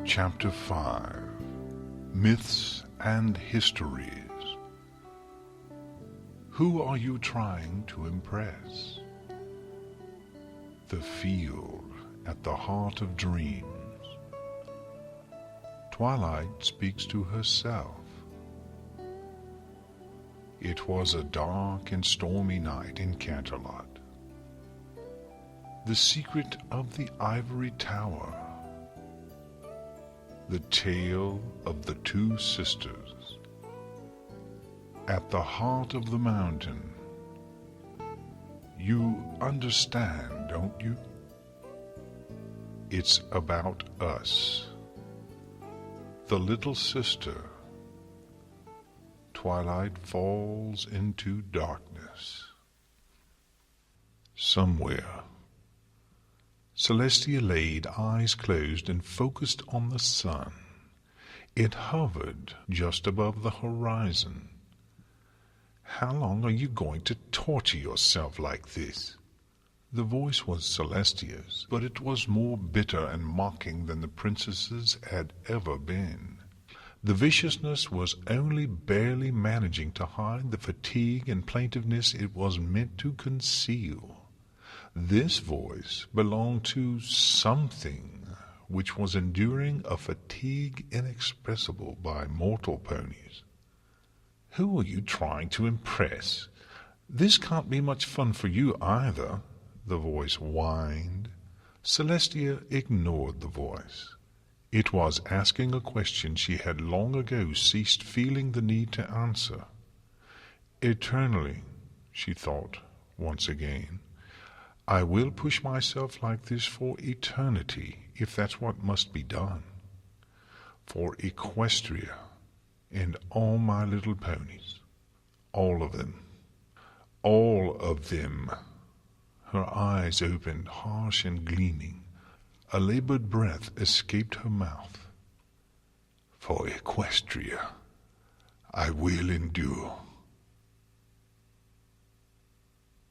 Chapter 5 Myths and Histories. Who are you trying to impress? The field at the heart of dreams. Twilight speaks to herself. It was a dark and stormy night in Canterlot. The secret of the ivory tower. The tale of the two sisters. At the heart of the mountain. You understand, don't you? It's about us. The little sister. Twilight falls into darkness. Somewhere. Celestia laid eyes closed and focused on the sun. It hovered just above the horizon. How long are you going to torture yourself like this? The voice was Celestia's, but it was more bitter and mocking than the princess's had ever been. The viciousness was only barely managing to hide the fatigue and plaintiveness it was meant to conceal. This voice belonged to something which was enduring a fatigue inexpressible by mortal ponies. Who are you trying to impress? This can't be much fun for you either, the voice whined. Celestia ignored the voice. It was asking a question she had long ago ceased feeling the need to answer. Eternally, she thought once again. I will push myself like this for eternity, if that's what must be done. For Equestria and all my little ponies. All of them. All of them. Her eyes opened, harsh and gleaming. A labored breath escaped her mouth. For Equestria, I will endure.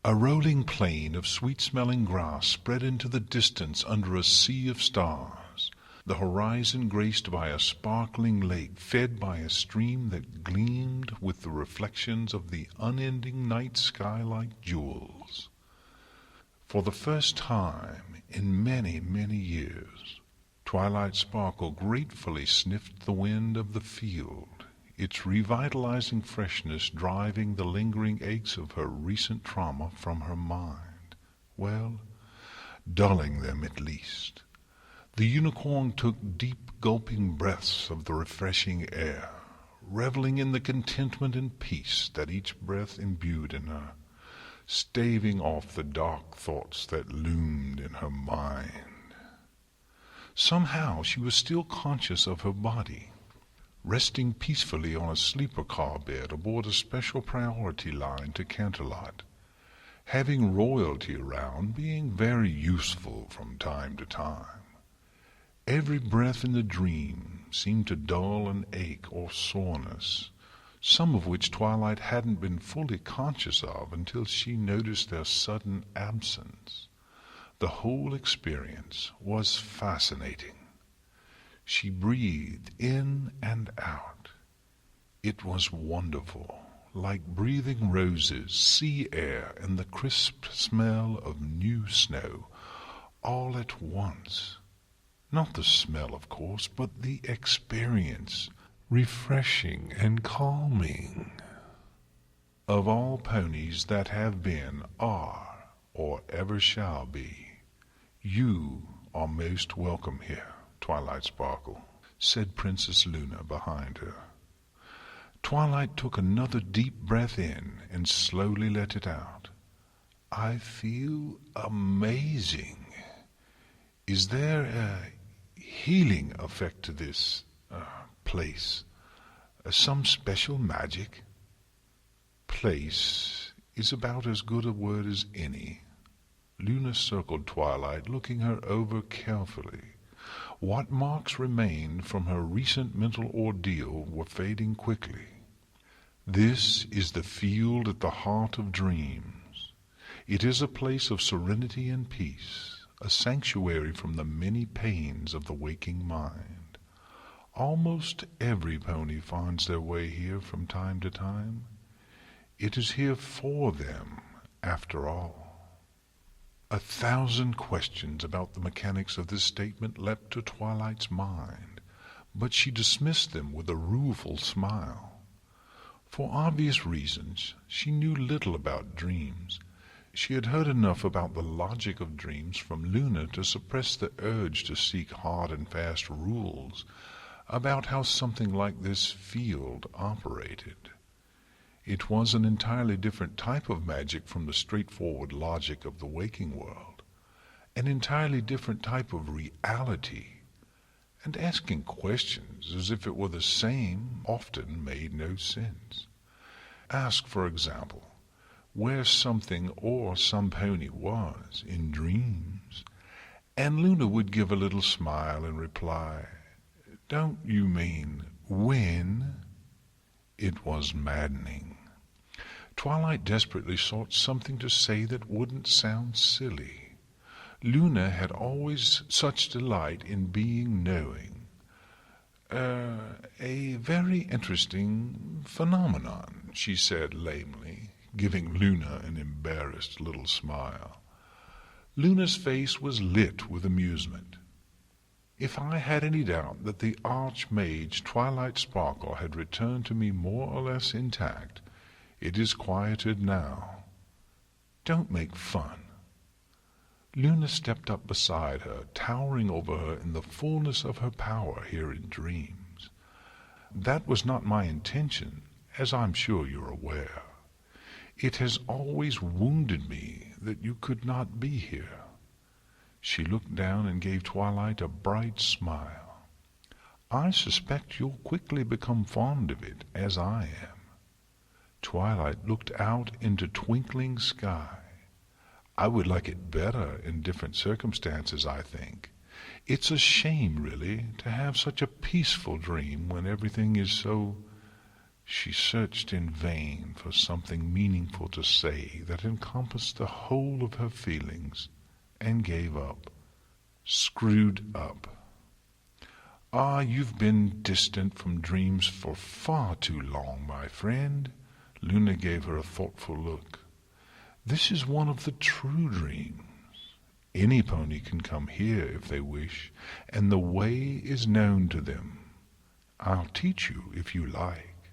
A rolling plain of sweet-smelling grass spread into the distance under a sea of stars, the horizon graced by a sparkling lake fed by a stream that gleamed with the reflections of the unending night sky like jewels. For the first time in many, many years, Twilight Sparkle gratefully sniffed the wind of the field, its revitalizing freshness driving the lingering aches of her recent trauma from her mind. Well, dulling them at least. The unicorn took deep gulping breaths of the refreshing air, reveling in the contentment and peace that each breath imbued in her, staving off the dark thoughts that loomed in her mind. Somehow she was still conscious of her body, resting peacefully on a sleeper car bed aboard a special priority line to Canterlot, having royalty around being very useful from time to time. Every breath in the dream seemed to dull an ache or soreness, some of which Twilight hadn't been fully conscious of until she noticed their sudden absence. The whole experience was fascinating. She breathed in and out. It was wonderful, like breathing roses, sea air, and the crisp smell of new snow, all at once. Not the smell, of course, but the experience, refreshing and calming. Of all ponies that have been, are, or ever shall be, you are most welcome here, Twilight Sparkle, said Princess Luna behind her. Twilight took another deep breath in and slowly let it out. I feel amazing. Is there a healing effect to this place? Some special magic? Place is about as good a word as any. Luna circled Twilight, looking her over carefully. What marks remained from her recent mental ordeal were fading quickly. This is the field at the heart of dreams. It is a place of serenity and peace, a sanctuary from the many pains of the waking mind. Almost every pony finds their way here from time to time. It is here for them, after all. 1,000 questions about the mechanics of this statement leapt to Twilight's mind, but she dismissed them with a rueful smile. For obvious reasons, she knew little about dreams. She had heard enough about the logic of dreams from Luna to suppress the urge to seek hard and fast rules about how something like this field operated. It was an entirely different type of magic from the straightforward logic of the waking world, an entirely different type of reality, and asking questions as if it were the same often made no sense. Ask, for example, where something or some pony was in dreams, and Luna would give a little smile and reply, "Don't you mean when?" It was maddening. Twilight desperately sought something to say that wouldn't sound silly. Luna had always such delight in being knowing. A very interesting phenomenon," she said lamely, giving Luna an embarrassed little smile. Luna's face was lit with amusement. If I had any doubt that the archmage Twilight Sparkle had returned to me more or less intact, it is quieted now. Don't make fun. Luna stepped up beside her, towering over her in the fullness of her power here in dreams. That was not my intention, as I'm sure you're aware. It has always wounded me that you could not be here. She looked down and gave Twilight a bright smile. I suspect you'll quickly become fond of it, as I am. Twilight looked out into twinkling sky. I would like it better in different circumstances, I think. It's a shame, really, to have such a peaceful dream when everything is so... She searched in vain for something meaningful to say that encompassed the whole of her feelings, and gave up. Screwed up. Ah, you've been distant from dreams for far too long, my friend. Luna gave her a thoughtful look. This is one of the true dreams. Any pony can come here if they wish, and the way is known to them. I'll teach you if you like.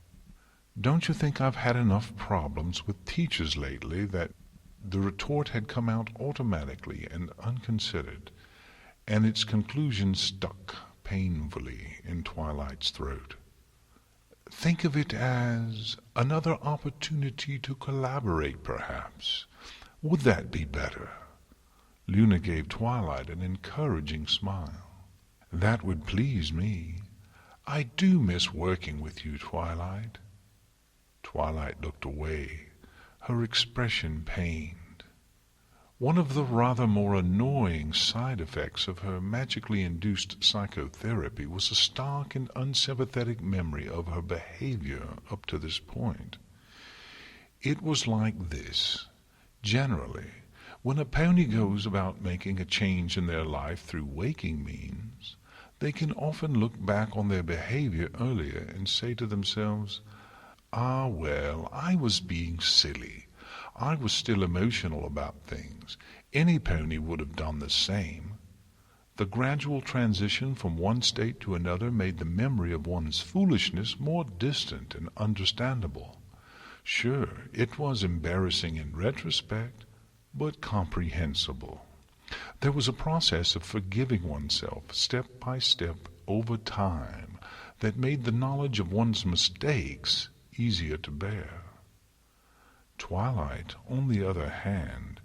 Don't you think I've had enough problems with teachers lately that... The retort had come out automatically and unconsidered, and its conclusion stuck painfully in Twilight's throat. Think of it as another opportunity to collaborate, perhaps. Would that be better? Luna gave Twilight an encouraging smile. That would please me. I do miss working with you, Twilight. Twilight looked away, her expression pained. One of the rather more annoying side effects of her magically induced psychotherapy was a stark and unsympathetic memory of her behavior up to this point. It was like this. Generally, when a pony goes about making a change in their life through waking means, they can often look back on their behavior earlier and say to themselves, "Ah, well, I was being silly. I was still emotional about things. Any pony would have done the same." The gradual transition from one state to another made the memory of one's foolishness more distant and understandable. Sure, it was embarrassing in retrospect, but comprehensible. There was a process of forgiving oneself step by step over time that made the knowledge of one's mistakes easier to bear. Twilight, on the other hand,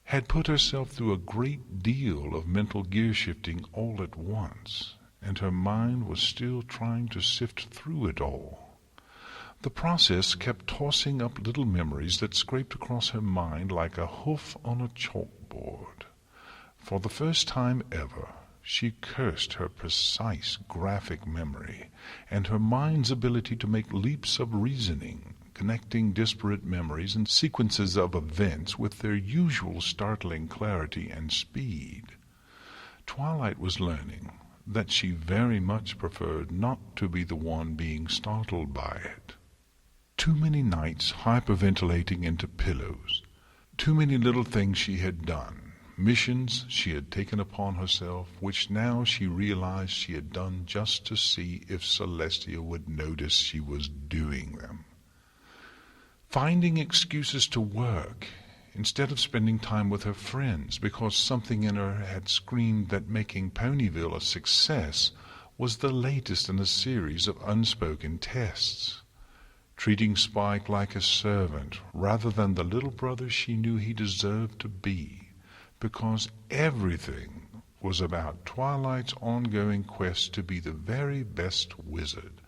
had put herself through a great deal of mental gear-shifting all at once, and her mind was still trying to sift through it all. The process kept tossing up little memories that scraped across her mind like a hoof on a chalkboard. For the first time ever, she cursed her precise graphic memory and her mind's ability to make leaps of reasoning, connecting disparate memories and sequences of events with their usual startling clarity and speed. Twilight was learning, that she very much preferred not to be the one being startled by it. Too many nights hyperventilating into pillows, too many little things she had done, missions she had taken upon herself, which now she realized she had done just to see if Celestia would notice she was doing them. Finding excuses to work instead of spending time with her friends because something in her had screamed that making Ponyville a success was the latest in a series of unspoken tests. Treating Spike like a servant rather than the little brother she knew he deserved to be, because everything was about Twilight's ongoing quest to be the very best wizard,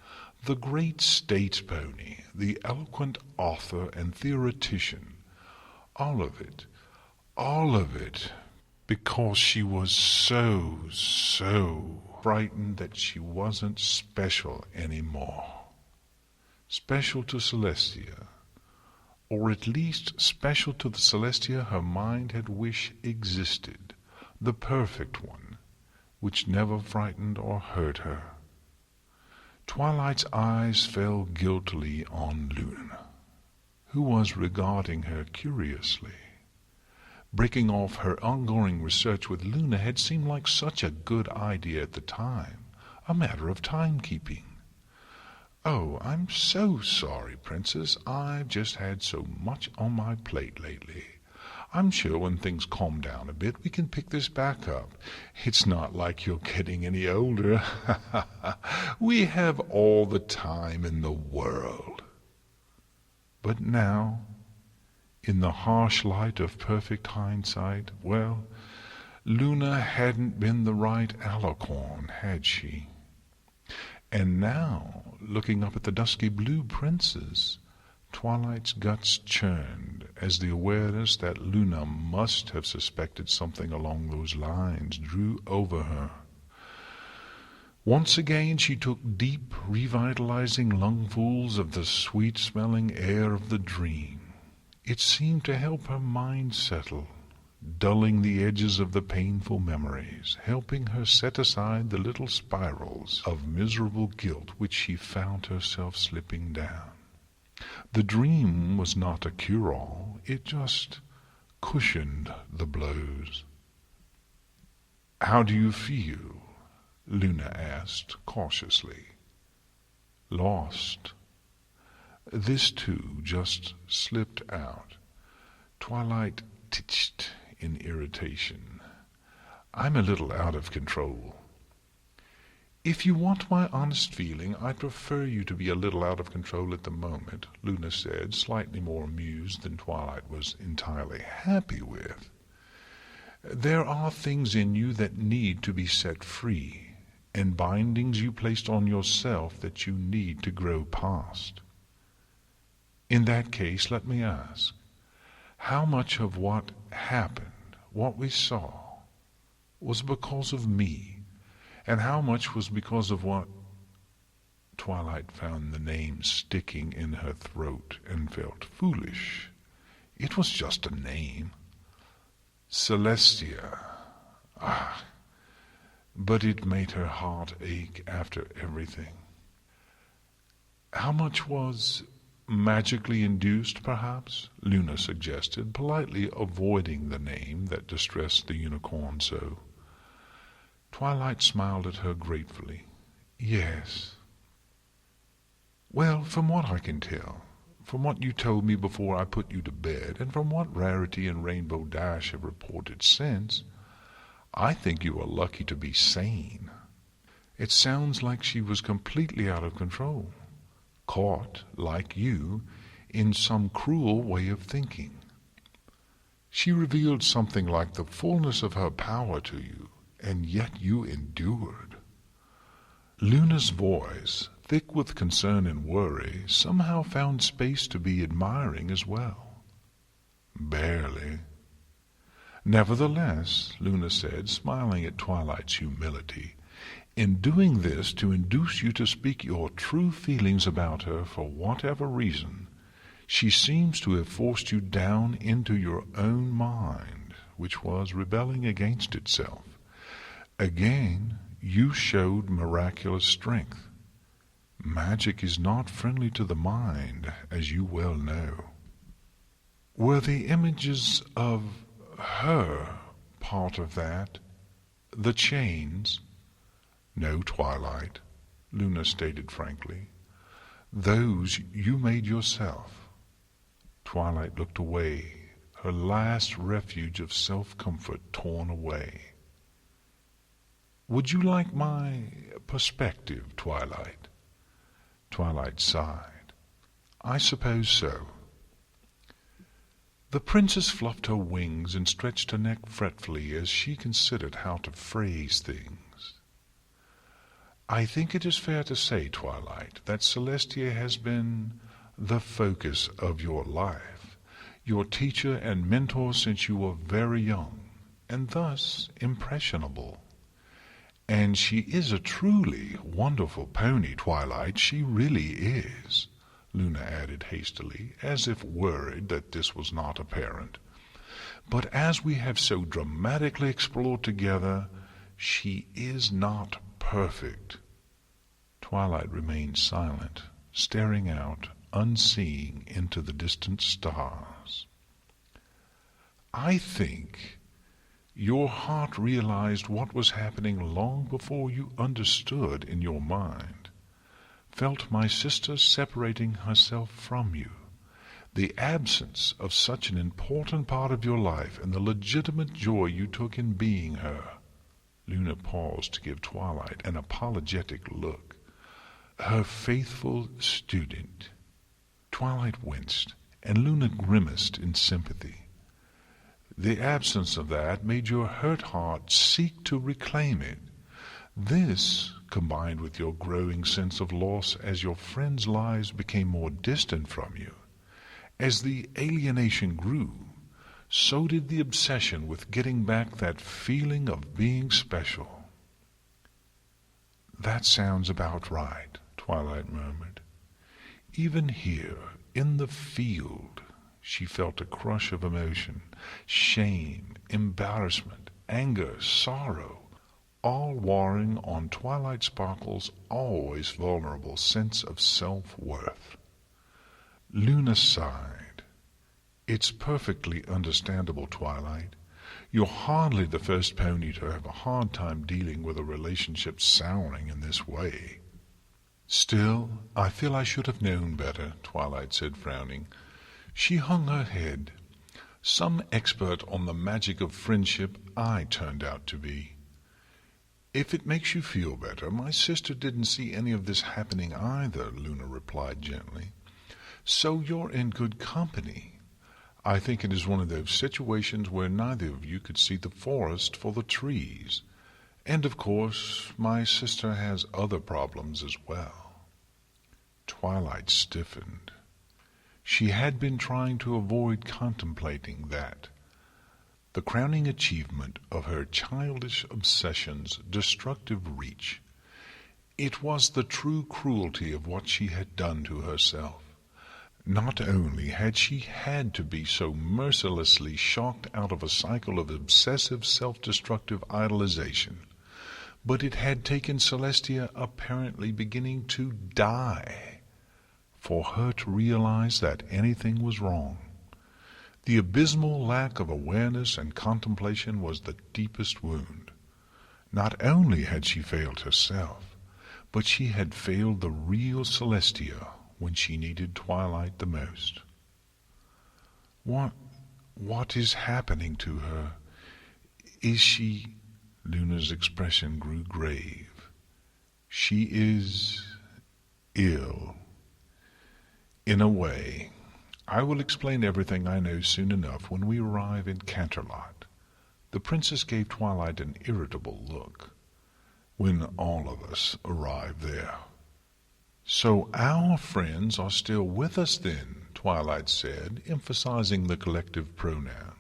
the great state pony, the eloquent author and theoretician. All of it, because she was so frightened that she wasn't special anymore. Special to Celestia, or at least special to the Celestia her mind had wished existed, the perfect one, which never frightened or hurt her. Twilight's eyes fell guiltily on Luna, who was regarding her curiously. Breaking off her ongoing research with Luna had seemed like such a good idea at the time, a matter of timekeeping. "Oh, I'm so sorry, Princess. I've just had so much on my plate lately. I'm sure when things calm down a bit we can pick this back up. It's not like you're getting any older. We have all the time in the world." But now, in the harsh light of perfect hindsight, well, Luna hadn't been the right alicorn, had she? And now, looking up at the dusky blue princess, Twilight's guts churned as the awareness that Luna must have suspected something along those lines drew over her. Once again she took deep, revitalizing lungfuls of the sweet-smelling air of the dream. It seemed to help her mind settle, dulling the edges of the painful memories, helping her set aside the little spirals of miserable guilt which she found herself slipping down. The dream was not a cure-all, it just cushioned the blows. "How do you feel?" Luna asked cautiously. "Lost." This too just slipped out. Twilight titched in irritation. "I'm a little out of control." "If you want my honest feeling, I'd prefer you to be a little out of control at the moment," Luna said, slightly more amused than Twilight was entirely happy with. "There are things in you that need to be set free, and bindings you placed on yourself that you need to grow past. In that case, let me ask, how much of what happened, what we saw, was because of me, and how much was because of what—" Twilight found the name sticking in her throat and felt foolish. It was just a name. Celestia. Ah! But it made her heart ache after everything. "How much was magically induced, perhaps?" Luna suggested, politely avoiding the name that distressed the unicorn so. Twilight smiled at her gratefully. "Yes." "Well, from what I can tell, from what you told me before I put you to bed, and from what Rarity and Rainbow Dash have reported since, I think you are lucky to be sane. It sounds like she was completely out of control, caught, like you, in some cruel way of thinking. She revealed something like the fullness of her power to you, and yet you endured." Luna's voice, thick with concern and worry, somehow found space to be admiring as well. "Barely." "Nevertheless," Luna said, smiling at Twilight's humility, "in doing this to induce you to speak your true feelings about her for whatever reason, she seems to have forced you down into your own mind, which was rebelling against itself. Again, you showed miraculous strength. Magic is not friendly to the mind, as you well know. Were the images of her part of that? The chains? No, Twilight, Luna stated frankly. Those you made yourself. Twilight looked away, her last refuge of self-comfort torn away. Would you like my perspective, Twilight? Twilight sighed. I suppose so. The princess fluffed her wings and stretched her neck fretfully as she considered how to phrase things. I think it is fair to say, Twilight, that Celestia has been the focus of your life, your teacher and mentor since you were very young, and thus impressionable. And she is a truly wonderful pony, Twilight, she really is, Luna added hastily, as if worried that this was not apparent. But as we have so dramatically explored together, she is not perfect. Twilight remained silent, staring out, unseeing, into the distant stars. I think your heart realized what was happening long before you understood in your mind, felt my sister separating herself from you, the absence of such an important part of your life, and the legitimate joy you took in being her. Luna paused to give Twilight an apologetic look. Her faithful student. Twilight winced, and Luna grimaced in sympathy. The absence of that made your hurt heart seek to reclaim it. This, combined with your growing sense of loss as your friends' lives became more distant from you, as the alienation grew, so did the obsession with getting back that feeling of being special. That sounds about right, Twilight murmured. Even here, in the field, she felt a crush of emotion, shame, embarrassment, anger, sorrow, all warring on Twilight Sparkle's always vulnerable sense of self-worth. Luna sighed. It's perfectly understandable, Twilight. You're hardly the first pony to have a hard time dealing with a relationship souring in this way. Still, I feel I should have known better, Twilight said, frowning. She hung her head. Some expert on the magic of friendship I turned out to be. If it makes you feel better, my sister didn't see any of this happening either, Luna replied gently. So you're in good company. I think it is one of those situations where neither of you could see the forest for the trees. And of course, my sister has other problems as well. Twilight stiffened. She had been trying to avoid contemplating that. The crowning achievement of her childish obsession's destructive reach. It was the true cruelty of what she had done to herself. Not only had she had to be so mercilessly shocked out of a cycle of obsessive self-destructive idolization, but it had taken Celestia apparently beginning to die for her to realize that anything was wrong. The abysmal lack of awareness and contemplation was the deepest wound. Not only had she failed herself, but she had failed the real Celestia when she needed Twilight the most. What is happening to her? Is she... Luna's expression grew grave. She is ill. In a way. I will explain everything I know soon enough when we arrive in Canterlot. The princess gave Twilight an irritable look. When all of us arrive there. So our friends are still with us then, Twilight said, emphasizing the collective pronoun.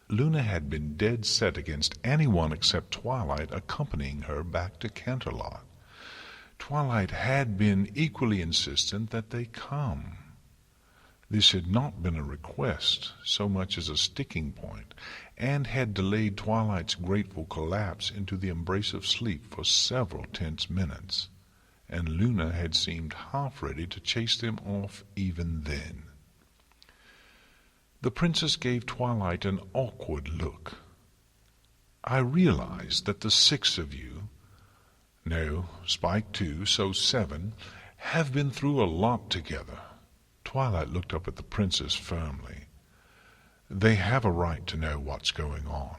Luna had been dead set against anyone except Twilight accompanying her back to Canterlot. Twilight had been equally insistent that they come. This had not been a request so much as a sticking point, and had delayed Twilight's grateful collapse into the embrace of sleep for several tense minutes, and Luna had seemed half ready to chase them off even then. The princess gave Twilight an awkward look. "I realize that the 6 of you, no, Spike too, so 7, have been through a lot together." Twilight looked up at the princess firmly. "They have a right to know what's going on.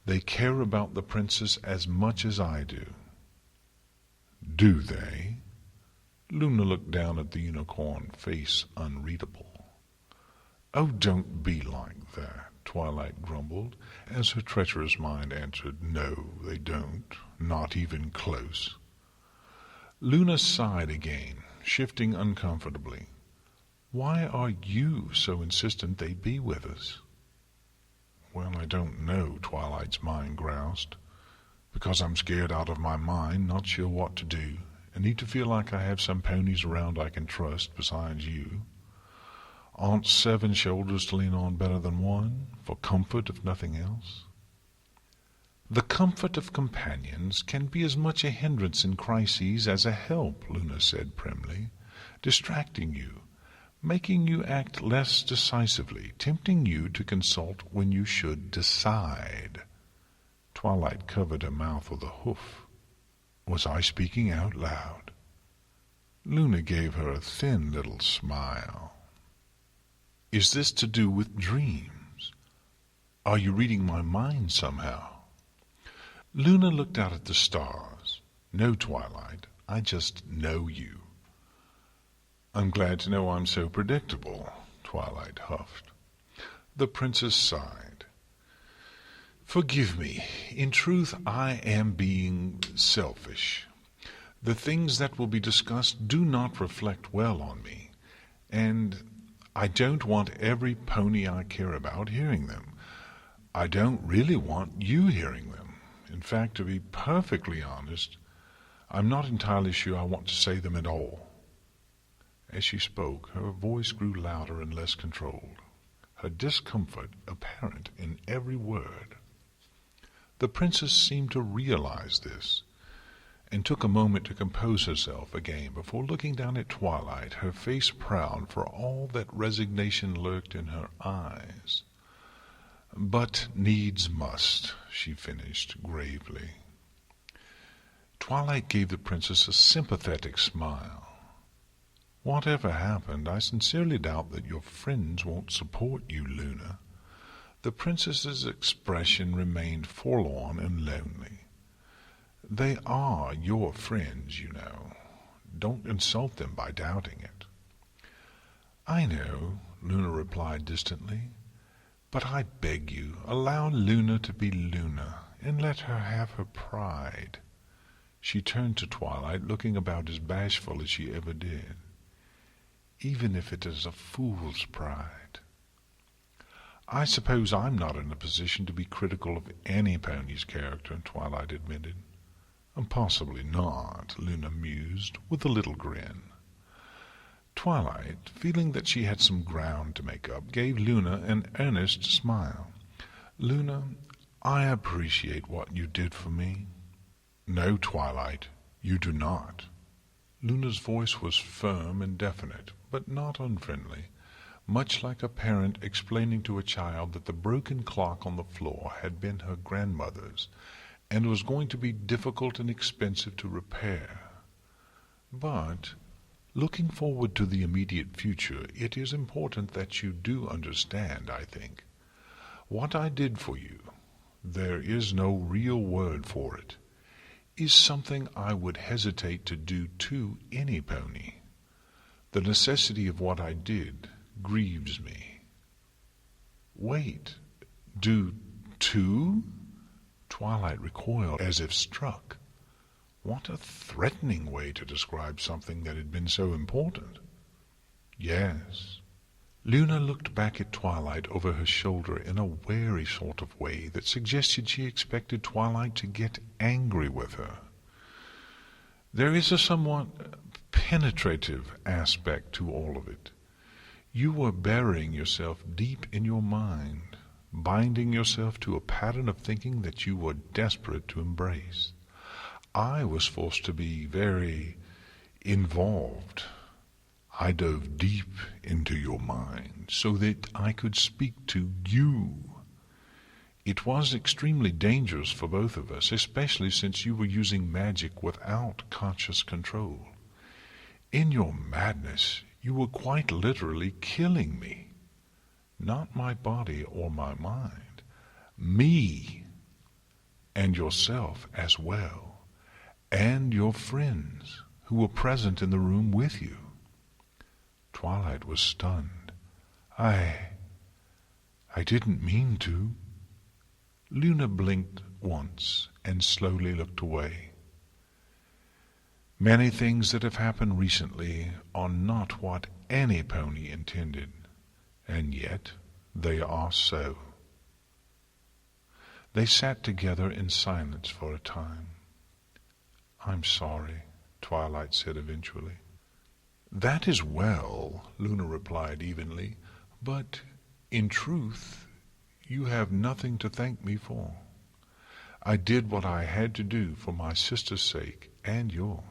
They care about the princess as much as I do." "Do they?" Luna looked down at the unicorn, face unreadable. "Oh, don't be like that," Twilight grumbled, as her treacherous mind answered, "No, they don't. Not even close." Luna sighed again, shifting uncomfortably. "Why are you so insistent they be with us?" "Well, I don't know," Twilight's mind groused. "Because I'm scared out of my mind, not sure what to do, and need to feel like I have some ponies around I can trust besides you. Aren't 7 shoulders to lean on better than 1, for comfort if nothing else?" "The comfort of companions can be as much a hindrance in crises as a help," Luna said primly, "distracting you, making you act less decisively, tempting you to consult when you should decide." Twilight covered her mouth with a hoof. Was I speaking out loud? Luna gave her a thin little smile. "Is this to do with dreams? Are you reading my mind somehow?" Luna looked out at the stars. "No, Twilight, I just know you." "I'm glad to know I'm so predictable," Twilight huffed. The princess sighed. "Forgive me. In truth, I am being selfish. The things that will be discussed do not reflect well on me, and I don't want every pony I care about hearing them. I don't really want you hearing them. In fact, to be perfectly honest, I'm not entirely sure I want to say them at all." As she spoke, her voice grew louder and less controlled, her discomfort apparent in every word. The princess seemed to realize this, and took a moment to compose herself again before looking down at Twilight, her face proud for all that resignation lurked in her eyes. "But needs must," she finished gravely. Twilight gave the princess a sympathetic smile. "Whatever happened, I sincerely doubt that your friends won't support you, Luna." The princess's expression remained forlorn and lonely. "They are your friends, you know. Don't insult them by doubting it." "I know," Luna replied distantly. "But I beg you, allow Luna to be Luna, and let her have her pride." She turned to Twilight, looking about as bashful as she ever did. "Even if it is a fool's pride." "I suppose I'm not in a position to be critical of any pony's character," Twilight admitted. "Possibly not," Luna mused, with a little grin. Twilight, feeling that she had some ground to make up, gave Luna an earnest smile. "Luna, I appreciate what you did for me." "No, Twilight, you do not." Luna's voice was firm and definite, but not unfriendly, much like a parent explaining to a child that the broken clock on the floor had been her grandmother's, and was going to be difficult and expensive to repair. "But, looking forward to the immediate future, it is important that you do understand, I think. What I did for you, there is no real word for it, is something I would hesitate to do to any pony. The necessity of what I did grieves me." "Wait, do to?" Twilight recoiled as if struck. What a threatening way to describe something that had been so important. "Yes." Luna looked back at Twilight over her shoulder in a wary sort of way that suggested she expected Twilight to get angry with her. "There is a somewhat penetrative aspect to all of it. You were burying yourself deep in your mind, binding yourself to a pattern of thinking that you were desperate to embrace. I was forced to be very involved. I dove deep into your mind so that I could speak to you. It was extremely dangerous for both of us, especially since you were using magic without conscious control. In your madness, you were quite literally killing me. Not my body or my mind. Me. And yourself as well. And your friends who were present in the room with you. Twilight was stunned. I didn't mean to. Luna blinked once and slowly looked away. Many things that have happened recently are not what any pony intended, and yet they are so. They sat together in silence for a time. I'm sorry, Twilight said eventually. That is well, Luna replied evenly, but in truth, you have nothing to thank me for. I did what I had to do for my sister's sake and yours.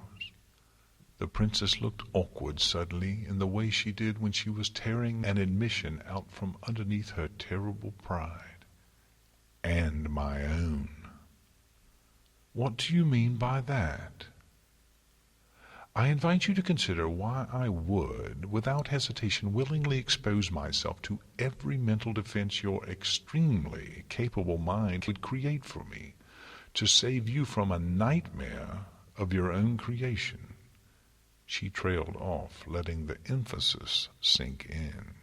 The princess looked awkward suddenly in the way she did when she was tearing an admission out from underneath her terrible pride. And my own. What do you mean by that? I invite you to consider why I would, without hesitation, willingly expose myself to every mental defense your extremely capable mind would create for me, to save you from a nightmare of your own creation. She trailed off, letting the emphasis sink in.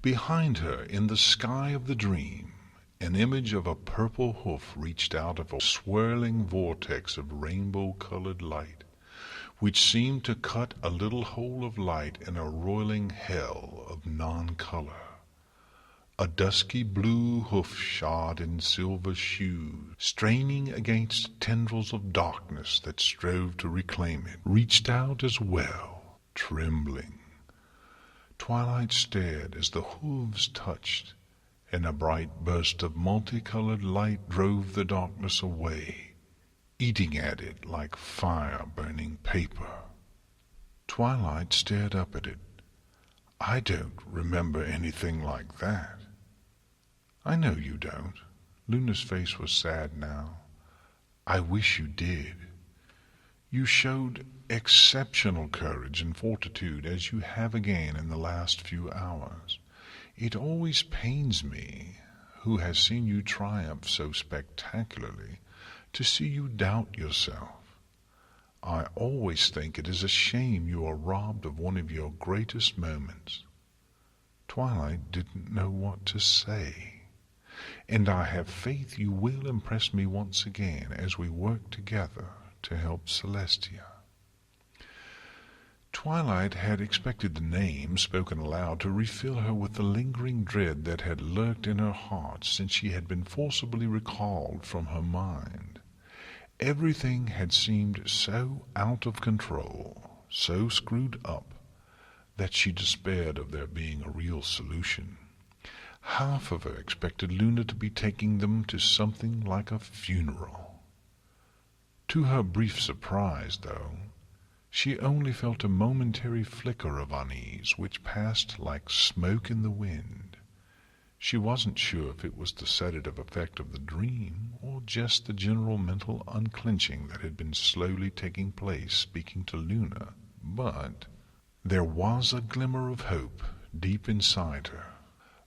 Behind her, in the sky of the dream, an image of a purple hoof reached out of a swirling vortex of rainbow-colored light, which seemed to cut a little hole of light in a roiling hell of non-color. A dusky blue hoof shod in silver shoes, straining against tendrils of darkness that strove to reclaim it, reached out as well, trembling. Twilight stared as the hooves touched, and a bright burst of multicolored light drove the darkness away, eating at it like fire burning paper. Twilight stared up at it. I don't remember anything like that. I know you don't. Luna's face was sad now. I wish you did. You showed exceptional courage and fortitude as you have again in the last few hours. It always pains me, who has seen you triumph so spectacularly, to see you doubt yourself. I always think it is a shame you are robbed of one of your greatest moments. Twilight didn't know what to say. And I have faith you will impress me once again as we work together to help Celestia. Twilight had expected the name spoken aloud to refill her with the lingering dread that had lurked in her heart since she had been forcibly recalled from her mind. Everything had seemed so out of control, so screwed up, that she despaired of there being a real solution. Half of her expected Luna to be taking them to something like a funeral. To her brief surprise, though, she only felt a momentary flicker of unease which passed like smoke in the wind. She wasn't sure if it was the sedative effect of the dream or just the general mental unclenching that had been slowly taking place speaking to Luna, but there was a glimmer of hope deep inside her.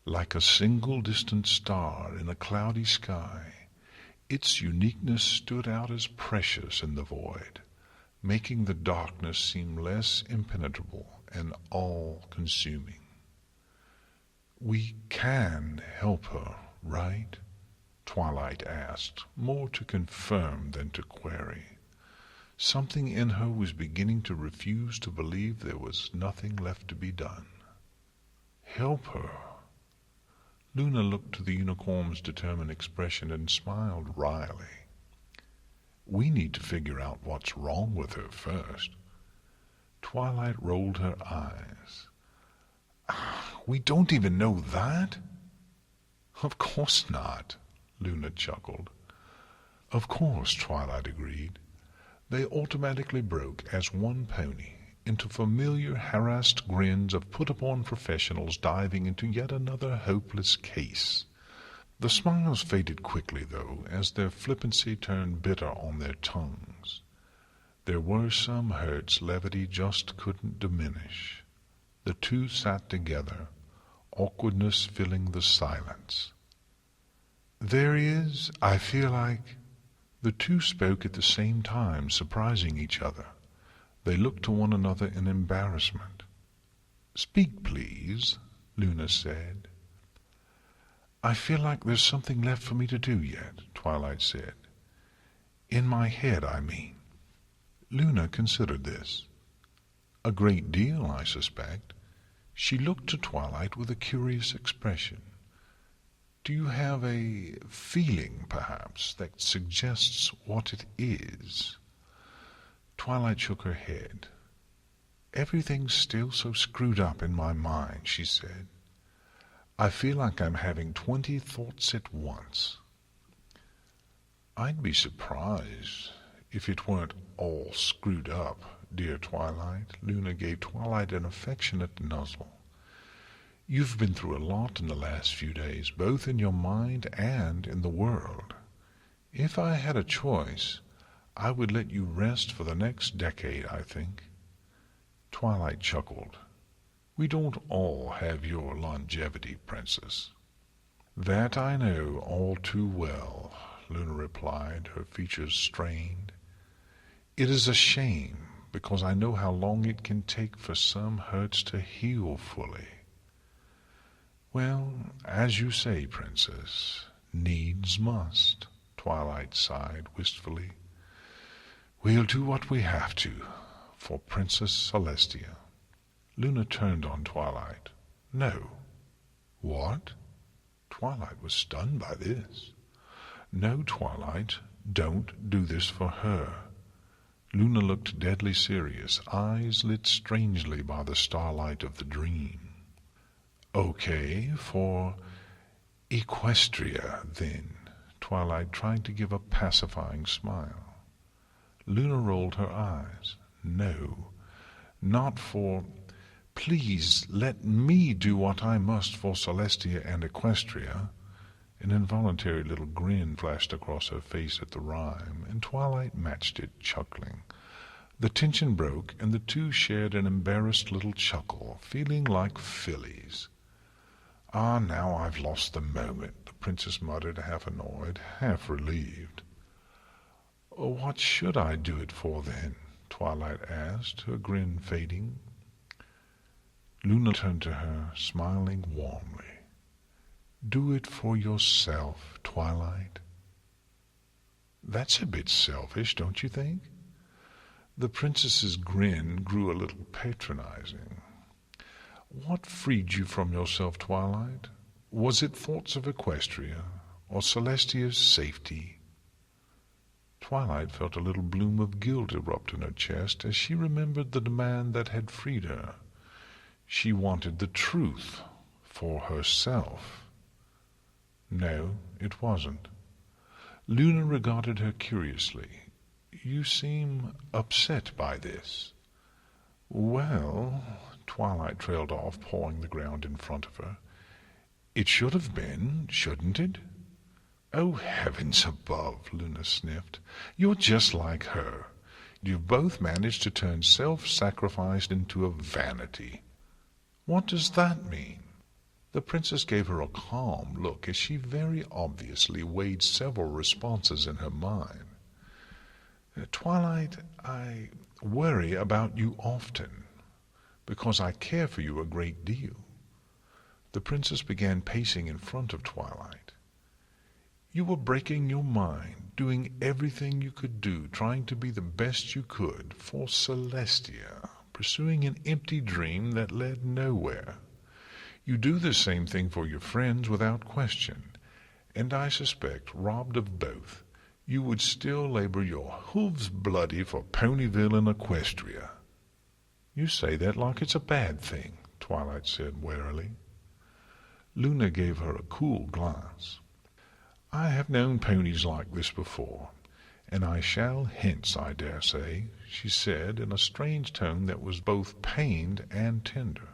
Like a single distant star in a cloudy sky, its uniqueness stood out as precious in the void, making the darkness seem less impenetrable and all-consuming. We can help her, right? Twilight asked, more to confirm than to query. Something in her was beginning to refuse to believe there was nothing left to be done. Help her? Luna looked to the unicorn's determined expression and smiled wryly. We need to figure out what's wrong with her first. Twilight rolled her eyes. We don't even know that? Of course not, Luna chuckled. Of course, Twilight agreed. They automatically broke as one pony into familiar harassed grins of put-upon professionals diving into yet another hopeless case. The smiles faded quickly, though, as their flippancy turned bitter on their tongues. There were some hurts levity just couldn't diminish. The two sat together, awkwardness filling the silence. There is, I feel like... The two spoke at the same time, surprising each other. They looked to one another in embarrassment. Speak, please, Luna said. I feel like there's something left for me to do yet, Twilight said. In my head, I mean. Luna considered this. A great deal, I suspect. She looked to Twilight with a curious expression. Do you have a feeling, perhaps, that suggests what it is? Twilight shook her head. Everything's still so screwed up in my mind, she said. I feel like I'm having 20 thoughts at once. I'd be surprised if it weren't all screwed up, dear Twilight. Luna gave Twilight an affectionate nuzzle. You've been through a lot in the last few days, both in your mind and in the world. If I had a choice, I would let you rest for the next decade, I think. Twilight chuckled. We don't all have your longevity, Princess. That I know all too well, Luna replied, her features strained. It is a shame, because I know how long it can take for some hurts to heal fully. Well, as you say, Princess, needs must, Twilight sighed wistfully. We'll do what we have to, for Princess Celestia. Luna turned on Twilight. No. What? Twilight was stunned by this. No, Twilight, don't do this for her. Luna looked deadly serious, eyes lit strangely by the starlight of the dream. Okay, for Equestria, then, Twilight tried to give a pacifying smile. Luna rolled her eyes. No, not for... Please let me do what I must for Celestia and Equestria. An involuntary little grin flashed across her face at the rhyme, and Twilight matched it, chuckling. The tension broke, and the two shared an embarrassed little chuckle, feeling like fillies. Ah, now I've lost the moment, the Princess muttered, half annoyed, half relieved. What should I do it for, then? Twilight asked, her grin fading. Luna turned to her, smiling warmly. Do it for yourself, Twilight. That's a bit selfish, don't you think? The Princess's grin grew a little patronizing. What freed you from yourself, Twilight? Was it thoughts of Equestria, or Celestia's safety? Twilight felt a little bloom of guilt erupt in her chest as she remembered the demand that had freed her. She wanted the truth for herself. No, it wasn't. Luna regarded her curiously. You seem upset by this. Well, Twilight trailed off, pawing the ground in front of her. It should have been, shouldn't it? Oh, heavens above, Luna sniffed. You're just like her. You've both managed to turn self-sacrifice into a vanity. What does that mean? The Princess gave her a calm look as she very obviously weighed several responses in her mind. Twilight, I worry about you often, because I care for you a great deal. The Princess began pacing in front of Twilight. You were breaking your mind, doing everything you could do, trying to be the best you could for Celestia, pursuing an empty dream that led nowhere. You do the same thing for your friends without question, and I suspect, robbed of both, you would still labor your hooves bloody for Ponyville and Equestria. You say that like it's a bad thing, Twilight said warily. Luna gave her a cool glance. "I have known ponies like this before, and I shall hence, I dare say," she said in a strange tone that was both pained and tender.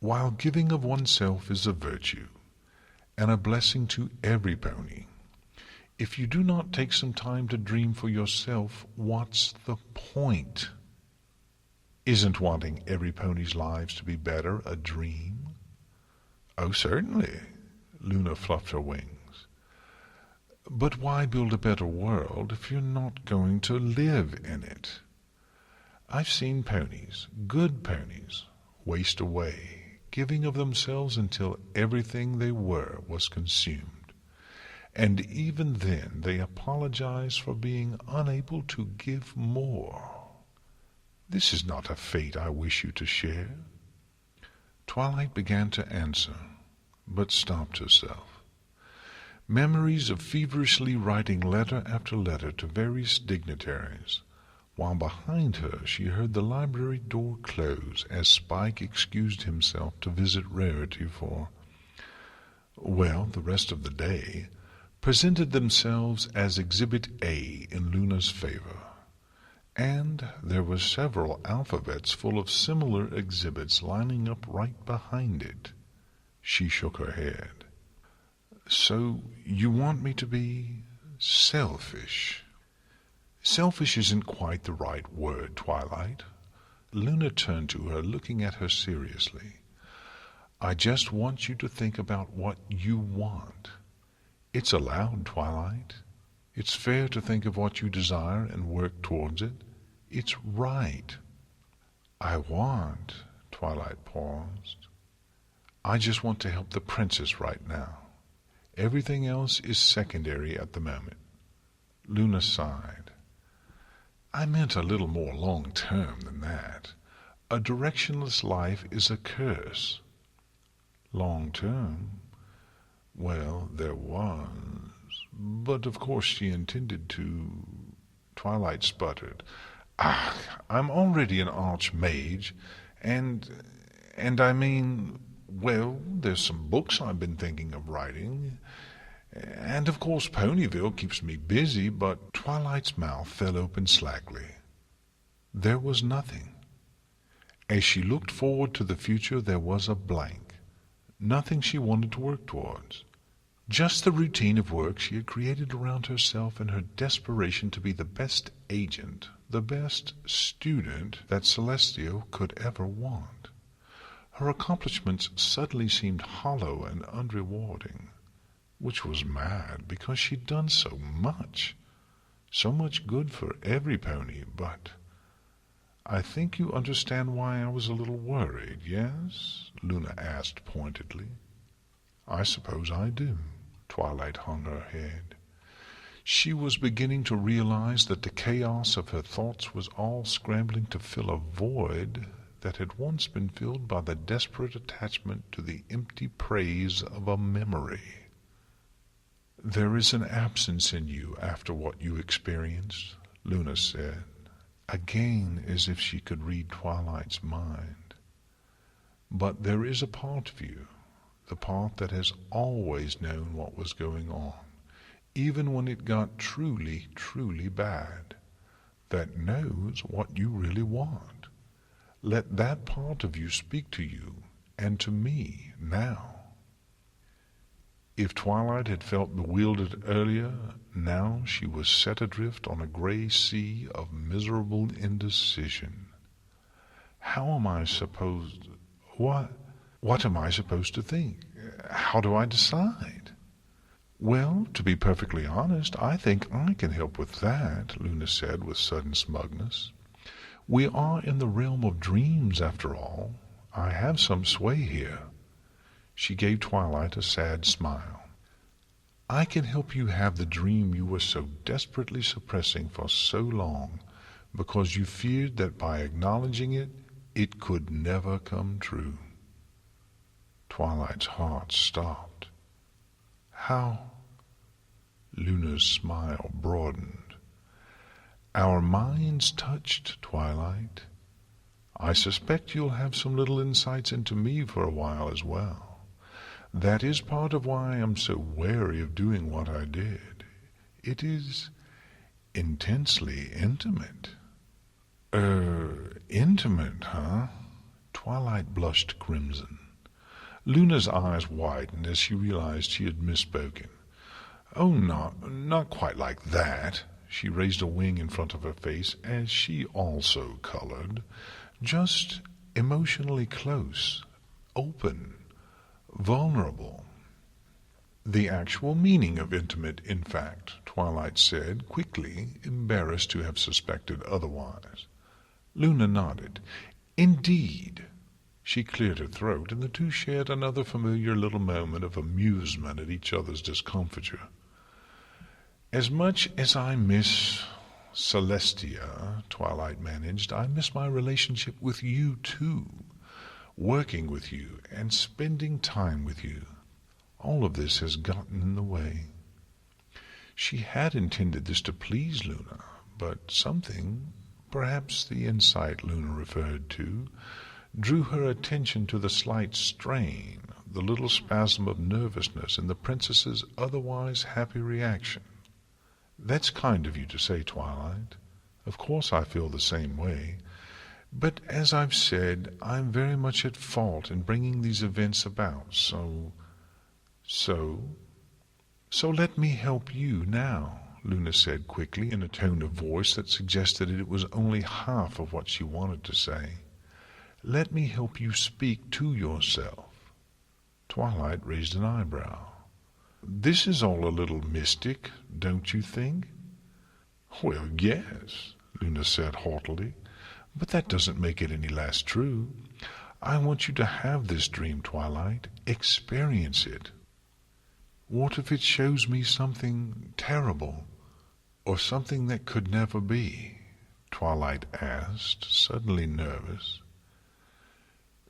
"While giving of oneself is a virtue, and a blessing to every pony, if you do not take some time to dream for yourself, what's the point? Isn't wanting every pony's lives to be better a dream?" "Oh, certainly." Luna fluffed her wings. "But why build a better world if you're not going to live in it? I've seen ponies, good ponies, waste away, giving of themselves until everything they were was consumed. And even then they apologize for being unable to give more. This is not a fate I wish you to share." Twilight began to answer, but stopped herself. Memories of feverishly writing letter after letter to various dignitaries, while behind her she heard the library door close as Spike excused himself to visit Rarity for, well, the rest of the day, presented themselves as Exhibit A in Luna's favor, and there were several alphabets full of similar exhibits lining up right behind it. She shook her head. "So you want me to be selfish?" "Selfish isn't quite the right word, Twilight." Luna turned to her, looking at her seriously. "I just want you to think about what you want. It's allowed, Twilight. It's fair to think of what you desire and work towards it. It's right." "I want," Twilight paused. "I just want to help the princess right now. Everything else is secondary at the moment." Luna sighed. "I meant a little more long-term than that. A directionless life is a curse." "Long-term? Well, there was... But of course she intended to..." Twilight sputtered. "Ah, I'm already an archmage, and I mean, well, there's some books I've been thinking of writing, and of course Ponyville keeps me busy, but..." Twilight's mouth fell open slackly. There was nothing. As she looked forward to the future, there was a blank. Nothing she wanted to work towards. Just the routine of work she had created around herself in her desperation to be the best agent, the best student that Celestial could ever want. Her accomplishments suddenly seemed hollow and unrewarding, which was mad because she'd done so much good for every pony, but... "I think you understand why I was a little worried, yes?" Luna asked pointedly. "I suppose I do." Twilight hung her head. She was beginning to realize that the chaos of her thoughts was all scrambling to fill a void that had once been filled by the desperate attachment to the empty praise of a memory. "There is an absence in you after what you experienced," Luna said, again as if she could read Twilight's mind. "But there is a part of you, the part that has always known what was going on, even when it got truly, truly bad, that knows what you really want. Let that part of you speak to you and to me now." If Twilight had felt bewildered earlier, now she was set adrift on a gray sea of miserable indecision. "How am I supposed... What am I supposed to think? How do I decide?" "Well, to be perfectly honest, I think I can help with that," Luna said with sudden smugness. "We are in the realm of dreams, after all. I have some sway here." She gave Twilight a sad smile. "I can help you have the dream you were so desperately suppressing for so long, because you feared that by acknowledging it, it could never come true." Twilight's heart stopped. "How?" Luna's smile broadened. "Our minds touched, Twilight. I suspect you'll have some little insights into me for a while as well. That is part of why I am so wary of doing what I did. It is intensely intimate. Intimate, huh? Twilight blushed crimson. Luna's eyes widened as she realized she had misspoken. Oh, not quite like that. She raised a wing in front of her face as she also colored. Just emotionally close, open, vulnerable. The actual meaning of intimate, in fact, Twilight said, quickly, embarrassed to have suspected otherwise. Luna nodded. Indeed. She cleared her throat, and the two shared another familiar little moment of amusement at each other's discomfiture. As much as I miss Celestia, Twilight managed, I miss my relationship with you too, working with you and spending time with you. All of this has gotten in the way. She had intended this to please Luna, but something, perhaps the insight Luna referred to, drew her attention to the slight strain, the little spasm of nervousness in the princess's otherwise happy reaction. That's kind of you to say, Twilight. Of course I feel the same way. But as I've said, I'm very much at fault in bringing these events about, so let me help you now, Luna said quickly in a tone of voice that suggested it was only half of what she wanted to say. Let me help you speak to yourself. Twilight raised an eyebrow. This is all a little mystic, don't you think? Well, yes, Luna said haughtily, but that doesn't make it any less true. I want you to have this dream, Twilight. Experience it. What if it shows me something terrible, or something that could never be? Twilight asked, suddenly nervous.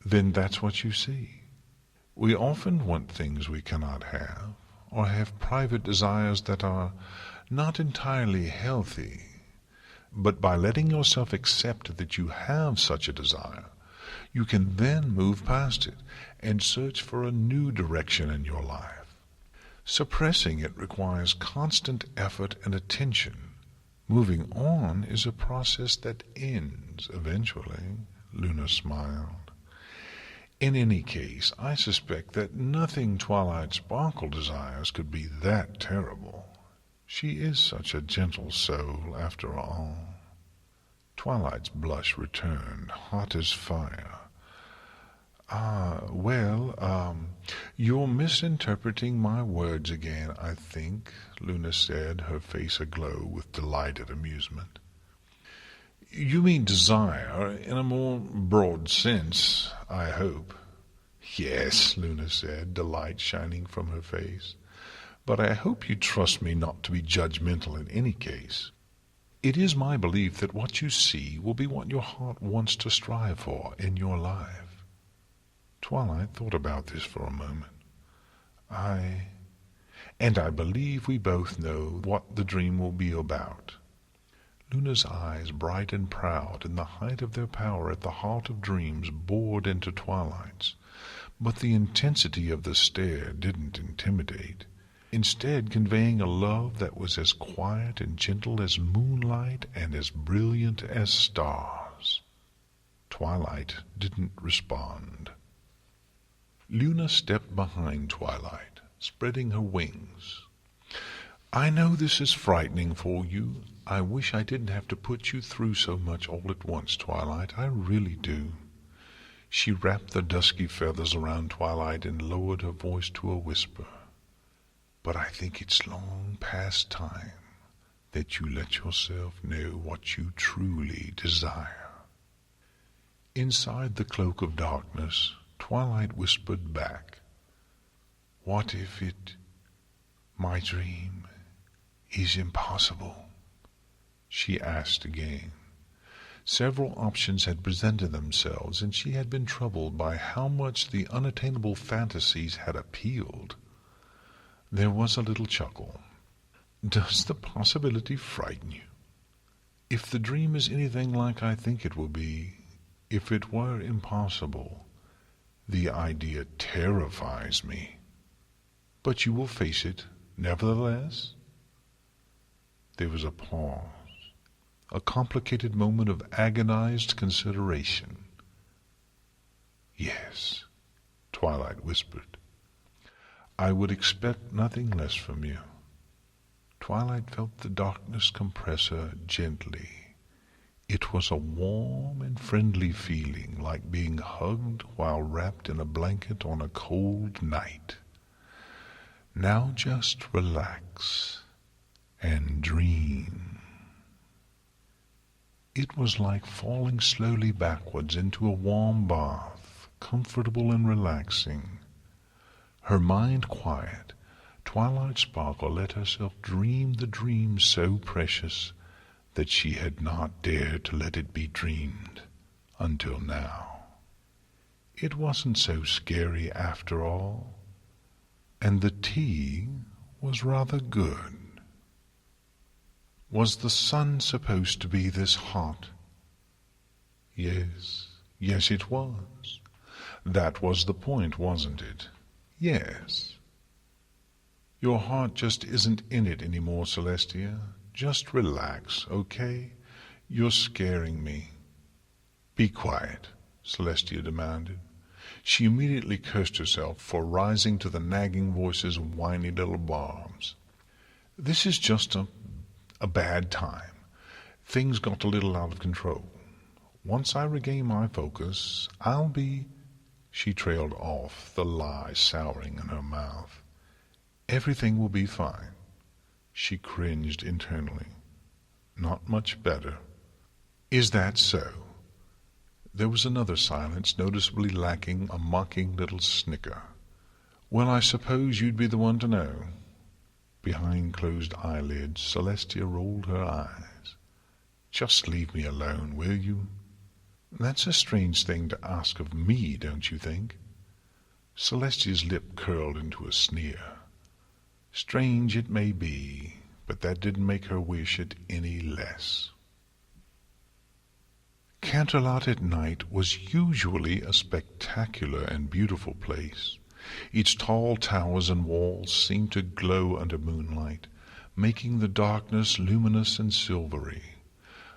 Then that's what you see. We often want things we cannot have, or have private desires that are not entirely healthy. But by letting yourself accept that you have such a desire, you can then move past it and search for a new direction in your life. Suppressing it requires constant effort and attention. Moving on is a process that ends eventually, Luna smiled. In any case, I suspect that nothing Twilight Sparkle desires could be that terrible. She is such a gentle soul, after all. Twilight's blush returned, hot as fire. You're misinterpreting my words again, I think, Luna said, her face aglow with delighted amusement. You mean desire in a more broad sense, I hope. Yes, Luna said, delight shining from her face. But I hope you trust me not to be judgmental in any case. It is my belief that what you see will be what your heart wants to strive for in your life. Twilight thought about this for a moment. I believe we both know what the dream will be about. Luna's eyes, bright and proud, in the height of their power at the heart of dreams, bored into Twilight's. But the intensity of the stare didn't intimidate, instead conveying a love that was as quiet and gentle as moonlight and as brilliant as stars. Twilight didn't respond. Luna stepped behind Twilight, spreading her wings. I know this is frightening for you. I wish I didn't have to put you through so much all at once, Twilight. I really do. She wrapped the dusky feathers around Twilight and lowered her voice to a whisper. But I think it's long past time that you let yourself know what you truly desire. Inside the cloak of darkness, Twilight whispered back, What if my dream is impossible? She asked again. Several options had presented themselves, and she had been troubled by how much the unattainable fantasies had appealed. There was a little chuckle. Does the possibility frighten you? If the dream is anything like I think it will be, if it were impossible, the idea terrifies me. But you will face it, nevertheless? There was a pause, a complicated moment of agonized consideration. Yes, Twilight whispered. I would expect nothing less from you. Twilight felt the darkness compress her gently. It was a warm and friendly feeling, like being hugged while wrapped in a blanket on a cold night. Now just relax and dream. It was like falling slowly backwards into a warm bath, comfortable and relaxing. Her mind quiet, Twilight Sparkle let herself dream the dream so precious that she had not dared to let it be dreamed until now. It wasn't so scary after all, and the tea was rather good. Was the sun supposed to be this hot? Yes, it was. That was the point, wasn't it? Yes. Your heart just isn't in it anymore, Celestia. Just relax, okay? You're scaring me. Be quiet, Celestia demanded. She immediately cursed herself for rising to the nagging voice's whiny little barbs. This is just a bad time. Things got a little out of control. Once I regain my focus, I'll be... She trailed off, the lie souring in her mouth. Everything will be fine. She cringed internally. Not much better. Is that so? There was another silence, noticeably lacking a mocking little snicker. Well, I suppose you'd be the one to know. Behind closed eyelids, Celestia rolled her eyes. Just leave me alone, will you? That's a strange thing to ask of me, don't you think? Celestia's lip curled into a sneer. Strange it may be, but that didn't make her wish it any less. Canterlot at night was usually a spectacular and beautiful place. Its tall towers and walls seemed to glow under moonlight, making the darkness luminous and silvery.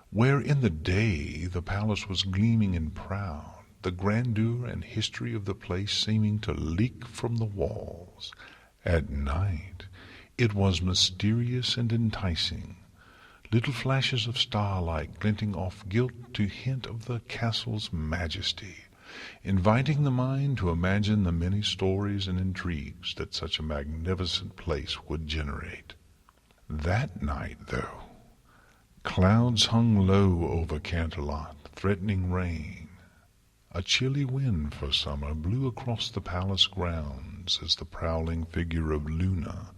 Where in the day the palace was gleaming and proud, the grandeur and history of the place seeming to leak from the walls. At night it was mysterious and enticing, little flashes of starlight glinting off gilt to hint of the castle's majesty, inviting the mind to imagine the many stories and intrigues that such a magnificent place would generate. That night, though, clouds hung low over Canterlot, threatening rain. A chilly wind for summer blew across the palace grounds as the prowling figure of Luna,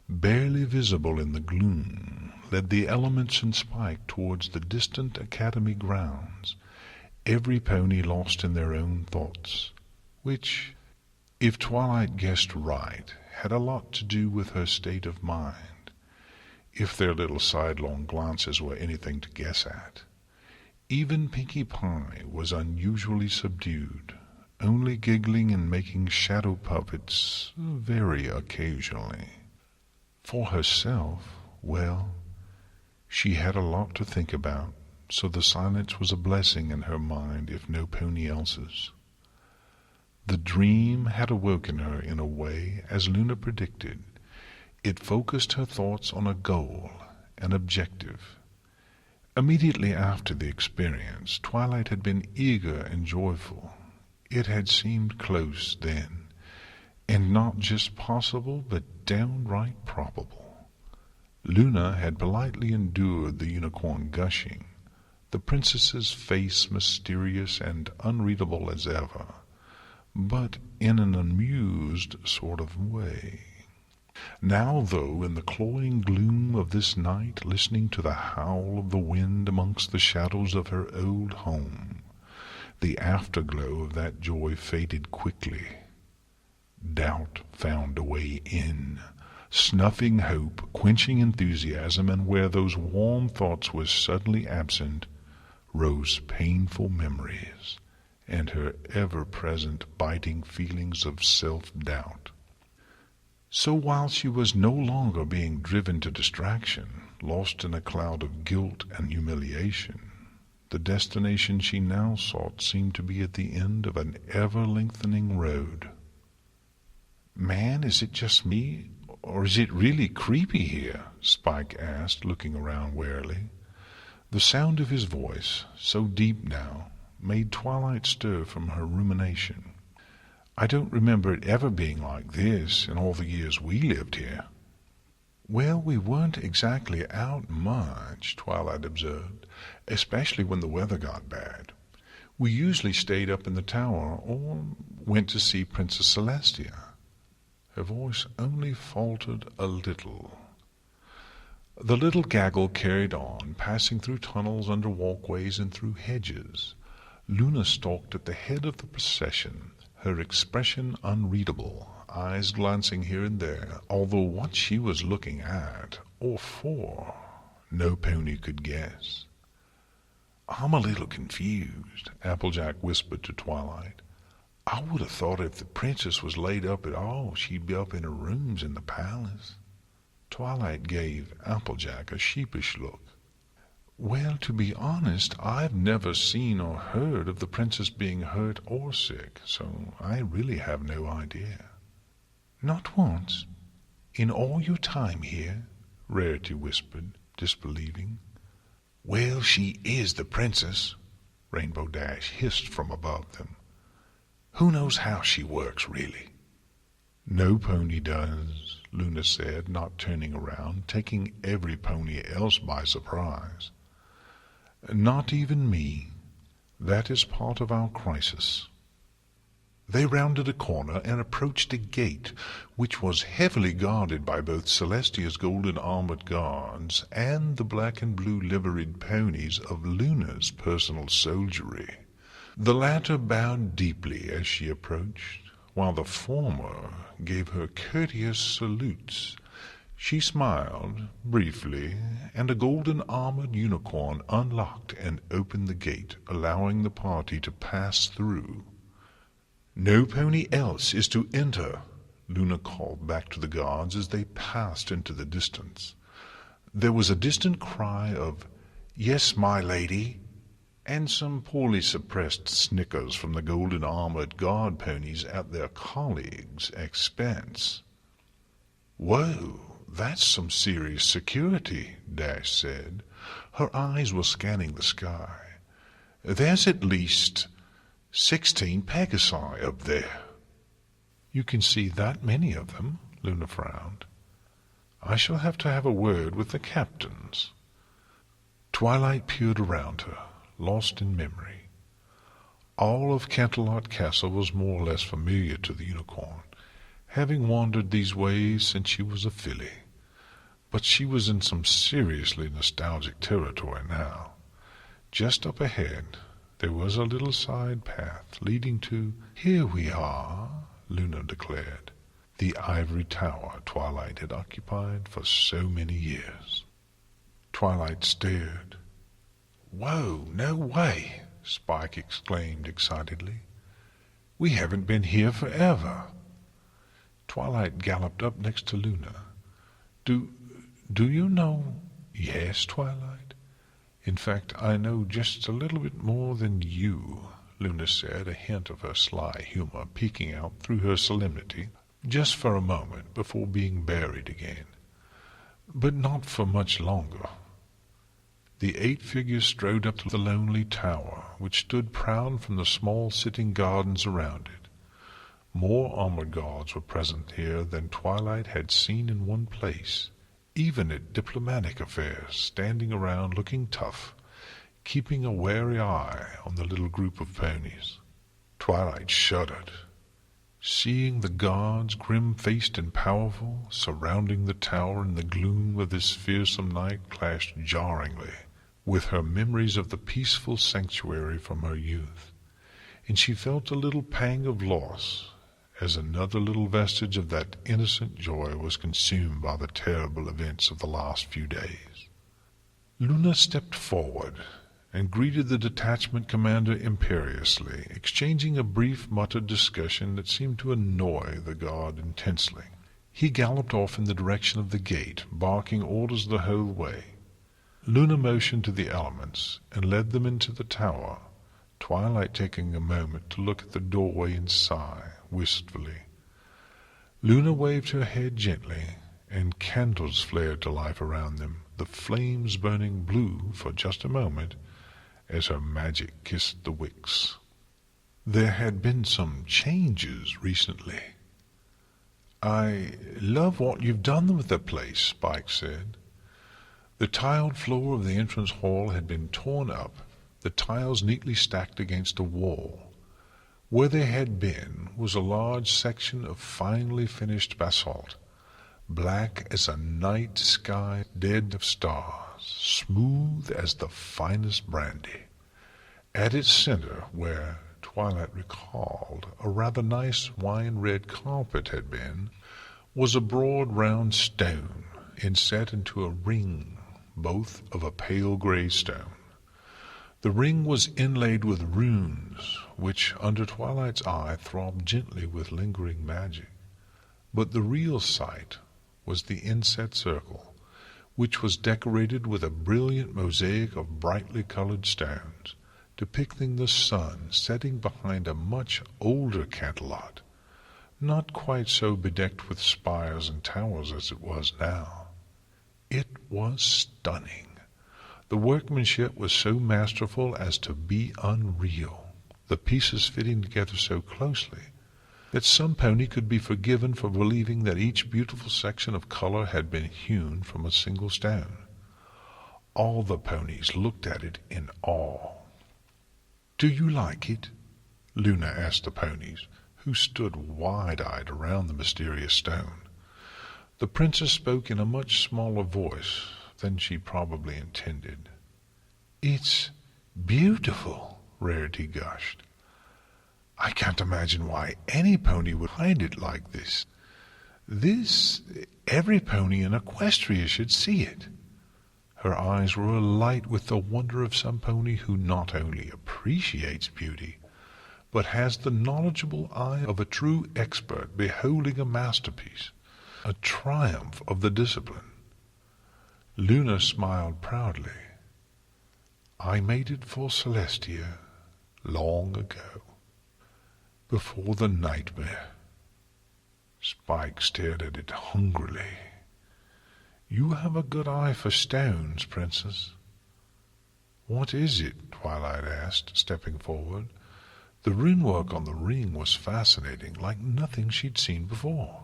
barely visible in the gloom, led the elements and Spike towards the distant academy grounds, every pony lost in their own thoughts, which, if Twilight guessed right, had a lot to do with her state of mind, if their little sidelong glances were anything to guess at. Even Pinkie Pie was unusually subdued, only giggling and making shadow puppets very occasionally. For herself, well, she had a lot to think about, so the silence was a blessing in her mind, if no pony else's. The dream had awoken her in a way, as Luna predicted. It focused her thoughts on a goal, an objective. Immediately after the experience, Twilight had been eager and joyful. It had seemed close then, and not just possible, but downright probable. Luna had politely endured the unicorn gushing, the princess's face mysterious and unreadable as ever, but in an amused sort of way. Now, though, in the cloying gloom of this night, listening to the howl of the wind amongst the shadows of her old home, the afterglow of that joy faded quickly. Doubt found a way in, snuffing hope, quenching enthusiasm, and where those warm thoughts were suddenly absent, rose painful memories, and her ever-present biting feelings of self-doubt. So while she was no longer being driven to distraction, lost in a cloud of guilt and humiliation, the destination she now sought seemed to be at the end of an ever-lengthening road. "Man, is it just me, or is it really creepy here?" Spike asked, looking around warily. The sound of his voice, so deep now, made Twilight stir from her rumination. "I don't remember it ever being like this in all the years we lived here." "Well, we weren't exactly out much," Twilight observed, "especially when the weather got bad. We usually stayed up in the tower or went to see Princess Celestia." Her voice only faltered a little. The little gaggle carried on, passing through tunnels, under walkways, and through hedges. Luna stalked at the head of the procession, her expression unreadable, eyes glancing here and there, although what she was looking at, or for, no pony could guess. "I'm a little confused," Applejack whispered to Twilight. "I would have thought if the princess was laid up at all, she'd be up in her rooms in the palace." Twilight gave Applejack a sheepish look. "Well, to be honest, I've never seen or heard of the princess being hurt or sick, so I really have no idea." "Not once? In all your time here?" Rarity whispered, disbelieving. "Well, she is the princess," Rainbow Dash hissed from above them. "Who knows how she works, really?" "No pony does," Luna said, not turning around, taking every pony else by surprise. "Not even me. That is part of our crisis." They rounded a corner and approached a gate, which was heavily guarded by both Celestia's golden-armored guards and the black and blue liveried ponies of Luna's personal soldiery. The latter bowed deeply as she approached, while the former gave her courteous salutes. She smiled briefly, and a golden-armored unicorn unlocked and opened the gate, allowing the party to pass through. "No pony else is to enter," Luna called back to the guards as they passed into the distance. There was a distant cry of, "Yes, my lady," and some poorly suppressed snickers from the golden-armored guard ponies at their colleagues' expense. "Whoa, that's some serious security," Dash said. Her eyes were scanning the sky. "There's at least 16 Pegasi up there." "You can see that many of them?" Luna frowned. "I shall have to have a word with the captains." Twilight peered around her, lost in memory. All of Canterlot Castle was more or less familiar to the unicorn, having wandered these ways since she was a filly. But she was in some seriously nostalgic territory now. Just up ahead there was a little side path leading to— "Here we are," Luna declared. The ivory tower Twilight had occupied for so many years. Twilight stared. "Whoa, no way!" Spike exclaimed excitedly. "We haven't been here forever." Twilight galloped up next to Luna. Do you know—" "Yes, Twilight. In fact, I know just a little bit more than you," Luna said, a hint of her sly humor peeking out through her solemnity, just for a moment before being buried again. "But not for much longer." The 8 figures strode up to the lonely tower, which stood proud from the small sitting gardens around it. More armored guards were present here than Twilight had seen in one place, even at diplomatic affairs, standing around looking tough, keeping a wary eye on the little group of ponies. Twilight shuddered. Seeing the guards, grim-faced and powerful, surrounding the tower in the gloom of this fearsome night, clashed jarringly with her memories of the peaceful sanctuary from her youth, and she felt a little pang of loss as another little vestige of that innocent joy was consumed by the terrible events of the last few days. Luna stepped forward and greeted the detachment commander imperiously, exchanging a brief muttered discussion that seemed to annoy the guard intensely. He galloped off in the direction of the gate, barking orders the whole way. Luna motioned to the elements and led them into the tower, Twilight taking a moment to look at the doorway and sigh wistfully. Luna waved her head gently, and candles flared to life around them, the flames burning blue for just a moment as her magic kissed the wicks. There had been some changes recently. "I love what you've done with the place," Spike said. The tiled floor of the entrance hall had been torn up, the tiles neatly stacked against a wall. Where they had been was a large section of finely finished basalt, black as a night sky dead of stars, smooth as the finest brandy. At its center, where Twilight recalled a rather nice wine-red carpet had been, was a broad round stone inset into a ring, both of a pale grey stone. The ring was inlaid with runes, which under Twilight's eye throbbed gently with lingering magic. But the real sight was the inset circle, which was decorated with a brilliant mosaic of brightly colored stones, depicting the sun setting behind a much older Canterlot, not quite so bedecked with spires and towers as it was now. It was stunning. The workmanship was so masterful as to be unreal, the pieces fitting together so closely that some pony could be forgiven for believing that each beautiful section of color had been hewn from a single stone. All the ponies looked at it in awe. "Do you like it?" Luna asked the ponies, who stood wide-eyed around the mysterious stone. The princess spoke in a much smaller voice than she probably intended. "It's beautiful," Rarity gushed. "I can't imagine why any pony would hide it like this. Every pony in Equestria should see it." Her eyes were alight with the wonder of some pony who not only appreciates beauty, but has the knowledgeable eye of a true expert beholding a masterpiece, a triumph of the discipline. Luna smiled proudly. "I made it for Celestia long ago, before the nightmare." Spike stared at it hungrily. "You have a good eye for stones, Princess." "What is it?" Twilight asked, stepping forward. The runework on the ring was fascinating, like nothing she'd seen before.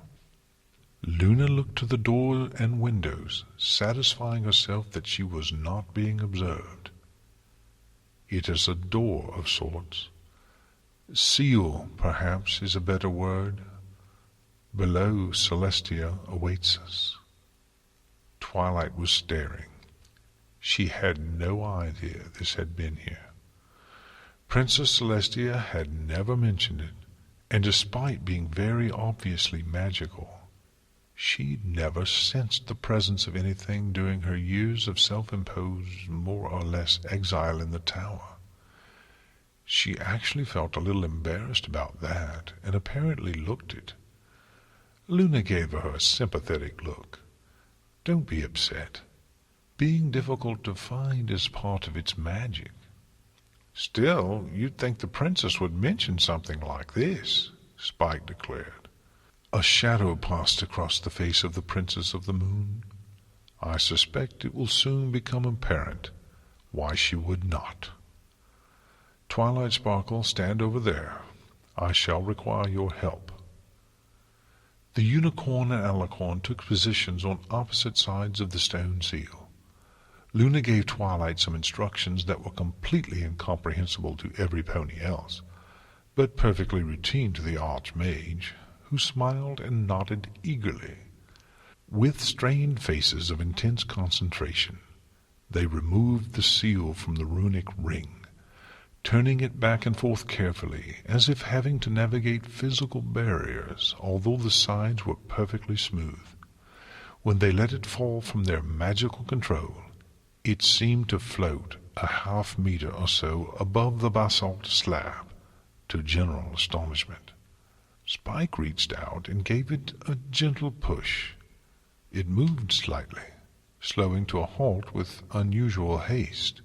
Luna looked to the door and windows, satisfying herself that she was not being observed. "It is a door of sorts. Seal, perhaps, is a better word. Below, Celestia awaits us." Twilight was staring. She had no idea this had been here. Princess Celestia had never mentioned it, and despite being very obviously magical, she'd never sensed the presence of anything during her years of self-imposed, more or less exile in the tower. She actually felt a little embarrassed about that, and apparently looked it. Luna gave her a sympathetic look. "Don't be upset. Being difficult to find is part of its magic." "Still, you'd think the princess would mention something like this," Spike declared. A shadow passed across the face of the Princess of the Moon. "I suspect it will soon become apparent why she would not. Twilight Sparkle, stand over there. I shall require your help." The unicorn and alicorn took positions on opposite sides of the stone seal. Luna gave Twilight some instructions that were completely incomprehensible to every pony else, but perfectly routine to the Archmage, who smiled and nodded eagerly. With strained faces of intense concentration, they removed the seal from the runic ring, turning it back and forth carefully, as if having to navigate physical barriers, although the sides were perfectly smooth. When they let it fall from their magical control, it seemed to float a half-meter or so above the basalt slab, to general astonishment. Spike reached out and gave it a gentle push. It moved slightly, slowing to a halt with unusual haste.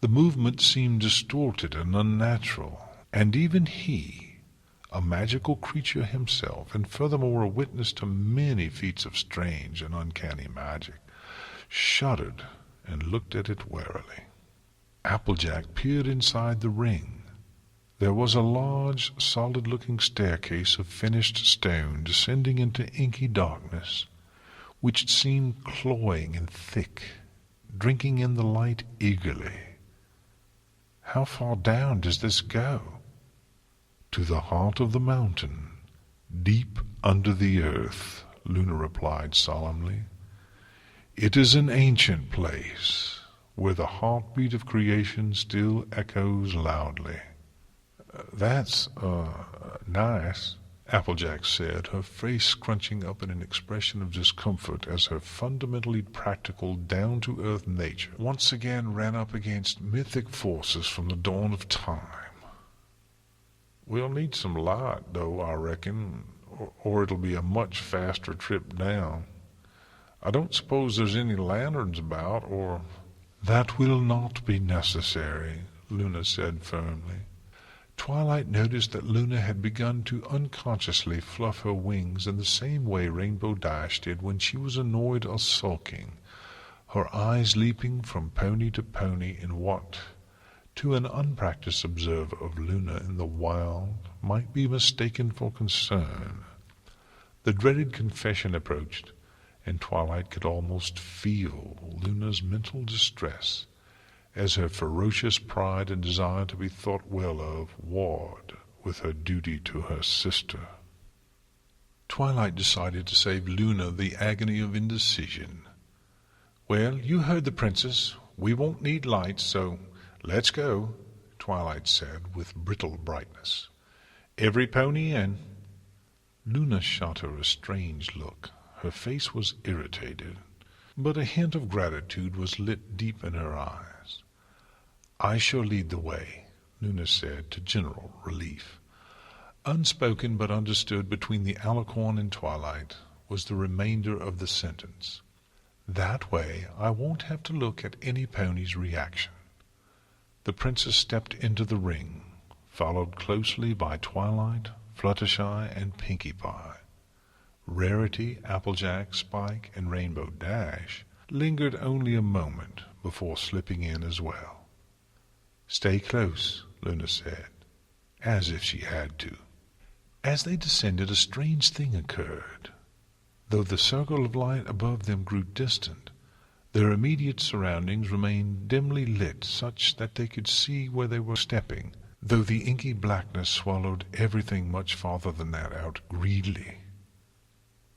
The movement seemed distorted and unnatural, and even he, a magical creature himself, and furthermore a witness to many feats of strange and uncanny magic, shuddered and looked at it warily. Applejack peered inside the ring. There was a large, solid-looking staircase of finished stone descending into inky darkness, which seemed cloying and thick, drinking in the light eagerly. "How far down does this go?" "To the heart of the mountain, deep under the earth," Luna replied solemnly. "It is an ancient place, where the heartbeat of creation still echoes loudly." "That's, nice," Applejack said, her face scrunching up in an expression of discomfort as her fundamentally practical, down-to-earth nature once again ran up against mythic forces from the dawn of time. "We'll need some light, though, I reckon, or it'll be a much faster trip down. I don't suppose there's any lanterns about, or—" "That will not be necessary," Luna said firmly. Twilight noticed that Luna had begun to unconsciously fluff her wings in the same way Rainbow Dash did when she was annoyed or sulking, her eyes leaping from pony to pony in what, to an unpracticed observer of Luna in the wild, might be mistaken for concern. The dreaded confession approached, and Twilight could almost feel Luna's mental distress, as her ferocious pride and desire to be thought well of warred with her duty to her sister. Twilight decided to save Luna the agony of indecision. "Well, you heard the princess. We won't need lights, so let's go," Twilight said with brittle brightness. "Every pony and—" Luna shot her a strange look. Her face was irritated, but a hint of gratitude was lit deep in her eyes. "I shall lead the way," Luna said to general relief. Unspoken but understood between the Alicorn and Twilight was the remainder of the sentence. "That way I won't have to look at any pony's reaction." The princess stepped into the ring, followed closely by Twilight, Fluttershy, and Pinkie Pie. Rarity, Applejack, Spike, and Rainbow Dash lingered only a moment before slipping in as well. "Stay close," Luna said, as if she had to. As they descended, a strange thing occurred. Though the circle of light above them grew distant, their immediate surroundings remained dimly lit, such that they could see where they were stepping, though the inky blackness swallowed everything much farther than that out greedily.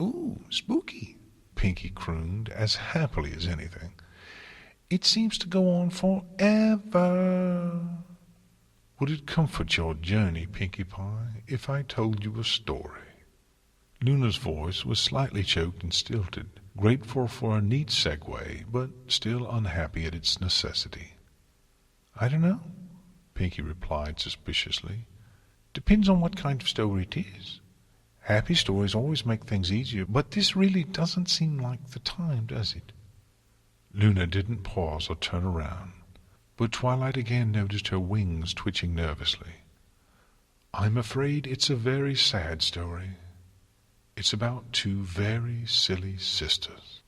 "Ooh, spooky," Pinkie crooned, as happily as anything. "It seems to go on forever." "Would it comfort your journey, Pinkie Pie, if I told you a story?" Luna's voice was slightly choked and stilted, grateful for a neat segue, but still unhappy at its necessity. "I don't know," Pinkie replied suspiciously. "Depends on what kind of story it is. Happy stories always make things easier, but this really doesn't seem like the time, does it?" Luna didn't pause or turn around, but Twilight again noticed her wings twitching nervously. "I'm afraid it's a very sad story. It's about two very silly sisters."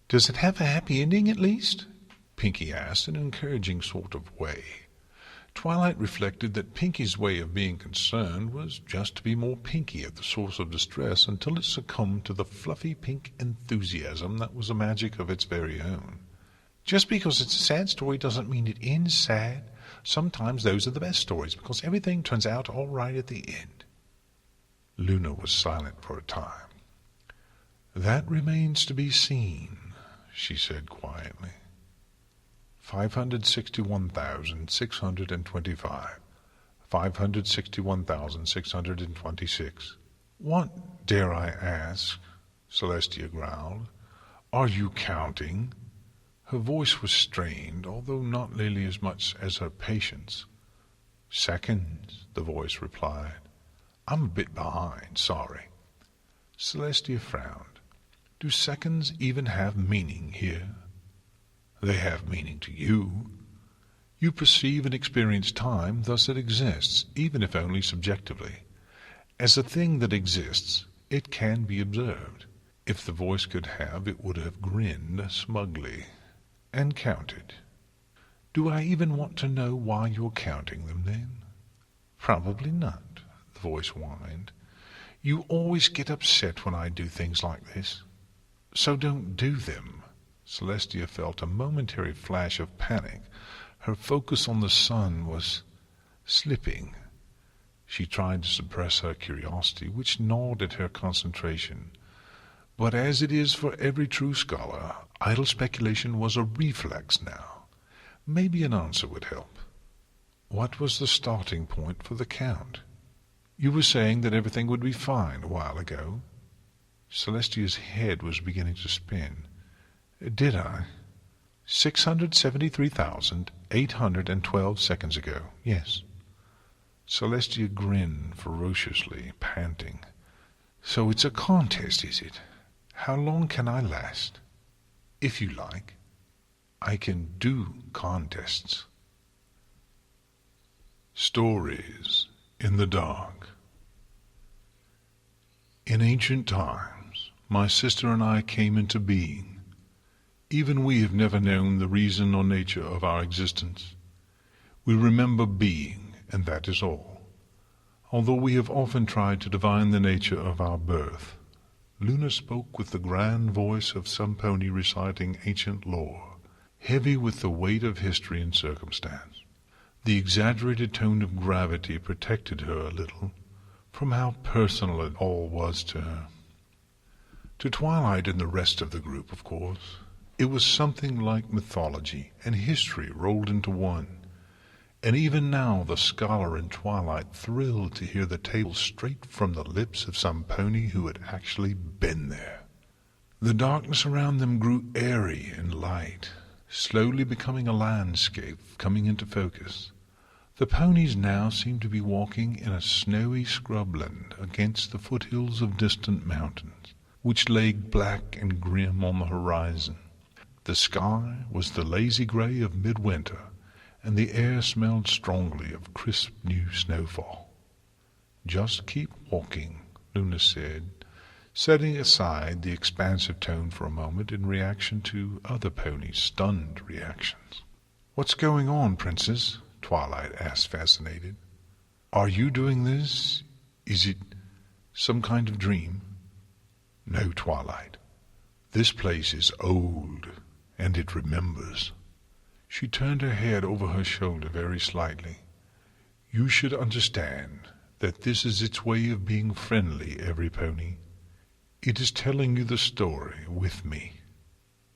"Does it have a happy ending at least?" Pinkie asked in an encouraging sort of way. Twilight reflected that Pinkie's way of being concerned was just to be more Pinkie at the source of distress until it succumbed to the fluffy pink enthusiasm that was a magic of its very own. "Just because it's a sad story doesn't mean it ends sad. Sometimes those are the best stories because everything turns out all right at the end." Luna was silent for a time. "That remains to be seen," she said quietly. 561,625. 561,626. "What, dare I ask," Celestia growled, "are you counting?" Her voice was strained, although not nearly as much as her patience. "Seconds," the voice replied. I'm a bit behind, sorry." Celestia frowned. "Do seconds even have meaning here?" "They have meaning to you. You perceive and experience time, thus it exists, even if only subjectively. As a thing that exists, it can be observed. If the voice could have, it would have grinned smugly and counted." "Do I even want to know why you're counting them, then?" "Probably not," the voice whined. "You always get upset when I do things like this. So don't do them." Celestia felt a momentary flash of panic. Her focus on the sun was slipping. She tried to suppress her curiosity, which gnawed at her concentration. But as it is for every true scholar, idle speculation was a reflex now. Maybe an answer would help. What was the starting point for the count? "You were saying that everything would be fine a while ago." Celestia's head was beginning to spin. "Did I? 673,812 seconds ago, yes." Celestia grinned ferociously, panting. "So it's a contest, is it? How long can I last?" "If you like. I can do contests." Stories in the Dark. In ancient times, my sister and I came into being. Even we have never known the reason or nature of our existence. We remember being, and that is all. Although we have often tried to divine the nature of our birth, Luna spoke with the grand voice of some pony reciting ancient lore, heavy with the weight of history and circumstance. The exaggerated tone of gravity protected her a little from how personal it all was to her. To Twilight and the rest of the group, of course, it was something like mythology and history rolled into one, and even now the scholar in Twilight thrilled to hear the tale straight from the lips of some pony who had actually been there. The darkness around them grew airy and light, slowly becoming a landscape coming into focus. The ponies now seemed to be walking in a snowy scrubland against the foothills of distant mountains, which lay black and grim on the horizon. The sky was the lazy gray of midwinter, and the air smelled strongly of crisp new snowfall. "Just keep walking," Luna said, setting aside the expansive tone for a moment in reaction to other ponies' stunned reactions. "What's going on, Princess?" Twilight asked, fascinated. "Are you doing this? Is it some kind of dream?" "No, Twilight. This place is old, and it remembers." She turned her head over her shoulder very slightly. "You should understand that this is its way of being friendly, every pony. It is telling you the story with me."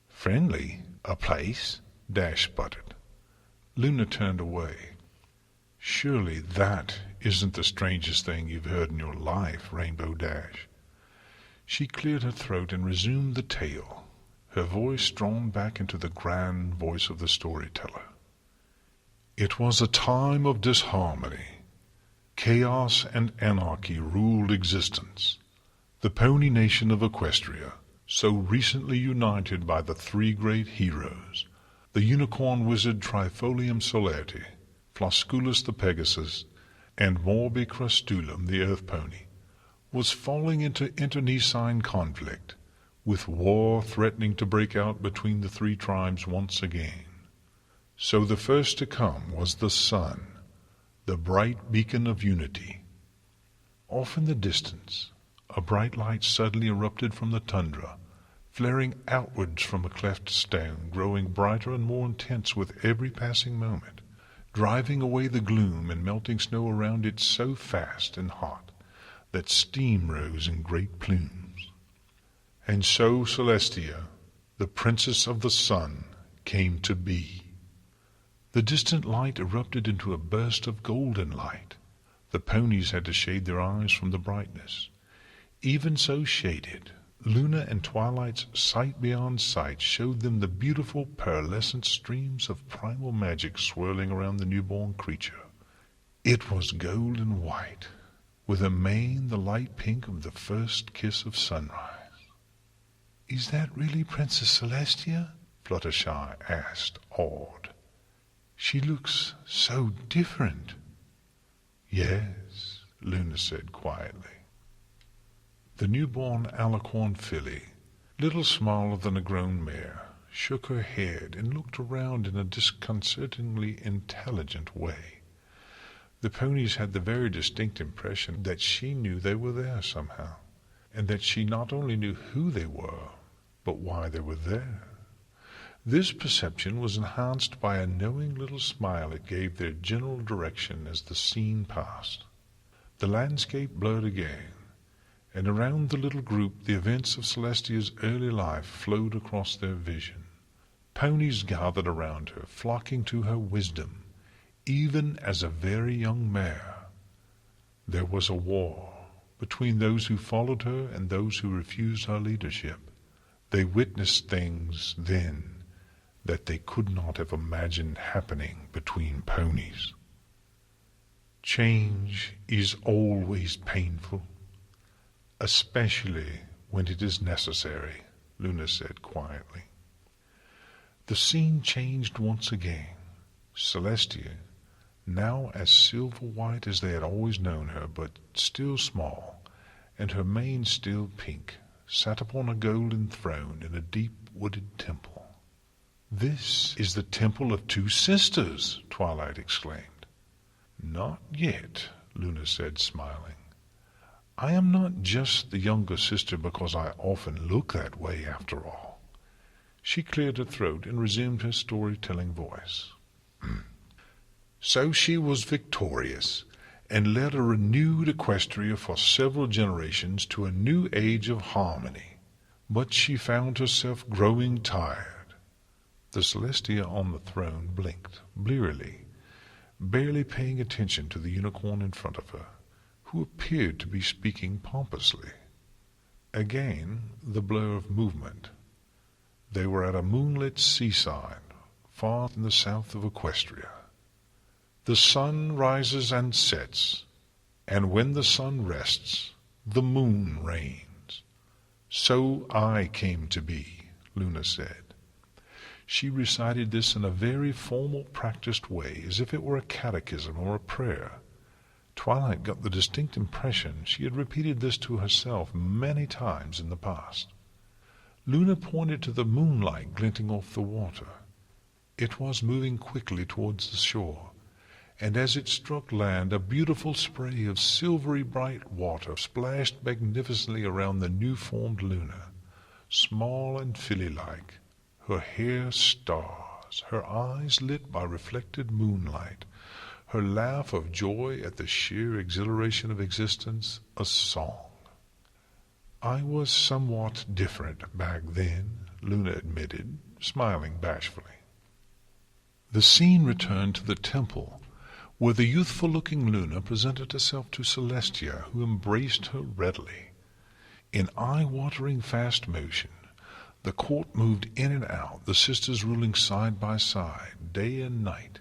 "Friendly? A place?" Dash sputtered. Luna turned away. "Surely that isn't the strangest thing you've heard in your life, Rainbow Dash." She cleared her throat and resumed the tale, her voice drawn back into the grand voice of the storyteller. "It was a time of disharmony. Chaos and anarchy ruled existence. The pony nation of Equestria, so recently united by the three great heroes, the unicorn wizard Trifolium Solerti, Flosculus the Pegasus, and Morbi Crustulum the Earth Pony, was falling into internecine conflict, with war threatening to break out between the three tribes once again. So the first to come was the sun, the bright beacon of unity. Off in the distance, a bright light suddenly erupted from the tundra, flaring outwards from a cleft stone, growing brighter and more intense with every passing moment, driving away the gloom and melting snow around it so fast and hot that steam rose in great plumes. And so Celestia, the princess of the sun, came to be. The distant light erupted into a burst of golden light. The ponies had to shade their eyes from the brightness. Even so shaded, Luna and Twilight's sight beyond sight showed them the beautiful pearlescent streams of primal magic swirling around the newborn creature. It was golden white, with her mane the light pink of the first kiss of sunrise. "Is that really Princess Celestia?" Fluttershy asked, awed. "She looks so different." "Yes," Luna said quietly. The newborn Alicorn filly, little smaller than a grown mare, shook her head and looked around in a disconcertingly intelligent way. The ponies had the very distinct impression that she knew they were there somehow, and that she not only knew who they were, but why they were there. This perception was enhanced by a knowing little smile it gave their general direction as the scene passed. The landscape blurred again, and around the little group the events of Celestia's early life flowed across their vision. Ponies gathered around her, flocking to her wisdom, even as a very young mare. There was a war between those who followed her and those who refused her leadership. They witnessed things then that they could not have imagined happening between ponies. Change is always painful, especially when it is necessary, Luna said quietly. The scene changed once again. Celestia, now as silver-white as they had always known her, but still small, and her mane still pink, sat upon a golden throne in a deep wooded temple. "This is the Temple of Two Sisters," Twilight exclaimed. "Not yet," Luna said, smiling. "I am not just the younger sister because I often look that way, after all." She cleared her throat and resumed her storytelling voice. "So she was victorious, and led a renewed Equestria for several generations to a new age of harmony. But she found herself growing tired." The Celestia on the throne blinked blearily, barely paying attention to the unicorn in front of her, who appeared to be speaking pompously. Again the blur of movement. They were at a moonlit seaside, far in the south of Equestria. "The sun rises and sets, and when the sun rests, the moon reigns. So I came to be," Luna said. She recited this in a very formal, practiced way, as if it were a catechism or a prayer. Twilight got the distinct impression she had repeated this to herself many times in the past. Luna pointed to the moonlight glinting off the water. It was moving quickly towards the shore, and as it struck land a beautiful spray of silvery bright water splashed magnificently around the new-formed Luna, small and filly-like, her hair stars, her eyes lit by reflected moonlight, her laugh of joy at the sheer exhilaration of existence a song. "I was somewhat different back then," Luna admitted, smiling bashfully. The scene returned to the temple, where the youthful-looking Luna presented herself to Celestia, who embraced her readily. In eye-watering fast motion, the court moved in and out, the sisters ruling side by side, day and night.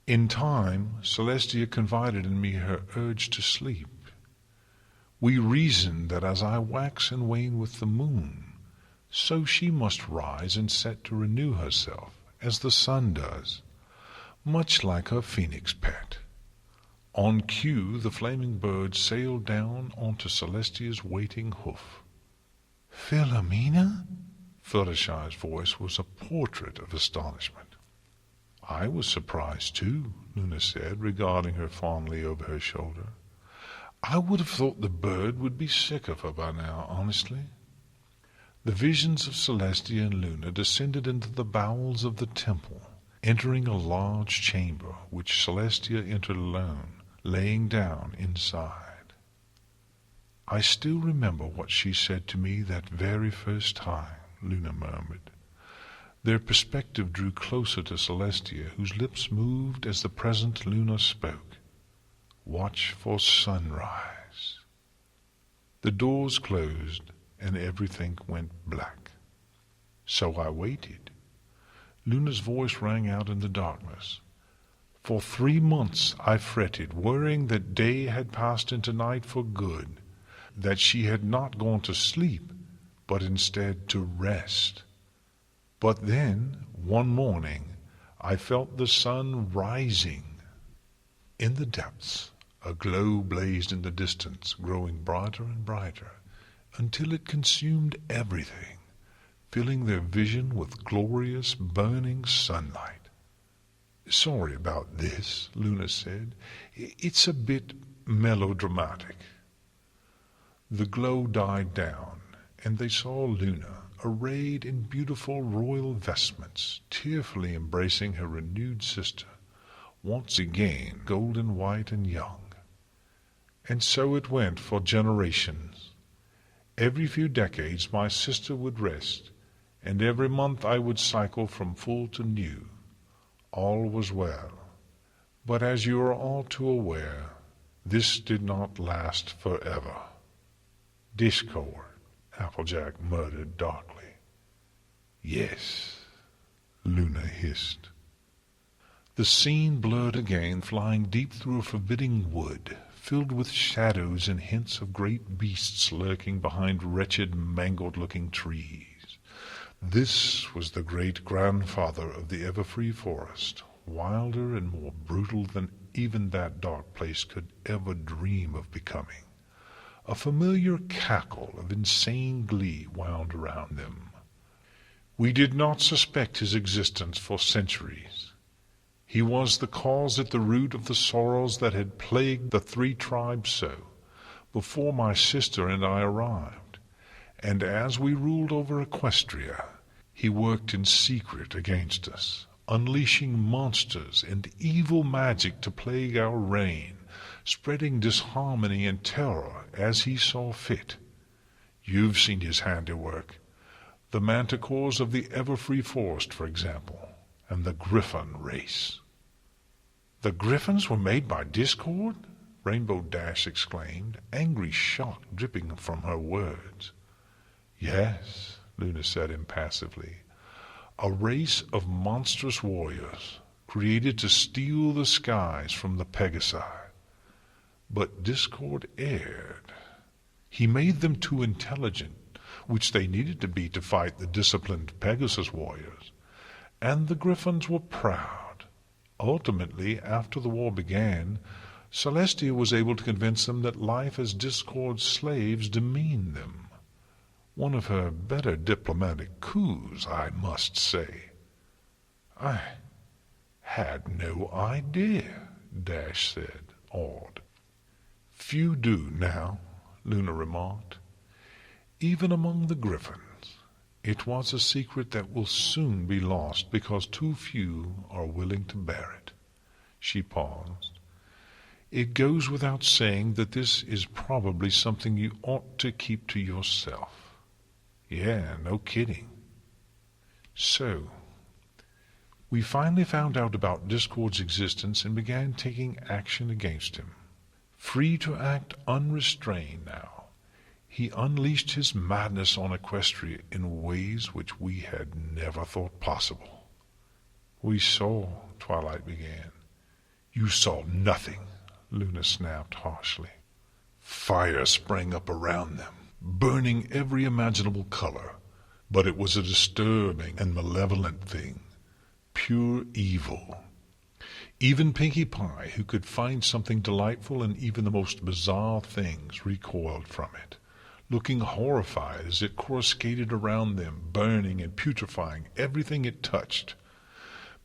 In time, Celestia confided in me her urge to sleep. We reasoned that as I wax and wane with the moon, so she must rise and set to renew herself, as the sun does, much like her phoenix pet. On cue, the flaming bird sailed down onto Celestia's waiting hoof. "Philomena?" Fluttershy's voice was a portrait of astonishment. "I was surprised too," Luna said, regarding her fondly over her shoulder. "I would have thought the bird would be sick of her by now, honestly." The visions of Celestia and Luna descended into the bowels of the temple, entering a large chamber, which Celestia entered alone, laying down inside. "I still remember what she said to me that very first time," Luna murmured. Their perspective drew closer to Celestia, whose lips moved as the present Luna spoke. "Watch for sunrise." The doors closed, and everything went black. So I waited. Luna's voice rang out in the darkness. For 3 months I fretted, worrying that day had passed into night for good, that she had not gone to sleep, but instead to rest. But then, one morning, I felt the sun rising. In the depths, a glow blazed in the distance, growing brighter and brighter, until it consumed everything, filling their vision with glorious, burning sunlight. "Sorry about this," Luna said. "It's a bit melodramatic." The glow died down, and they saw Luna, arrayed in beautiful royal vestments, tearfully embracing her renewed sister, once again golden white and young. And so it went for generations. Every few decades my sister would rest, and every month I would cycle from full to new. All was well. But as you are all too aware, this did not last forever. "Discord," Applejack muttered darkly. "Yes," Luna hissed. The scene blurred again, flying deep through a forbidding wood, filled with shadows and hints of great beasts lurking behind wretched, mangled-looking trees. This was the great-grandfather of the ever-free forest, wilder and more brutal than even that dark place could ever dream of becoming. A familiar cackle of insane glee wound around them. We did not suspect his existence for centuries. He was the cause at the root of the sorrows that had plagued the 3 tribes so, before my sister and I arrived, and as we ruled over Equestria, he worked in secret against us, unleashing monsters and evil magic to plague our reign, spreading disharmony and terror as he saw fit. You've seen his handiwork. The manticores of the ever-free forest, for example, and the griffin race." "The griffins were made by Discord?" Rainbow Dash exclaimed, angry shock dripping from her words. "Yes," Luna said impassively. "A race of monstrous warriors, created to steal the skies from the Pegasi. But Discord erred. He made them too intelligent, which they needed to be to fight the disciplined Pegasus warriors. And the Griffins were proud. Ultimately, after the war began, Celestia was able to convince them that life as Discord's slaves demeaned them. One of her better diplomatic coups, I must say." "I had no idea," Dash said, awed. "Few do now," Luna remarked. "Even among the Griffins. It was a secret that will soon be lost because too few are willing to bear it." She paused. "It goes without saying that this is probably something you ought to keep to yourself." "Yeah, no kidding." "So, we finally found out about Discord's existence and began taking action against him. Free to act unrestrained now, he unleashed his madness on Equestria in ways which we had never thought possible." "We saw," Twilight began. "You saw nothing," Luna snapped harshly. "Fire sprang up around them, burning every imaginable color, but it was a disturbing and malevolent thing, pure evil. Even Pinkie Pie, who could find something delightful in even the most bizarre things, recoiled from it, looking horrified as it coruscated around them, burning and putrefying everything it touched.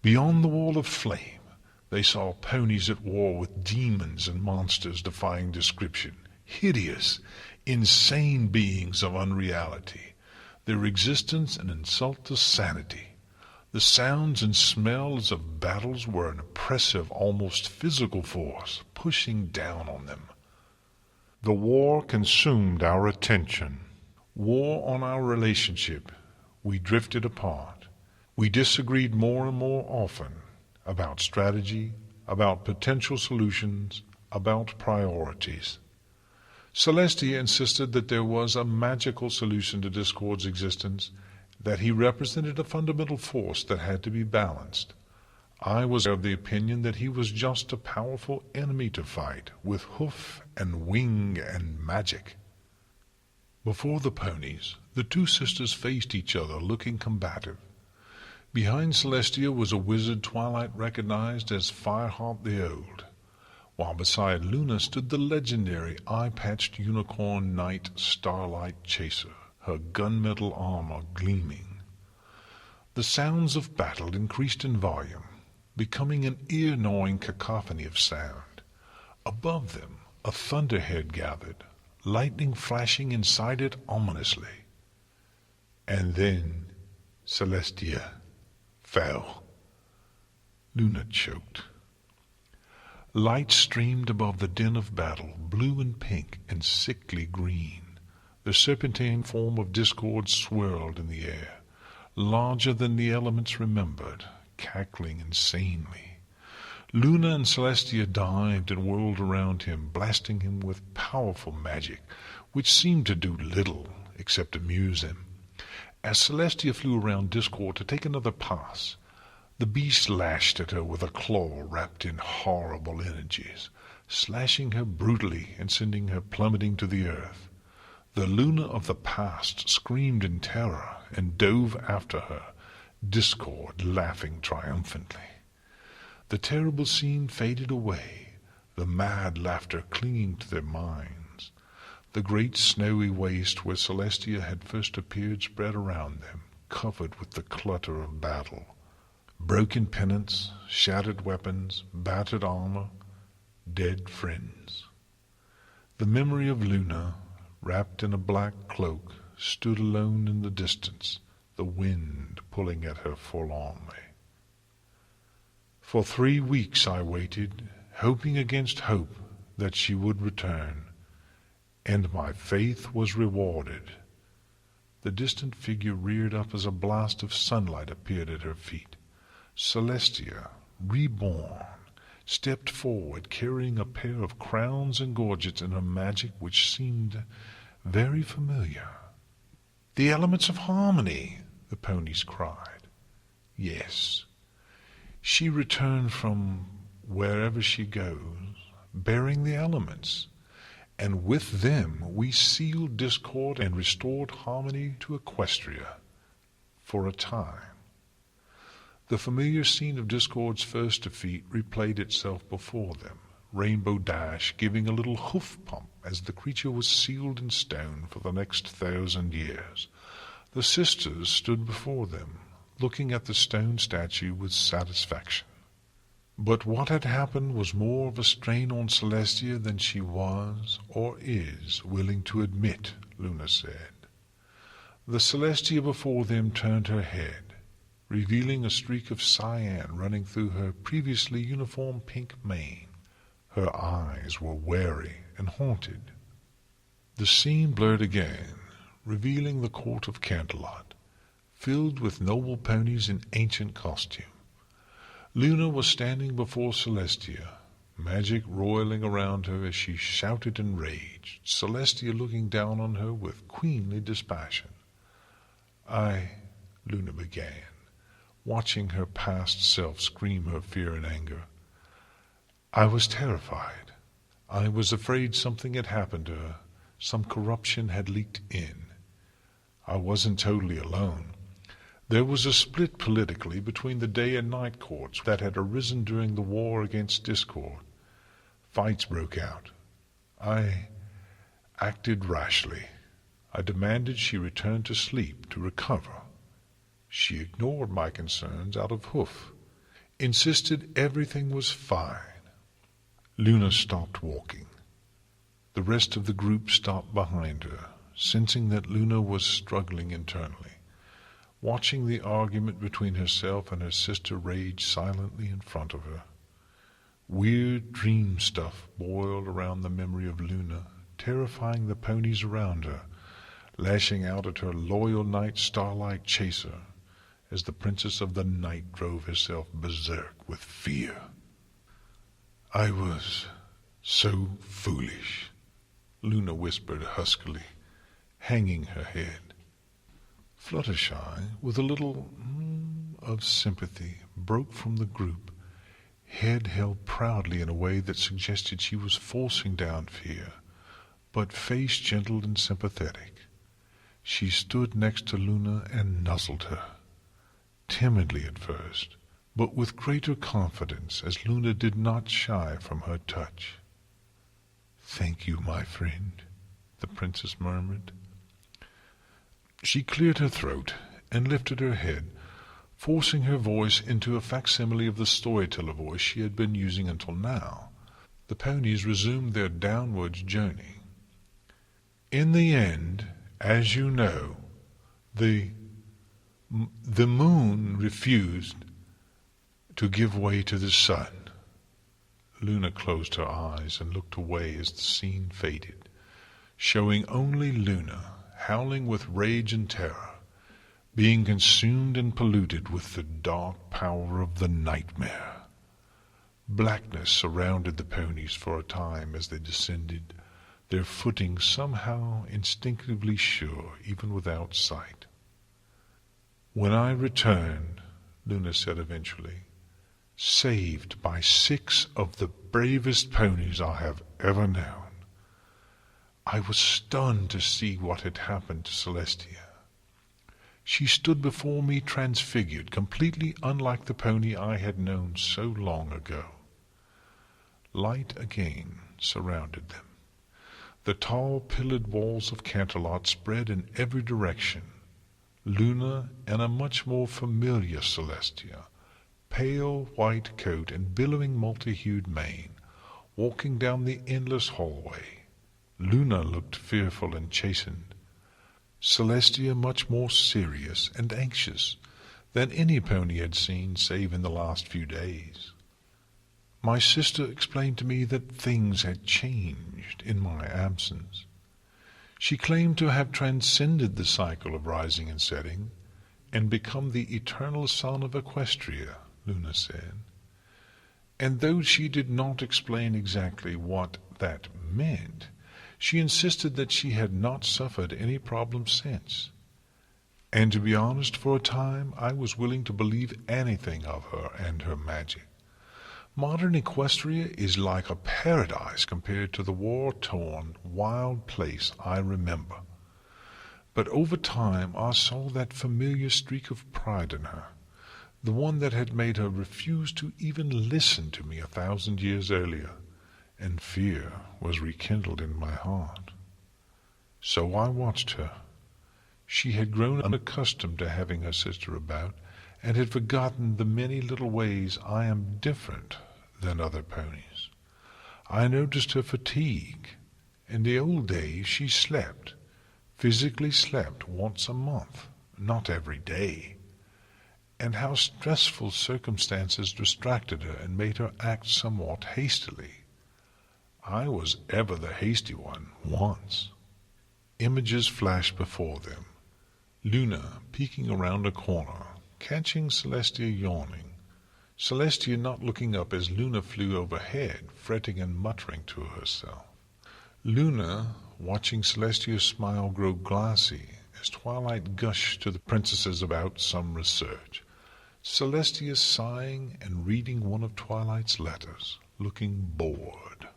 Beyond the wall of flame, they saw ponies at war with demons and monsters defying description, hideous, insane beings of unreality, their existence an insult to sanity. The sounds and smells of battles were an oppressive, almost physical force, pushing down on them. The war consumed our attention. War on our relationship. We drifted apart. We disagreed more and more often about strategy, about potential solutions, about priorities. Celestia insisted that there was a magical solution to Discord's existence, that he represented a fundamental force that had to be balanced. I was of the opinion that he was just a powerful enemy to fight, with hoof and wing and magic. Before the ponies, the two sisters faced each other, looking combative. Behind Celestia was a wizard Twilight recognized as Fireheart the Old, while beside Luna stood the legendary eye-patched unicorn knight Starlight Chaser, her gunmetal armor gleaming. The sounds of battle increased in volume, becoming an ear-gnawing cacophony of sound. Above them, a thunderhead gathered, lightning flashing inside it ominously. And then Celestia fell. Luna choked. Light streamed above the din of battle, blue and pink and sickly green. The serpentine form of discord swirled in the air, larger than the elements remembered, cackling insanely. Luna and Celestia dived and whirled around him, blasting him with powerful magic, which seemed to do little except amuse him. As Celestia flew around Discord to take another pass, the beast lashed at her with a claw wrapped in horrible energies, slashing her brutally and sending her plummeting to the earth. The Luna of the past screamed in terror and dove after her, Discord laughing triumphantly. The terrible scene faded away, the mad laughter clinging to their minds. The great snowy waste where Celestia had first appeared spread around them, covered with the clutter of battle. Broken pennants, shattered weapons, battered armor, dead friends. The memory of Luna, wrapped in a black cloak, stood alone in the distance, the wind pulling at her forlornly. For 3 weeks I waited, hoping against hope that she would return, and my faith was rewarded. The distant figure reared up as a blast of sunlight appeared at her feet. Celestia, reborn, stepped forward, carrying a pair of crowns and gorgets in her magic which seemed very familiar. "The elements of harmony!" the ponies cried. Yes. She returned from wherever she goes, bearing the elements, and with them we sealed discord and restored harmony to Equestria for a time. The familiar scene of Discord's first defeat replayed itself before them, Rainbow Dash giving a little hoof pump as the creature was sealed in stone for the next 1,000 years. The sisters stood before them, looking at the stone statue with satisfaction. But what had happened was more of a strain on Celestia than she was, or is, willing to admit, Luna said. The Celestia before them turned her head, revealing a streak of cyan running through her previously uniform pink mane. Her eyes were wary and haunted. The scene blurred again, revealing the court of Canterlot, filled with noble ponies in ancient costume. Luna was standing before Celestia, magic roiling around her as she shouted and raged, Celestia looking down on her with queenly dispassion. Luna began, watching her past self scream her fear and anger. I was terrified. I was afraid something had happened to her. Some corruption had leaked in. I wasn't totally alone. There was a split politically between the day and night courts that had arisen during the war against Discord. Fights broke out. I acted rashly. I demanded she return to sleep to recover. She ignored my concerns out of hoof, insisted everything was fine. Luna stopped walking. The rest of the group stopped behind her, sensing that Luna was struggling internally. Watching the argument between herself and her sister rage silently in front of her. Weird dream stuff boiled around the memory of Luna, terrifying the ponies around her, lashing out at her loyal knight Starlight Chaser as the princess of the night drove herself berserk with fear. I was so foolish, Luna whispered huskily, hanging her head. Fluttershy, with a little of sympathy, broke from the group, head held proudly in a way that suggested she was forcing down fear, but face gentle and sympathetic. She stood next to Luna and nuzzled her, timidly at first, but with greater confidence as Luna did not shy from her touch. "Thank you, my friend," the princess murmured. She cleared her throat and lifted her head, forcing her voice into a facsimile of the storyteller voice she had been using until now. The ponies resumed their downwards journey. "In the end, as you know, the moon refused to give way to the sun." Luna closed her eyes and looked away as the scene faded, showing only Luna, howling with rage and terror, being consumed and polluted with the dark power of the nightmare. Blackness surrounded the ponies for a time as they descended, their footing somehow instinctively sure, even without sight. "When I returned," Luna said eventually, "saved by 6 of the bravest ponies I have ever known, I was stunned to see what had happened to Celestia. She stood before me transfigured, completely unlike the pony I had known so long ago. Light again surrounded them. The tall pillared walls of Canterlot spread in every direction. Luna and a much more familiar Celestia, pale white coat and billowing multi-hued mane, walking down the endless hallway. Luna looked fearful and chastened. Celestia much more serious and anxious than any pony had seen save in the last few days. My sister explained to me that things had changed in my absence. She claimed to have transcended the cycle of rising and setting and become the eternal sun of Equestria, Luna said. And though she did not explain exactly what that meant, she insisted that she had not suffered any problem since. And to be honest, for a time I was willing to believe anything of her and her magic. Modern Equestria is like a paradise compared to the war-torn, wild place I remember. But over time I saw that familiar streak of pride in her, the one that had made her refuse to even listen to me 1,000 years earlier, and fear was rekindled in my heart. So I watched her. She had grown unaccustomed to having her sister about, and had forgotten the many little ways I am different than other ponies. I noticed her fatigue. In the old days she slept, physically slept once a month, not every day, and how stressful circumstances distracted her and made her act somewhat hastily. I was ever the hasty one, once. Images flashed before them. Luna peeking around a corner, catching Celestia yawning, Celestia not looking up as Luna flew overhead, fretting and muttering to herself. Luna watching Celestia's smile grow glassy as twilight gushed to the princesses about some research. Celestia sighing and reading one of Twilight's letters, looking bored.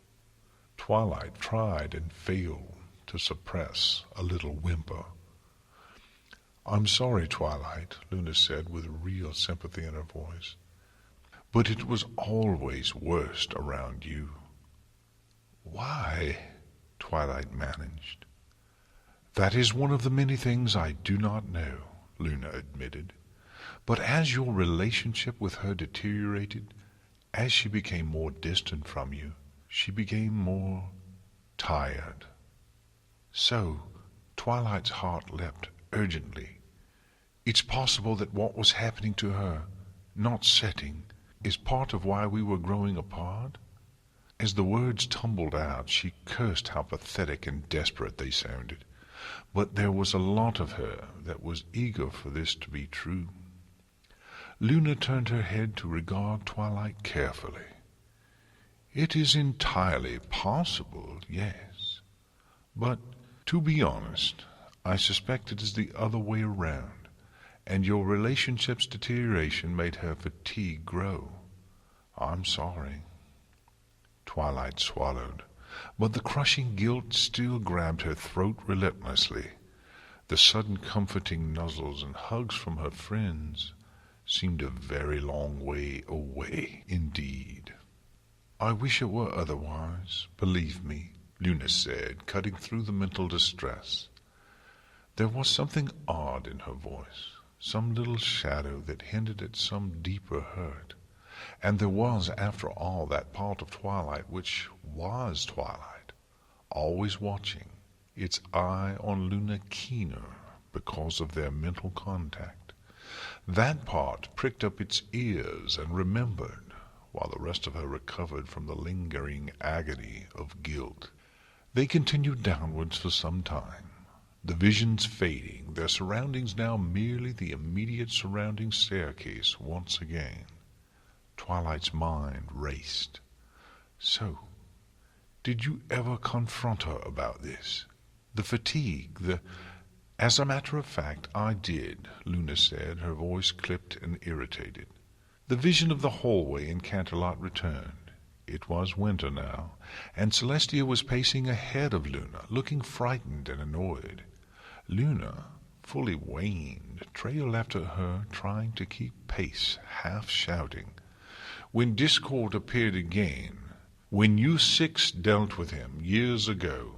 Twilight tried and failed to suppress a little whimper. "I'm sorry, Twilight," Luna said with real sympathy in her voice, "but it was always worst around you." "Why?" Twilight managed. "That is one of the many things I do not know," Luna admitted. "But as your relationship with her deteriorated, as she became more distant from you, she became more tired." So Twilight's heart leapt urgently. "It's possible that what was happening to her, not setting, is part of why we were growing apart?" As the words tumbled out, she cursed how pathetic and desperate they sounded. But there was a lot of her that was eager for this to be true. Luna turned her head to regard Twilight carefully. "It is entirely possible, yes. But, to be honest, I suspect it is the other way around. and your relationship's deterioration made her fatigue grow. I'm sorry." Twilight swallowed, but the crushing guilt still grabbed her throat relentlessly. The sudden comforting nuzzles and hugs from her friends seemed a very long way away indeed. "I wish it were otherwise, believe me," Luna said, cutting through the mental distress. There was something odd in her voice, some little shadow that hinted at some deeper hurt. And there was, after all, that part of Twilight which was Twilight, always watching, its eye on Luna keener because of their mental contact. That part pricked up its ears and remembered, while the rest of her recovered from the lingering agony of guilt. They continued downwards for some time, the visions fading, their surroundings now merely the immediate surrounding staircase once again. Twilight's mind raced. So, did you ever confront her about this? The fatigue, As a matter of fact, I did, Luna said, her voice clipped and irritated. The vision of the hallway in Canterlot returned. It was winter now, and Celestia was pacing ahead of Luna, looking frightened and annoyed. Luna, fully waned, trailed after her, trying to keep pace, half shouting. When discord appeared again, when you six dealt with him years ago,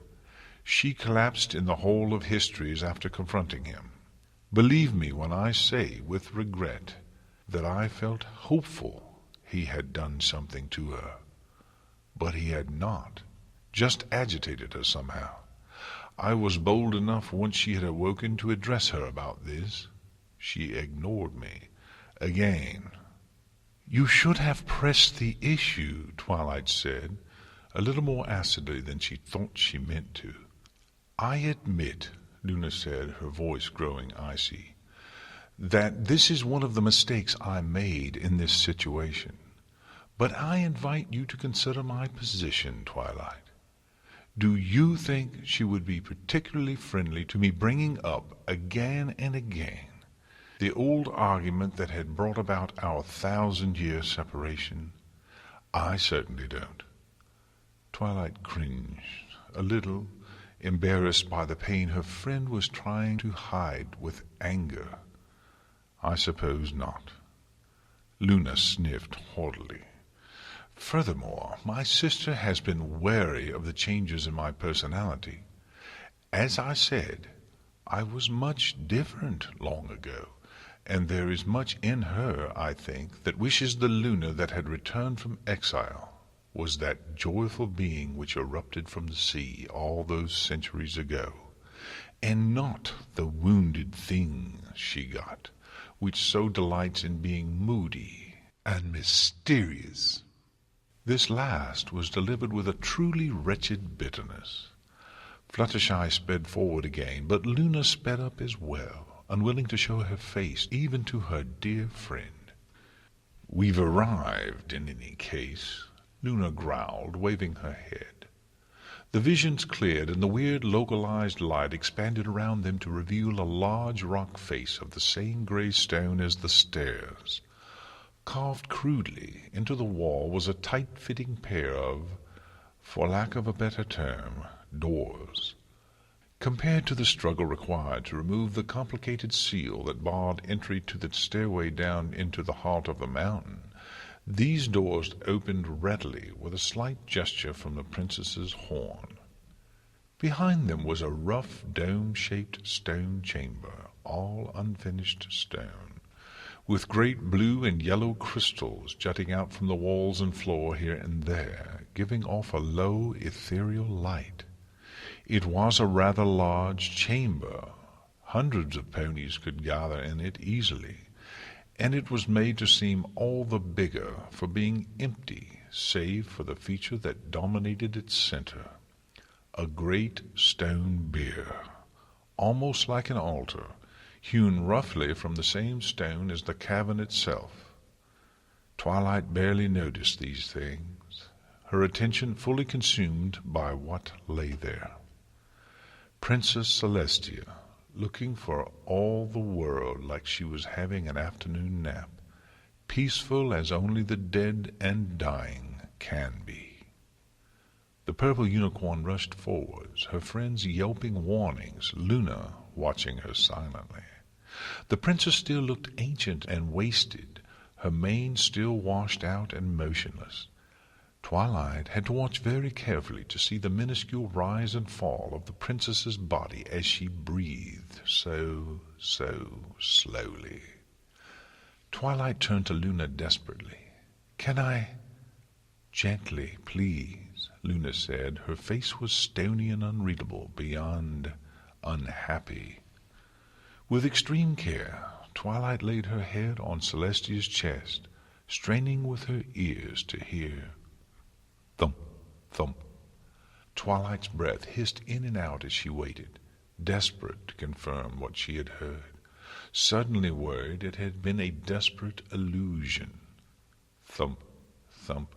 she collapsed in the hall of histories after confronting him. Believe me when I say, with regret, that I felt hopeful he had done something to her. But he had not, just agitated her somehow. I was bold enough once she had awoken to address her about this. She ignored me. Again. "You should have pressed the issue," Twilight said, a little more acidly than she thought she meant to. "I admit," Luna said, her voice growing icy, "that this is one of the mistakes I made in this situation. But I invite you to consider my position, Twilight. Do you think she would be particularly friendly to me bringing up again and again the old argument that had brought about our 1,000-year separation? I certainly don't." Twilight cringed, a little, embarrassed by the pain her friend was trying to hide with anger. "I suppose not." Luna sniffed haughtily. "Furthermore, my sister has been wary of the changes in my personality. As I said, I was much different long ago, and there is much in her, I think, that wishes the Luna that had returned from exile was that joyful being which erupted from the sea all those centuries ago, and not the wounded thing she got, which so delights in being moody and mysterious." This last was delivered with a truly wretched bitterness. Fluttershy sped forward again, but Luna sped up as well, unwilling to show her face even to her dear friend. "We've arrived, in any case," Luna growled, waving her head. The visions cleared, and the weird localized light expanded around them to reveal a large rock face of the same grey stone as the stairs. Carved crudely into the wall was a tight-fitting pair of, for lack of a better term, doors. Compared to the struggle required to remove the complicated seal that barred entry to the stairway down into the heart of the mountain, these doors opened readily with a slight gesture from the princess's horn. Behind them was a rough dome-shaped stone chamber, all unfinished stone, with great blue and yellow crystals jutting out from the walls and floor here and there, giving off a low, ethereal light. It was a rather large chamber. Hundreds of ponies could gather in it easily, and it was made to seem all the bigger for being empty, save for the feature that dominated its center, a great stone bier, almost like an altar, hewn roughly from the same stone as the cavern itself. Twilight barely noticed these things, her attention fully consumed by what lay there. Princess Celestia, looking for all the world like she was having an afternoon nap, peaceful as only the dead and dying can be. The purple unicorn rushed forwards, her friends yelping warnings, Luna watching her silently. The princess still looked ancient and wasted, her mane still washed out and motionless. Twilight had to watch very carefully to see the minuscule rise and fall of the princess's body as she breathed so slowly. Twilight turned to Luna desperately. "Can I—" "Gently, please," Luna said. Her face was stony and unreadable beyond unhappy. With extreme care, Twilight laid her head on Celestia's chest, straining with her ears to hear. Thump, thump. Twilight's breath hissed in and out as she waited, desperate to confirm what she had heard, suddenly worried it had been a desperate illusion. Thump, thump.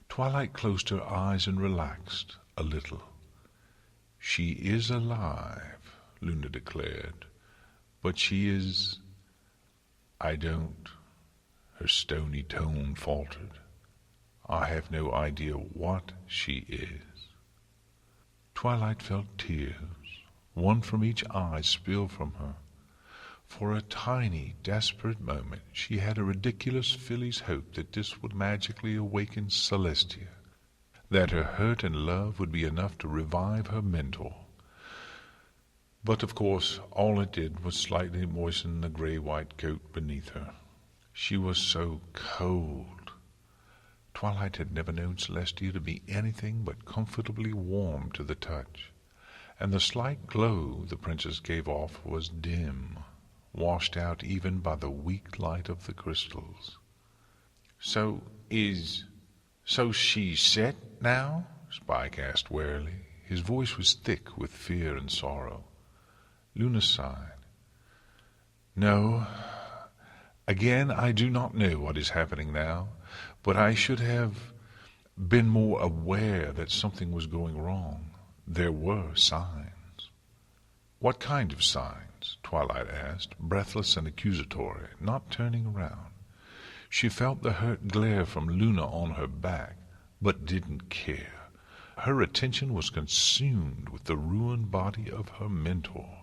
Twilight closed her eyes and relaxed a little. "She is alive," Luna declared, "but she is— I don't—" Her stony tone faltered. "I have no idea what she is." Twilight felt tears, one from each eye, spill from her. For a tiny, desperate moment she had a ridiculous filly's hope that this would magically awaken Celestia, that her hurt and love would be enough to revive her mentor. But of course all it did was slightly moisten the gray-white coat beneath her. She was so cold. Twilight had never known Celestia to be anything but comfortably warm to the touch, and the slight glow the princess gave off was dim, washed out even by the weak light of the crystals. So she's set now?" Spike asked warily. His voice was thick with fear and sorrow. Luna sighed. "No. Again, I do not know what is happening now, but I should have been more aware that something was going wrong. There were signs." "What kind of signs?" Twilight asked, breathless and accusatory, not turning around. She felt the hurt glare from Luna on her back, but didn't care. Her attention was consumed with the ruined body of her mentor.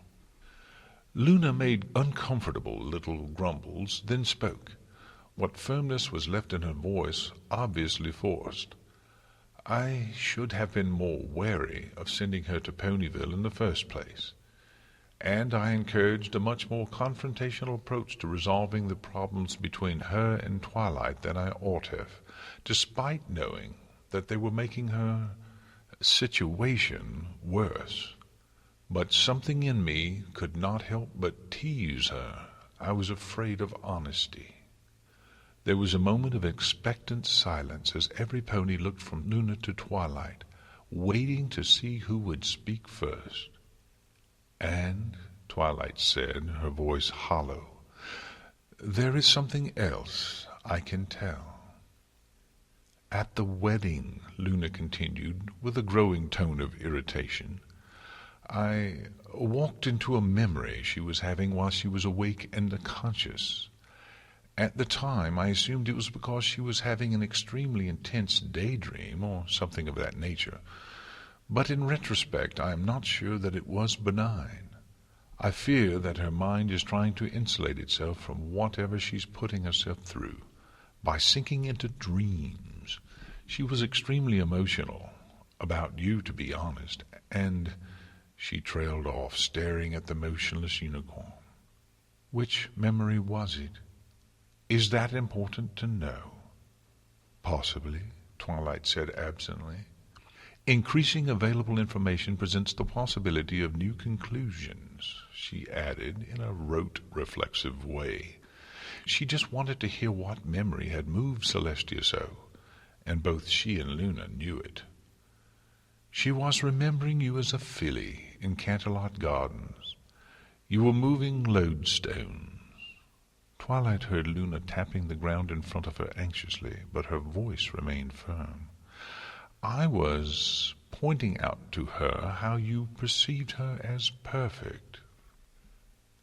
Luna made uncomfortable little grumbles, then spoke. What firmness was left in her voice obviously forced. "I should have been more wary of sending her to Ponyville in the first place, and I encouraged a much more confrontational approach to resolving the problems between her and Twilight than I ought have, despite knowing that they were making her situation worse. But something in me could not help but tease her. I was afraid of honesty." There was a moment of expectant silence as every pony looked from Luna to Twilight, waiting to see who would speak first. "And," Twilight said, her voice hollow, "there is something else I can tell." "At the wedding," Luna continued, with a growing tone of irritation, "I walked into a memory she was having while she was awake and conscious. At the time I assumed it was because she was having an extremely intense daydream or something of that nature, but in retrospect I am not sure that it was benign. I fear that her mind is trying to insulate itself from whatever she's putting herself through by sinking into dreams. She was extremely emotional, about you to be honest, and—" She trailed off, staring at the motionless unicorn. "Which memory was it? Is that important to know?" "Possibly," Twilight said absently. "Increasing available information presents the possibility of new conclusions," she added in a rote, reflexive way. She just wanted to hear what memory had moved Celestia so, and both she and Luna knew it. "She was remembering you as a filly in Canterlot Gardens. You were moving lodestones." Twilight heard Luna tapping the ground in front of her anxiously, but her voice remained firm. "I was pointing out to her how you perceived her as perfect,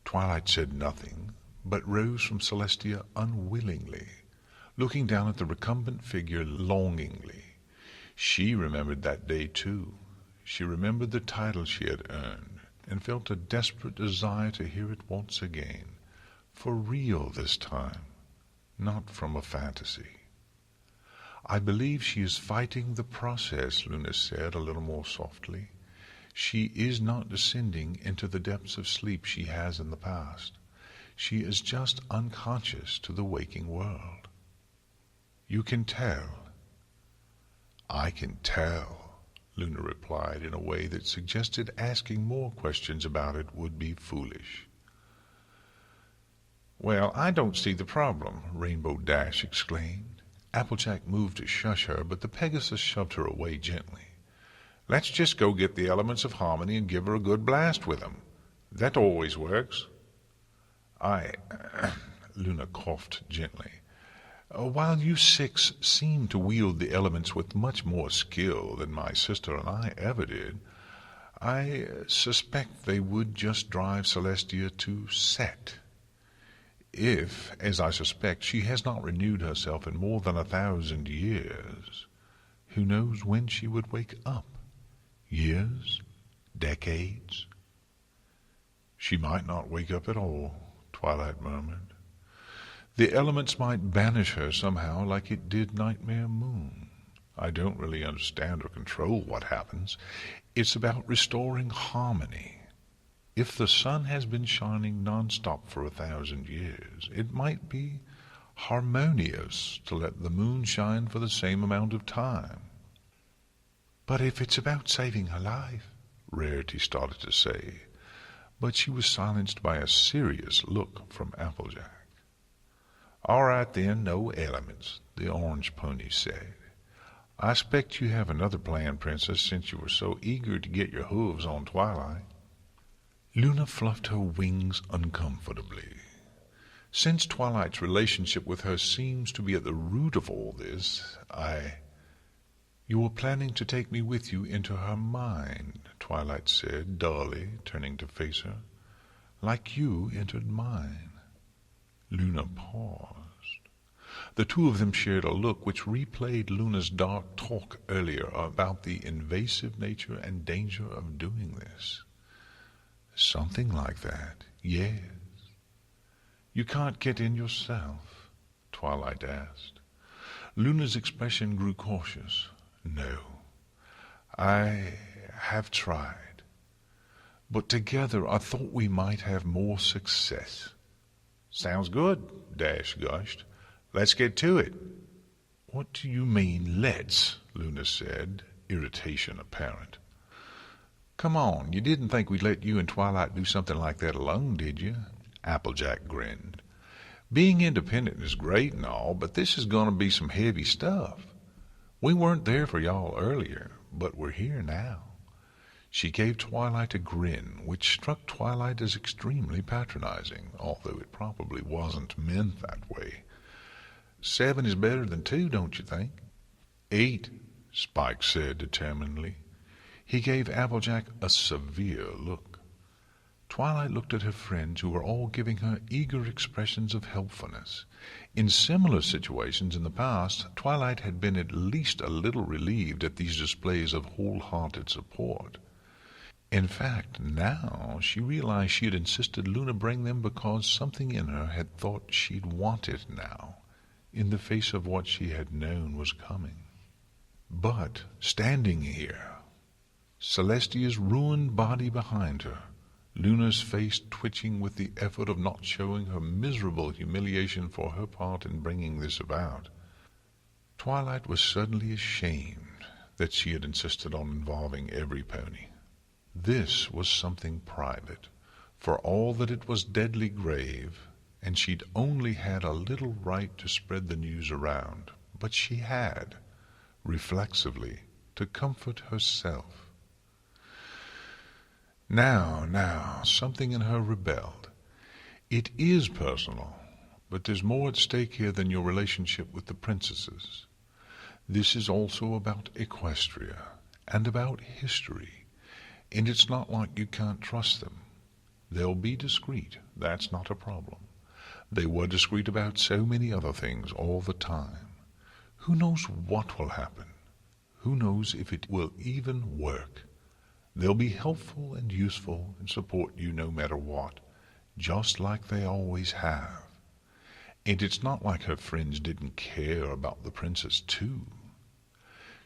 Twilight said nothing, but rose from Celestia unwillingly, looking down at the recumbent figure longingly. She remembered that day too. She remembered the title she had earned, and felt a desperate desire to hear it once again, for real this time, not from a fantasy. "I believe she is fighting the process," Luna said a little more softly. "She is not descending into the depths of sleep she has in the past. She is just unconscious to the waking world." "You can tell." "I can tell," Luna replied in a way that suggested asking more questions about it would be foolish. "Well, I don't see the problem," Rainbow Dash exclaimed. Applejack moved to shush her, but the Pegasus shoved her away gently. "Let's just go get the elements of harmony and give her a good blast with them. That always works." Luna coughed gently. "While you six seem to wield the elements with much more skill than my sister and I ever did, I suspect they would just drive Celestia to set. If, as I suspect, she has not renewed herself in more than 1,000 years, who knows when she would wake up? Years? Decades?" "She might not wake up at all," Twilight murmured. "The elements might banish her somehow like it did Nightmare Moon. I don't really understand or control what happens. It's about restoring harmony. If the sun has been shining non-stop for 1,000 years, it might be harmonious to let the moon shine for the same amount of time." "But if it's about saving her life," Rarity started to say, but she was silenced by a serious look from Applejack. "All right then, no elements," the orange pony said. "I expect you have another plan, Princess, since you were so eager to get your hooves on Twilight." Luna fluffed her wings uncomfortably. "Since Twilight's relationship with her seems to be at the root of all this, You were planning to take me with you into her mind," Twilight said, dully, turning to face her, "like you entered mine." Luna paused. The two of them shared a look which replayed Luna's dark talk earlier about the invasive nature and danger of doing this. "Something like that, yes." "You can't get in yourself?" Twilight asked. Luna's expression grew cautious. "No, I have tried. But together I thought we might have more success." "Sounds good," Dash gushed. "Let's get to it." "What do you mean, let's?" Luna said, irritation apparent. "Come on, you didn't think we'd let you and Twilight do something like that alone, did you?" Applejack grinned. "Being independent is great and all, but this is going to be some heavy stuff. We weren't there for y'all earlier, but we're here now." She gave Twilight a grin, which struck Twilight as extremely patronizing, although it probably wasn't meant that way. "7 is better than 2, don't you think?" "8, Spike said determinedly. He gave Applejack a severe look. Twilight looked at her friends, who were all giving her eager expressions of helpfulness. In similar situations in the past, Twilight had been at least a little relieved at these displays of wholehearted support. In fact, now she realized she had insisted Luna bring them because something in her had thought she'd want it now, in the face of what she had known was coming. But standing here, Celestia's ruined body behind her, Luna's face twitching with the effort of not showing her miserable humiliation for her part in bringing this about, Twilight was suddenly ashamed that she had insisted on involving every pony. This was something private, for all that it was deadly grave, and she'd only had a little right to spread the news around, but she had, reflexively, to comfort herself. Now, something in her rebelled. "It is personal, but there's more at stake here than your relationship with the princesses. This is also about Equestria, and about history, and it's not like you can't trust them. They'll be discreet. That's not a problem. They were discreet about so many other things all the time. Who knows what will happen? Who knows if it will even work? They'll be helpful and useful and support you no matter what, just like they always have. And it's not like her friends didn't care about the princess too.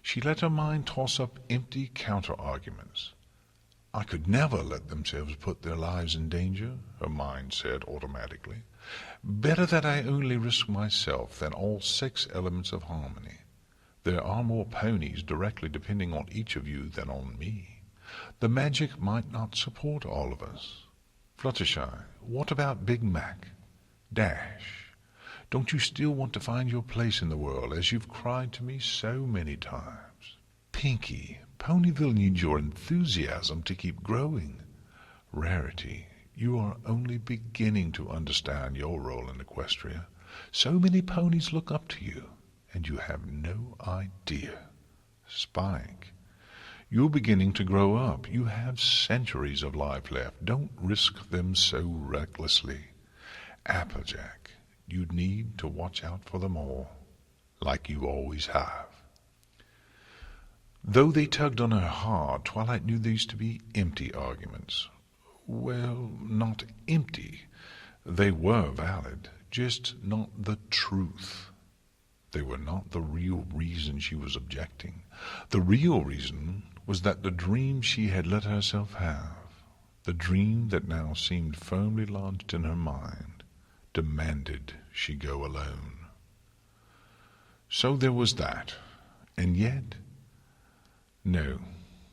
She let her mind toss up empty counter-arguments. I could never let themselves put their lives in danger, her mind said automatically. Better that I only risk myself than all 6 elements of harmony. There are more ponies directly depending on each of you than on me. The magic might not support all of us. Fluttershy, what about Big Mac? Dash, don't you still want to find your place in the world as you've cried to me so many times? Pinky, Ponyville needs your enthusiasm to keep growing. Rarity, you are only beginning to understand your role in Equestria. So many ponies look up to you, and you have no idea. Spike, you're beginning to grow up. You have centuries of life left. Don't risk them so recklessly. Applejack, you need to watch out for them all, like you always have. Though they tugged on her hard, Twilight knew these to be empty arguments. Well, not empty. They were valid, just not the truth. They were not the real reason she was objecting. The real reason was that the dream she had let herself have, the dream that now seemed firmly lodged in her mind, demanded she go alone. So there was that, and yet... No,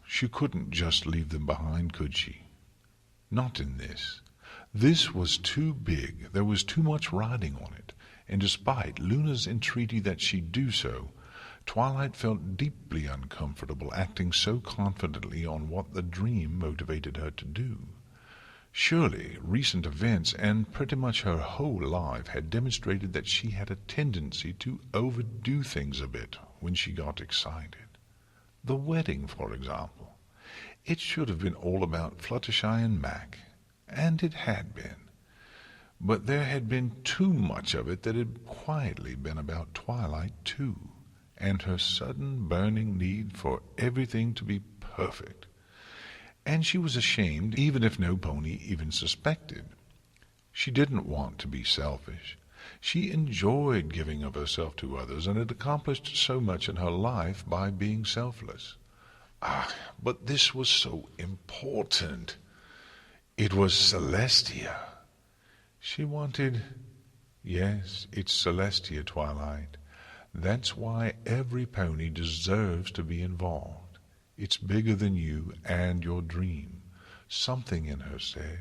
she couldn't just leave them behind, could she? Not in this. This was too big. There was too much riding on it, and despite Luna's entreaty that she do so, Twilight felt deeply uncomfortable acting so confidently on what the dream motivated her to do. Surely recent events and pretty much her whole life had demonstrated that she had a tendency to overdo things a bit when she got excited. The wedding, for example. It should have been all about Fluttershy and Mac, and it had been. But there had been too much of it that had quietly been about Twilight too, and her sudden burning need for everything to be perfect. And she was ashamed, even if no pony even suspected. She didn't want to be selfish. She enjoyed giving of herself to others, and had accomplished so much in her life by being selfless. Ah, but this was so important. It was Celestia. She wanted... Yes, it's Celestia, Twilight. That's why every pony deserves to be involved. It's bigger than you and your dream. Something in her said.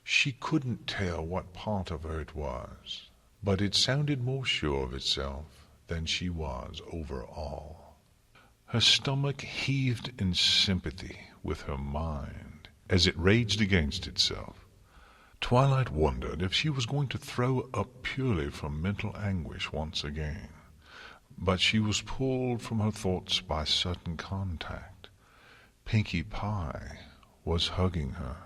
She couldn't tell what part of her it was, but it sounded more sure of itself than she was overall. Her stomach heaved in sympathy with her mind as it raged against itself. Twilight wondered if she was going to throw up purely from mental anguish once again, but she was pulled from her thoughts by sudden contact. Pinkie Pie was hugging her.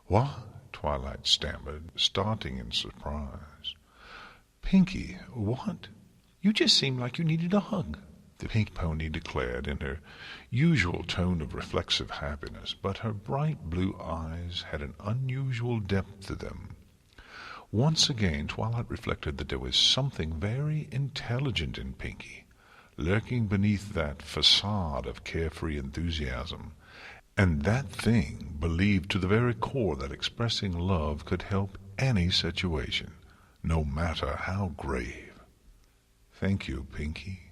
"What?" Twilight stammered, starting in surprise. "Pinkie, what? You just seemed like you needed a hug," the pink pony declared in her usual tone of reflexive happiness, but her bright blue eyes had an unusual depth to them. Once again Twilight reflected that there was something very intelligent in Pinkie, lurking beneath that facade of carefree enthusiasm, and that thing believed to the very core that expressing love could help any situation, no matter how grave. "Thank you, Pinkie,"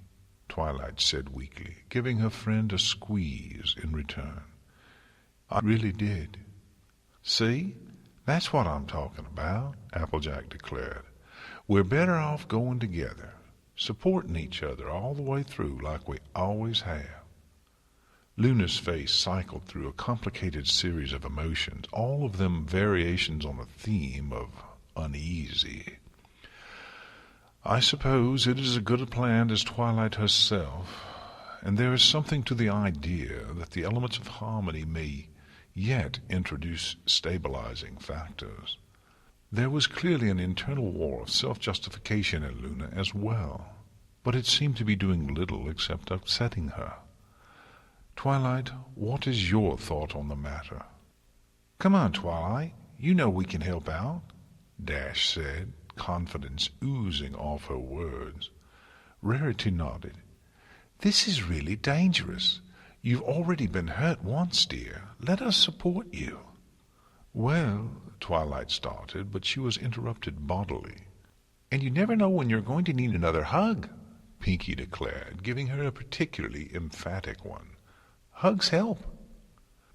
Twilight said weakly, giving her friend a squeeze in return. "I really did." "See? That's what I'm talking about," Applejack declared. "We're better off going together, supporting each other all the way through like we always have." Luna's face cycled through a complicated series of emotions, all of them variations on a theme of uneasy. "I suppose it is as good a plan as Twilight herself, and there is something to the idea that the elements of harmony may yet introduce stabilizing factors. There was clearly an internal war of self-justification in Luna as well, but it seemed to be doing little except upsetting her. Twilight, what is your thought on the matter? Come on, Twilight. You know we can help out, Dash said, confidence oozing off her words. Rarity nodded. This is really dangerous. You've already been hurt once, dear. Let us support you. Well, Twilight started, but she was interrupted bodily. And you never know when you're going to need another hug, Pinky declared, giving her a particularly emphatic one. Hugs help.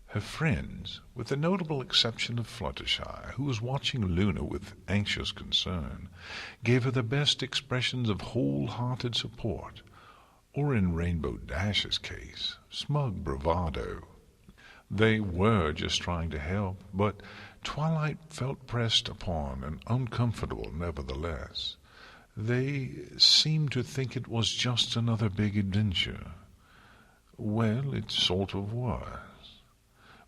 Her friends, with the notable exception of Fluttershy, who was watching Luna with anxious concern, gave her the best expressions of whole-hearted support, or in Rainbow Dash's case, smug bravado. They were just trying to help, but Twilight felt pressed upon and uncomfortable nevertheless. They seemed to think it was just another big adventure. Well, it sort of was.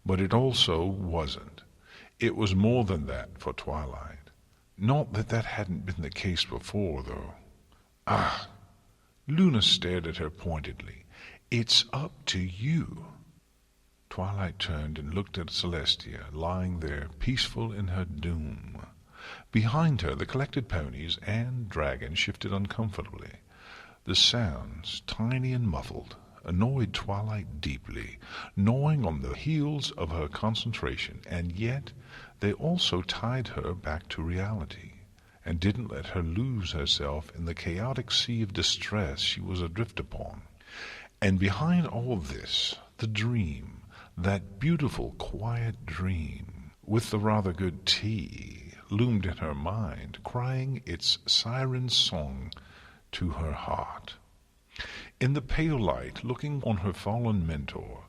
But it also wasn't. It was more than that for Twilight. Not that that hadn't been the case before, though. Ah! Luna stared at her pointedly. It's up to you. Twilight turned and looked at Celestia, lying there peaceful in her doom. Behind her, the collected ponies and dragon shifted uncomfortably. The sounds, tiny and muffled, annoyed Twilight deeply, gnawing on the heels of her concentration, and yet they also tied her back to reality, and didn't let her lose herself in the chaotic sea of distress she was adrift upon. And behind all this, the dream, that beautiful, quiet dream, with the rather good tea, loomed in her mind, crying its siren song to her heart. In the pale light, looking on her fallen mentor,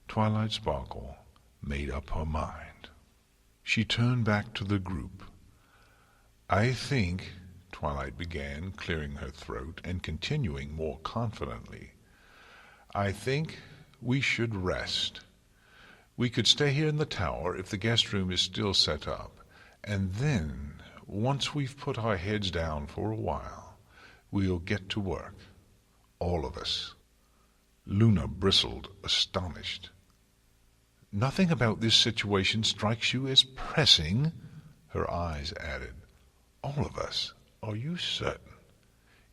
Twilight Sparkle made up her mind. She turned back to the group. I think, Twilight began, clearing her throat and continuing more confidently, I think we should rest. We could stay here in the tower if the guest room is still set up, and then, once we've put our heads down for a while, we'll get to work. All of us. Luna bristled, astonished. Nothing about this situation strikes you as pressing? Her eyes added. All of us? Are you certain?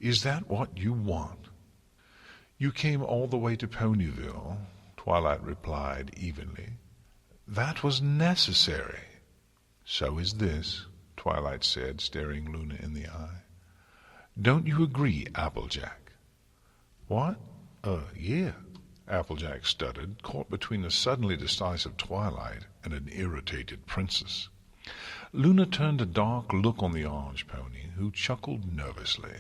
Is that what you want? You came all the way to Ponyville, Twilight replied evenly. That was necessary. So is this, Twilight said, staring Luna in the eye. Don't you agree, Applejack? What? Yeah, Applejack stuttered, caught between a suddenly decisive Twilight and an irritated princess. Luna turned a dark look on the orange pony, who chuckled nervously.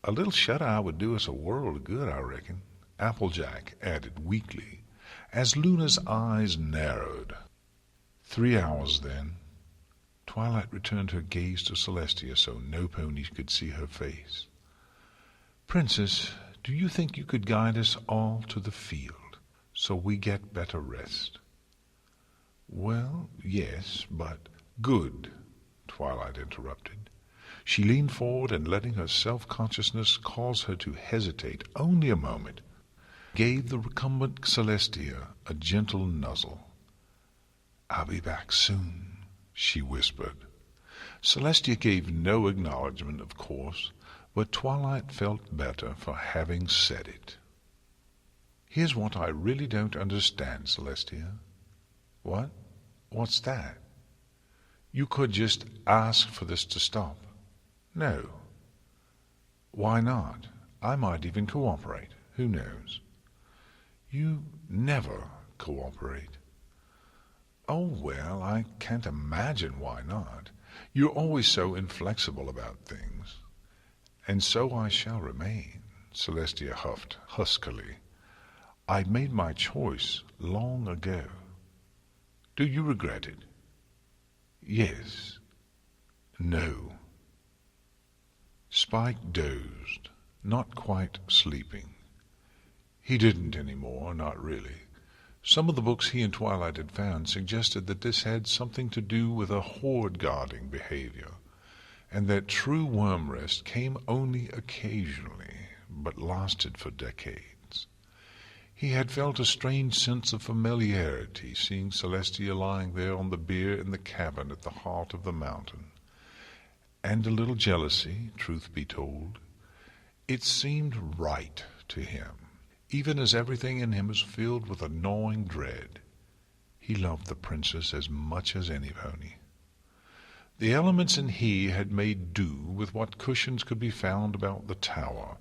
A little shut-eye would do us a world of good, I reckon, Applejack added weakly, as Luna's eyes narrowed. 3 hours, then. Twilight returned her gaze to Celestia so no pony could see her face. Princess, do you think you could guide us all to the field, so we get better rest? Well, yes, but... Good, Twilight interrupted. She leaned forward and, letting her self-consciousness cause her to hesitate only a moment, gave the recumbent Celestia a gentle nuzzle. I'll be back soon, she whispered. Celestia gave no acknowledgment, of course, but Twilight felt better for having said it. Here's what I really don't understand, Celestia. What? What's that? You could just ask for this to stop. No. Why not? I might even cooperate. Who knows? You never cooperate. Oh, well, I can't imagine why not. You're always so inflexible about things. And so I shall remain, Celestia huffed huskily. I made my choice long ago. Do you regret it? Yes. No. Spike dozed, not quite sleeping. He didn't any more, not really. Some of the books he and Twilight had found suggested that this had something to do with a hoard-guarding behavior, and that true worm rest came only occasionally, but lasted for decades. He had felt a strange sense of familiarity seeing Celestia lying there on the bier in the cabin at the heart of the mountain, and a little jealousy, truth be told. It seemed right to him, even as everything in him was filled with a gnawing dread. He loved the princess as much as any pony. The elements and he had made do with what cushions could be found about the tower,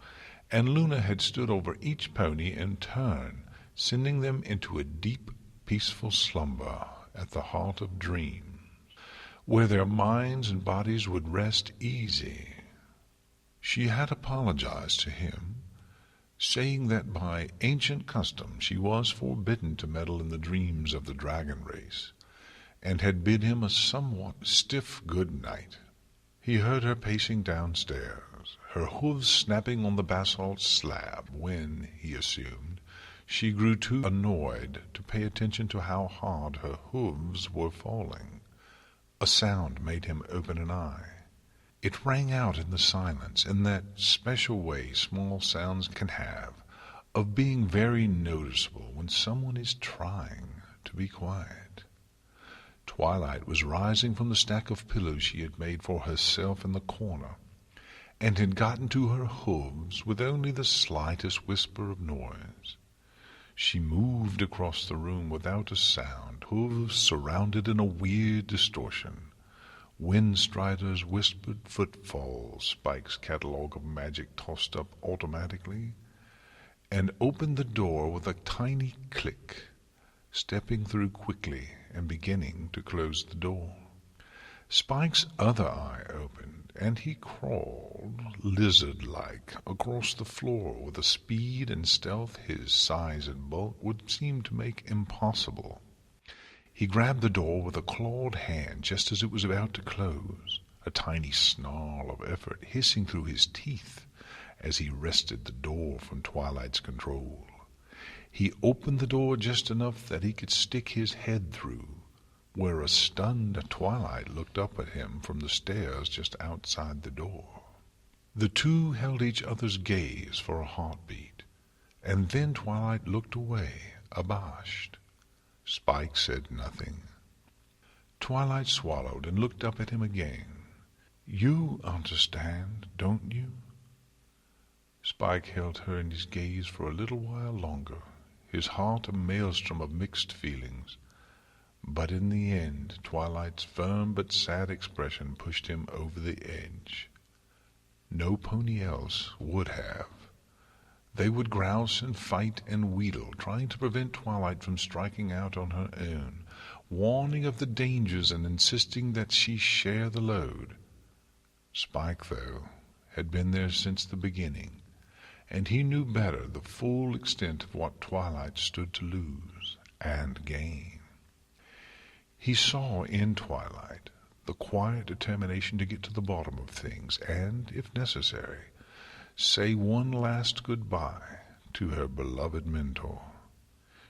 and Luna had stood over each pony in turn, sending them into a deep, peaceful slumber at the heart of dreams, where their minds and bodies would rest easy. She had apologized to him, saying that by ancient custom she was forbidden to meddle in the dreams of the dragon race, and had bid him a somewhat stiff good night. He heard her pacing downstairs, her hooves snapping on the basalt slab when, he assumed, she grew too annoyed to pay attention to how hard her hooves were falling. A sound made him open an eye. It rang out in the silence in that special way small sounds can have of being very noticeable when someone is trying to be quiet. Twilight was rising from the stack of pillows she had made for herself in the corner, and had gotten to her hooves with only the slightest whisper of noise. She moved across the room without a sound, hooves surrounded in a weird distortion. Windstrider's whispered footfalls, Spike's catalogue of magic tossed up automatically, and opened the door with a tiny click, stepping through quickly and beginning to close the door. Spike's other eye opened, and he crawled, lizard-like, across the floor with a speed and stealth his size and bulk would seem to make impossible. He grabbed the door with a clawed hand just as it was about to close, a tiny snarl of effort hissing through his teeth as he wrested the door from Twilight's control. He opened the door just enough that he could stick his head through, where a stunned Twilight looked up at him from the stairs just outside the door. The two held each other's gaze for a heartbeat, and then Twilight looked away, abashed. Spike said nothing. Twilight swallowed and looked up at him again. "You understand, don't you?" Spike held her in his gaze for a little while longer, his heart a maelstrom of mixed feelings. But in the end, Twilight's firm but sad expression pushed him over the edge. No pony else would have. They would grouse and fight and wheedle, trying to prevent Twilight from striking out on her own, warning of the dangers and insisting that she share the load. Spike, though, had been there since the beginning, and he knew better the full extent of what Twilight stood to lose and gain. He saw in Twilight the quiet determination to get to the bottom of things and, if necessary, say one last goodbye to her beloved mentor.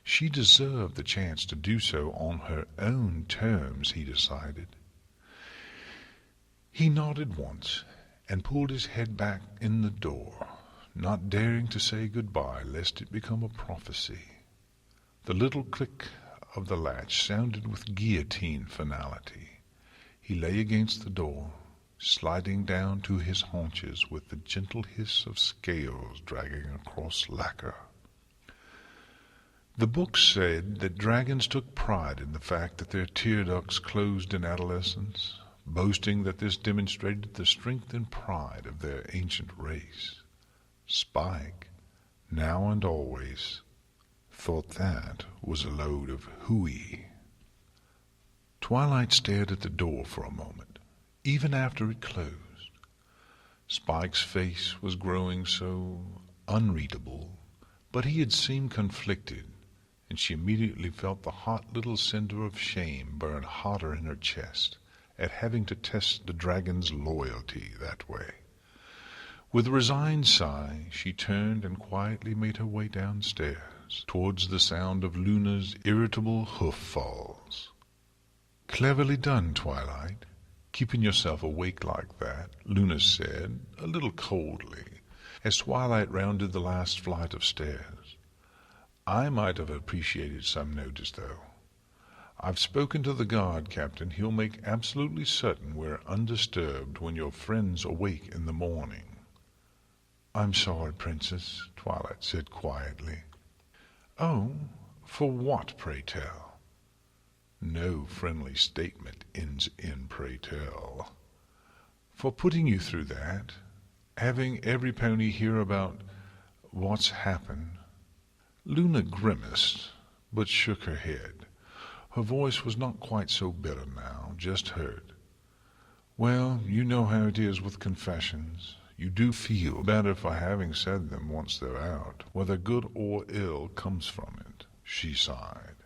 She deserved the chance to do so on her own terms, he decided. He nodded once and pulled his head back in the door, not daring to say goodbye lest it become a prophecy. The little click of the latch sounded with guillotine finality. He lay against the door, sliding down to his haunches with the gentle hiss of scales dragging across lacquer. The book said that dragons took pride in the fact that their tear ducts closed in adolescence, boasting that this demonstrated the strength and pride of their ancient race. Spike, now and always, thought that was a load of hooey. Twilight stared at the door for a moment, even after it closed. Spike's face was growing so unreadable, but he had seemed conflicted, and she immediately felt the hot little cinder of shame burn hotter in her chest at having to test the dragon's loyalty that way. With a resigned sigh, she turned and quietly made her way downstairs. stairs, towards the sound of Luna's irritable hoof-falls. "Cleverly done, Twilight, keeping yourself awake like that," Luna said, a little coldly, as Twilight rounded the last flight of stairs. "I might have appreciated some notice, though. I've spoken to the guard, Captain. He'll make absolutely certain we're undisturbed when your friends awake in the morning." "I'm sorry, Princess," Twilight said quietly. "Oh, for what, pray tell?" No friendly statement ends in pray tell. "For putting you through that, having every pony hear about what's happened." Luna grimaced, but shook her head. Her voice was not quite so bitter now, just hurt. "Well, you know how it is with confessions. You do feel better for having said them once they're out, whether good or ill comes from it," she sighed.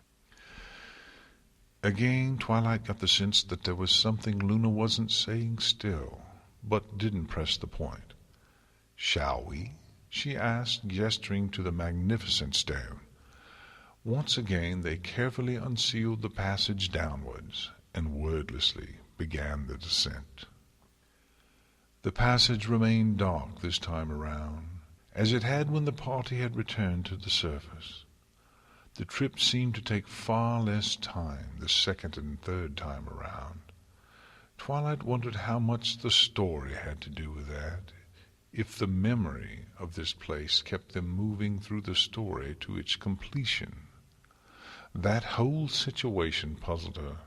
Again, Twilight got the sense that there was something Luna wasn't saying still, but didn't press the point. "Shall we?" she asked, gesturing to the magnificent stone. Once again they carefully unsealed the passage downwards, and wordlessly began the descent. The passage remained dark this time around, as it had when the party had returned to the surface. The trip seemed to take far less time the second and third time around. Twilight wondered how much the story had to do with that, if the memory of this place kept them moving through the story to its completion. That whole situation puzzled her.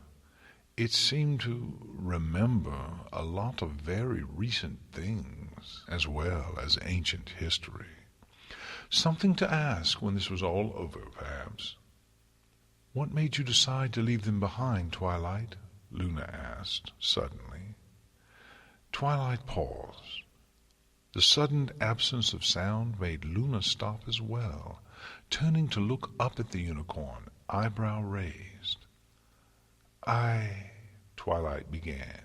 It seemed to remember a lot of very recent things, as well as ancient history. Something to ask when this was all over, perhaps. "What made you decide to leave them behind, Twilight?" Luna asked, suddenly. Twilight paused. The sudden absence of sound made Luna stop as well, turning to look up at the unicorn, eyebrow raised. Twilight began.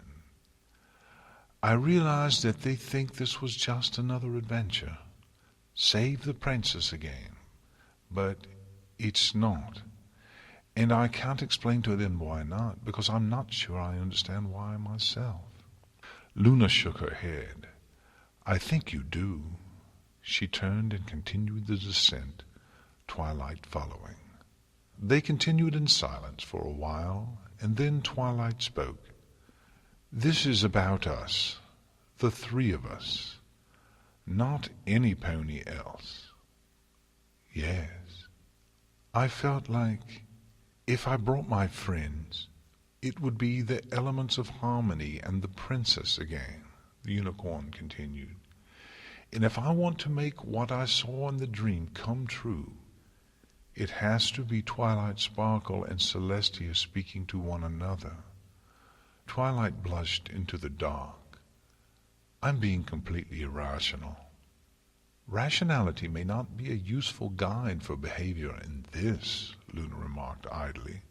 "I realized that they think this was just another adventure. Save the princess again. But it's not. And I can't explain to them why not, because I'm not sure I understand why myself." Luna shook her head. "I think you do." She turned and continued the descent, Twilight following. They continued in silence for a while, and then Twilight spoke. "This is about us, the three of us. Not any pony else." "Yes." "I felt like if I brought my friends, it would be the elements of harmony and the princess again," the unicorn continued. "And if I want to make what I saw in the dream come true, it has to be Twilight Sparkle and Celestia speaking to one another." Twilight blushed into the dark. "I'm being completely irrational." "Rationality may not be a useful guide for behavior in this," Luna remarked idly.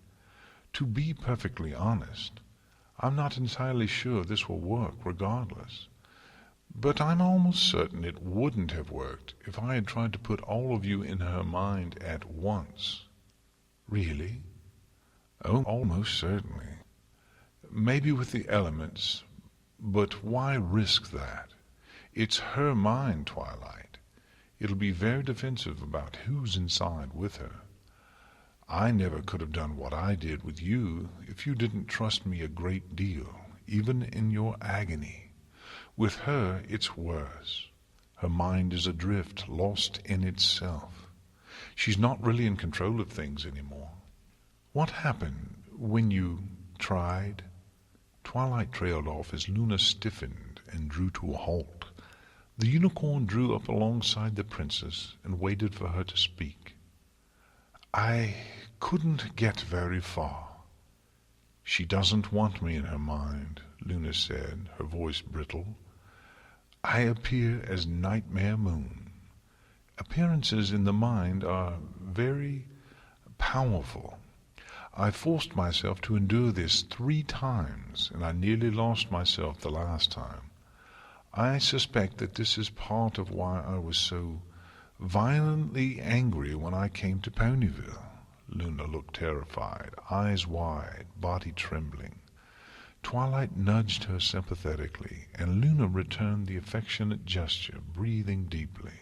"To be perfectly honest, I'm not entirely sure this will work regardless. But I'm almost certain it wouldn't have worked if I had tried to put all of you in her mind at once." "Really?" "Oh, almost certainly. Maybe with the elements, but why risk that? It's her mind, Twilight. It'll be very defensive about who's inside with her. I never could have done what I did with you if you didn't trust me a great deal, even in your agony. With her, it's worse. Her mind is adrift, lost in itself. She's not really in control of things anymore." "What happened when you tried?" Twilight trailed off as Luna stiffened and drew to a halt. The unicorn drew up alongside the princess and waited for her to speak. "I couldn't get very far." "She doesn't want me in her mind," Luna said, her voice brittle. "I appear as Nightmare Moon. Appearances in the mind are very powerful. I forced myself to endure this 3 times, and I nearly lost myself the last time. I suspect that this is part of why I was so violently angry when I came to Ponyville. Luna looked terrified, eyes wide, body trembling. Twilight nudged her sympathetically, and Luna returned the affectionate gesture, breathing deeply.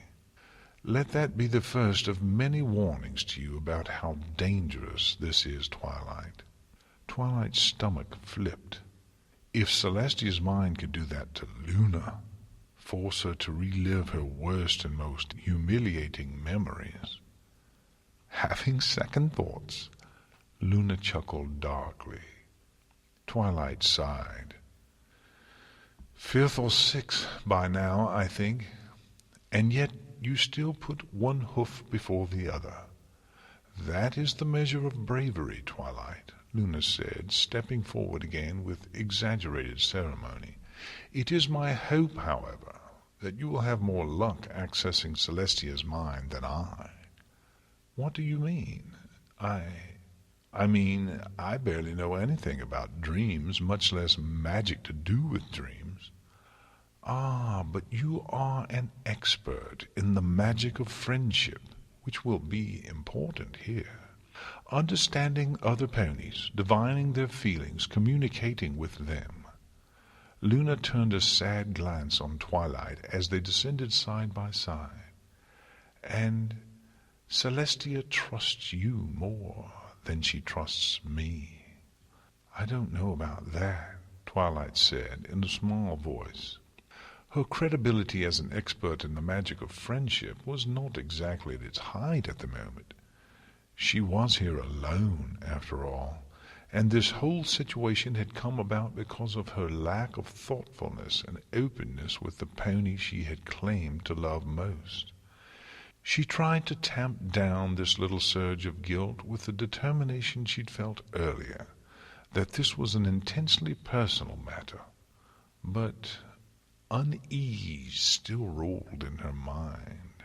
Let that be the first of many warnings to you about how dangerous this is, Twilight. Twilight's stomach flipped. If Celestia's mind could do that to Luna, force her to relive her worst and most humiliating memories. Having second thoughts, Luna chuckled darkly. Twilight sighed. Fifth or sixth by now, I think, and yet you still put one hoof before the other. That is the measure of bravery, Twilight, Luna said, stepping forward again with exaggerated ceremony. It is my hope, however, that you will have more luck accessing Celestia's mind than I. What do you mean? I mean, I barely know anything about dreams, much less magic to do with dreams. Ah, but you are an expert in the magic of friendship, which will be important here. Understanding other ponies, divining their feelings, communicating with them. Luna turned a sad glance on Twilight as they descended side by side. And Celestia trusts you more than she trusts me. I don't know about that, Twilight said in a small voice. Her credibility as an expert in the magic of friendship was not exactly at its height at the moment. She was here alone, after all, and this whole situation had come about because of her lack of thoughtfulness and openness with the pony she had claimed to love most. She tried to tamp down this little surge of guilt with the determination she'd felt earlier, that this was an intensely personal matter. But unease still rolled in her mind.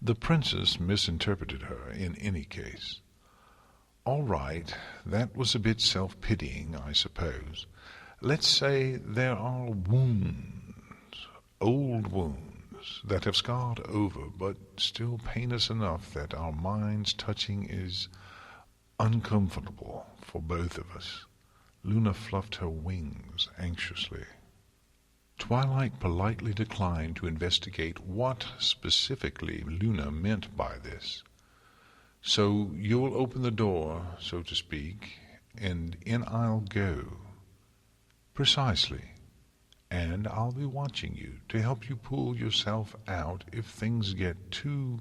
The princess misinterpreted her in any case. All right, that was a bit self-pitying, I suppose. Let's say there are wounds, old wounds, that have scarred over but still pain us enough that our minds touching is uncomfortable for both of us. Luna fluffed her wings anxiously. Twilight politely declined to investigate what specifically Luna meant by this. So you'll open the door, so to speak, and in I'll go. Precisely. And I'll be watching you to help you pull yourself out if things get too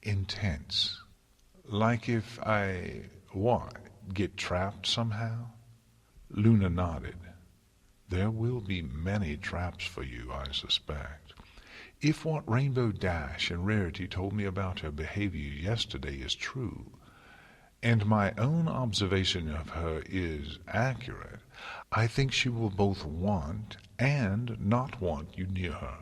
intense. Like if get trapped somehow? Luna nodded. There will be many traps for you, I suspect. If what Rainbow Dash and Rarity told me about her behavior yesterday is true, and my own observation of her is accurate, I think she will both want and not want you near her,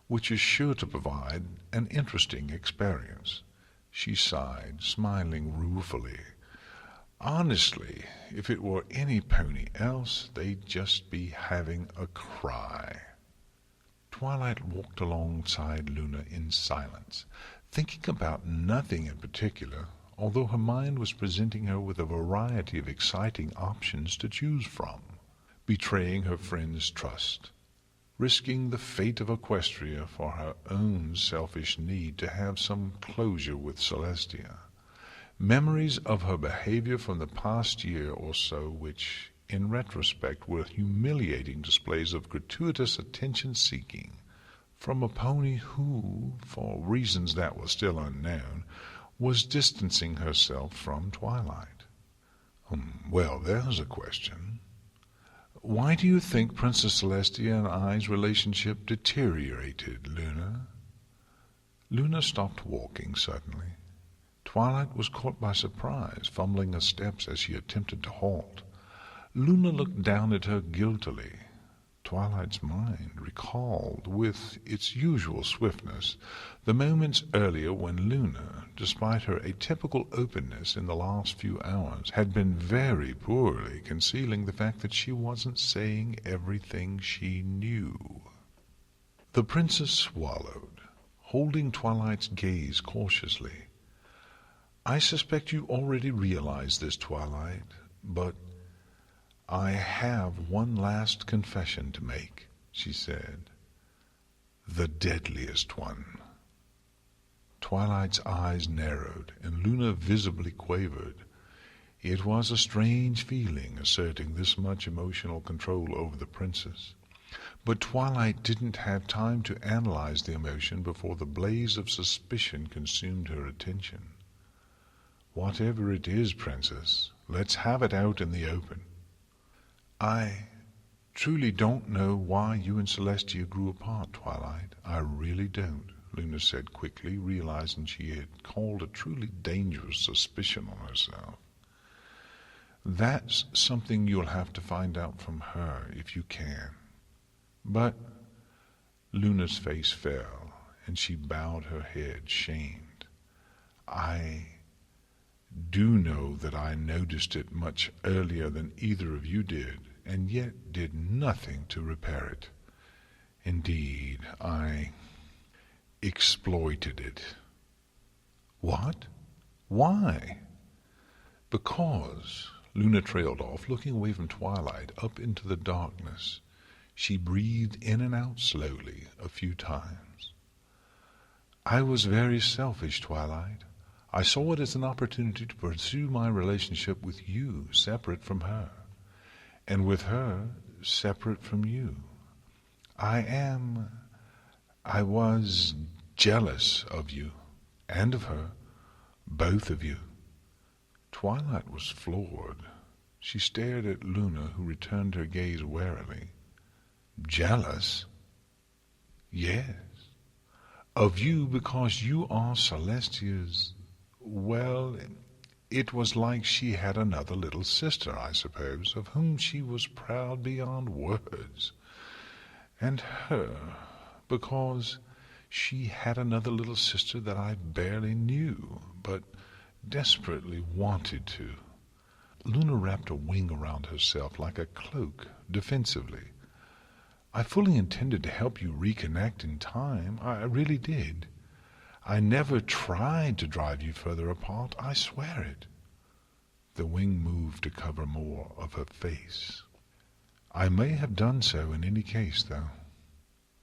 which is sure to provide an interesting experience. She sighed, smiling ruefully. Honestly, if it were any pony else, they'd just be having a cry. Twilight walked alongside Luna in silence, thinking about nothing in particular, although her mind was presenting her with a variety of exciting options to choose from. Betraying her friend's trust, risking the fate of Equestria for her own selfish need to have some closure with Celestia. Memories of her behavior from the past year or so which, in retrospect, were humiliating displays of gratuitous attention-seeking from a pony who, for reasons that were still unknown, was distancing herself from Twilight. Well, there's a question. Why do you think Princess Celestia and I's relationship deteriorated, Luna? Luna stopped walking suddenly. Twilight was caught by surprise, fumbling her steps as she attempted to halt. Luna looked down at her guiltily. Twilight's mind recalled, with its usual swiftness, the moments earlier when Luna, despite her atypical openness in the last few hours, had been very poorly concealing the fact that she wasn't saying everything she knew. The princess swallowed, holding Twilight's gaze cautiously. "I suspect you already realize this, Twilight, but I have one last confession to make," she said. "The deadliest one." Twilight's eyes narrowed, and Luna visibly quavered. It was a strange feeling, asserting this much emotional control over the princess. But Twilight didn't have time to analyze the emotion before the blaze of suspicion consumed her attention. "Whatever it is, Princess, let's have it out in the open." "I truly don't know why you and Celestia grew apart, Twilight. I really don't," Luna said quickly, realizing she had called a truly dangerous suspicion on herself. "That's something you'll have to find out from her, if you can." "But—" Luna's face fell, and she bowed her head, shamed. "I do know that I noticed it much earlier than either of you did, and yet did nothing to repair it. Indeed, I exploited it." "What? Why?" "Because," Luna trailed off, looking away from Twilight up into the darkness. She breathed in and out slowly a few times. "I was very selfish, Twilight. I saw it as an opportunity to pursue my relationship with you separate from her, and with her separate from you. I was jealous of you, and of her, both of you." Twilight was floored. She stared at Luna, who returned her gaze warily. "Jealous?" "Yes. Of you because you are Celestia's... Well, it was like she had another little sister, I suppose, of whom she was proud beyond words. And her, because she had another little sister that I barely knew, but desperately wanted to." Luna wrapped a wing around herself like a cloak, defensively. "I fully intended to help you reconnect in time. I really did. I never tried to drive you further apart, I swear it." The wing moved to cover more of her face. "I may have done so in any case, though."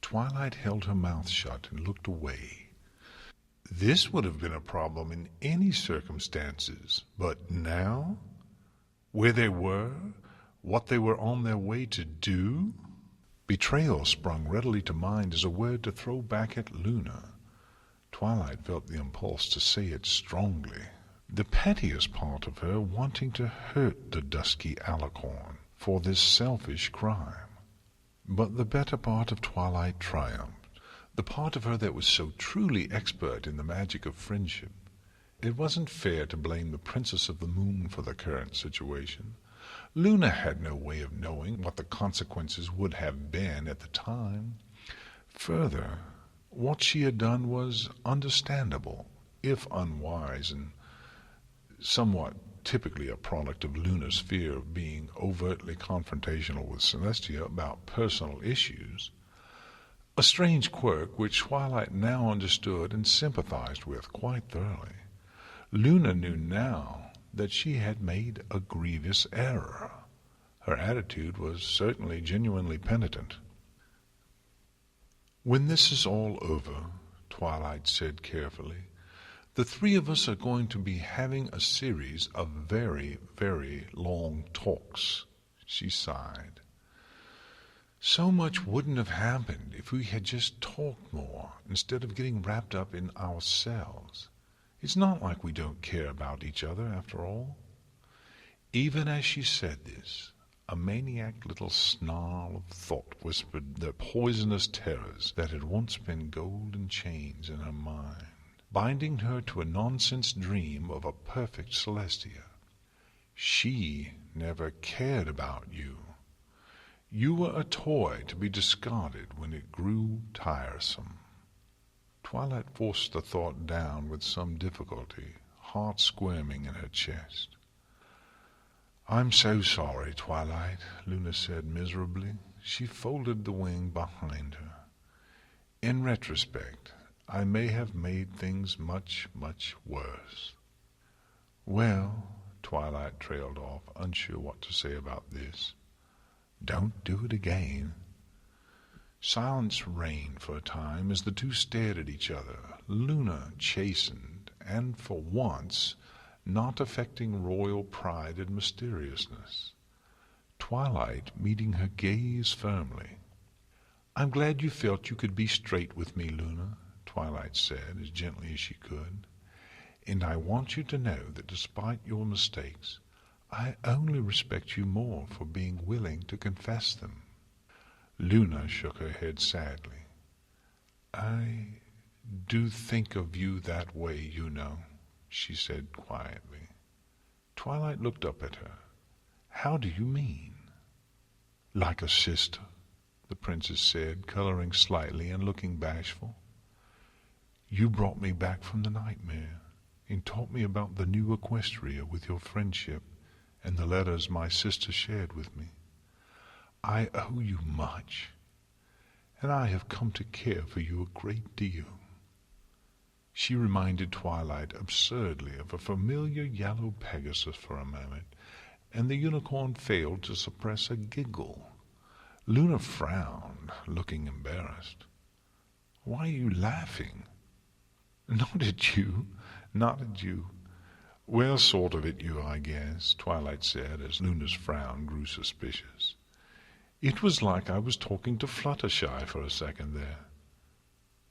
Twilight held her mouth shut and looked away. This would have been a problem in any circumstances, but now, where they were, what they were on their way to do... Betrayal sprung readily to mind as a word to throw back at Luna. Twilight felt the impulse to say it strongly, the pettiest part of her wanting to hurt the dusky alicorn for this selfish crime. But the better part of Twilight triumphed, the part of her that was so truly expert in the magic of friendship. It wasn't fair to blame the Princess of the Moon for the current situation. Luna had no way of knowing what the consequences would have been at the time. Further, what she had done was understandable, if unwise, and somewhat typically a product of Luna's fear of being overtly confrontational with Celestia about personal issues. A strange quirk which Twilight now understood and sympathized with quite thoroughly. Luna knew now that she had made a grievous error. Her attitude was certainly genuinely penitent. "When this is all over," Twilight said carefully, "the three of us are going to be having a series of very, very long talks." She sighed. "So much wouldn't have happened if we had just talked more instead of getting wrapped up in ourselves. It's not like we don't care about each other, after all." Even as she said this, a maniac little snarl of thought whispered the poisonous terrors that had once been golden chains in her mind, binding her to a nonsense dream of a perfect Celestia. She never cared about you. You were a toy to be discarded when it grew tiresome. Twilight forced the thought down with some difficulty, heart squirming in her chest. "I'm so sorry, Twilight," Luna said miserably. She folded the wing behind her. "In retrospect, I may have made things much, much worse." "Well," Twilight trailed off, unsure what to say about this. "Don't do it again." Silence reigned for a time as the two stared at each other, Luna chastened, and for once not affecting royal pride and mysteriousness. Twilight meeting her gaze firmly. "I'm glad you felt you could be straight with me, Luna," Twilight said as gently as she could. "And I want you to know that despite your mistakes, I only respect you more for being willing to confess them." Luna shook her head sadly. "I do think of you that way, you know," she said quietly. Twilight looked up at her. "How do you mean?" "Like a sister," the princess said, coloring slightly and looking bashful. "You brought me back from the nightmare and taught me about the new Equestria with your friendship and the letters my sister shared with me. I owe you much, and I have come to care for you a great deal." She reminded Twilight absurdly of a familiar yellow Pegasus for a moment, and the unicorn failed to suppress a giggle. Luna frowned, looking embarrassed. "Why are you laughing?" "Not at you, not at you." "Well, sort of at you, I guess," Twilight said as Luna's frown grew suspicious. "It was like I was talking to Fluttershy for a second there."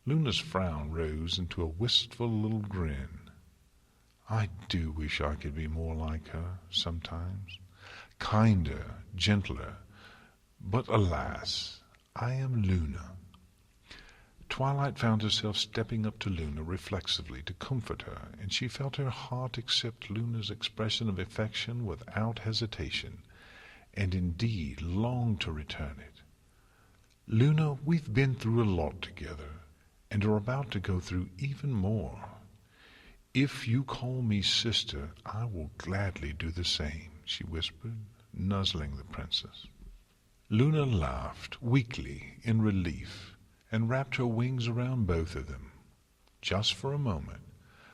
Luna's frown rose into a wistful little grin. "I do wish I could be more like her sometimes. Kinder, gentler. But alas, I am Luna." Twilight found herself stepping up to Luna reflexively to comfort her, and she felt her heart accept Luna's expression of affection without hesitation, and indeed longed to return it. "Luna, we've been through a lot together, and are about to go through even more. If you call me sister, I will gladly do the same," she whispered, nuzzling the princess. Luna laughed weakly in relief and wrapped her wings around both of them. Just for a moment,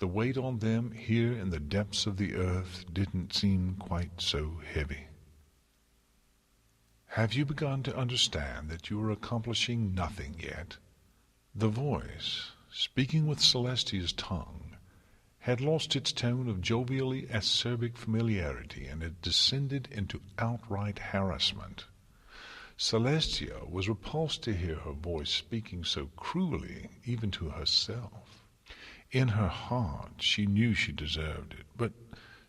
the weight on them here in the depths of the earth didn't seem quite so heavy. "Have you begun to understand that you are accomplishing nothing yet?" The voice, speaking with Celestia's tongue, had lost its tone of jovially acerbic familiarity and had descended into outright harassment. Celestia was repulsed to hear her voice speaking so cruelly even to herself. In her heart she knew she deserved it, but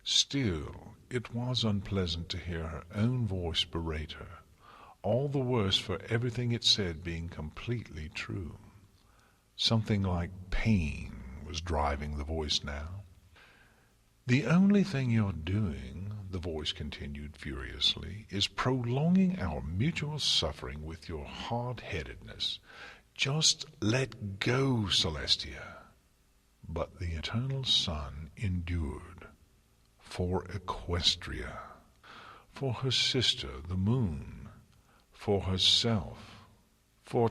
still it was unpleasant to hear her own voice berate her, all the worse for everything it said being completely true. Something like pain was driving the voice now. "The only thing you're doing," the voice continued furiously, "is prolonging our mutual suffering with your hard-headedness. Just let go, Celestia." But the eternal sun endured. For Equestria. For her sister, the moon. For herself. For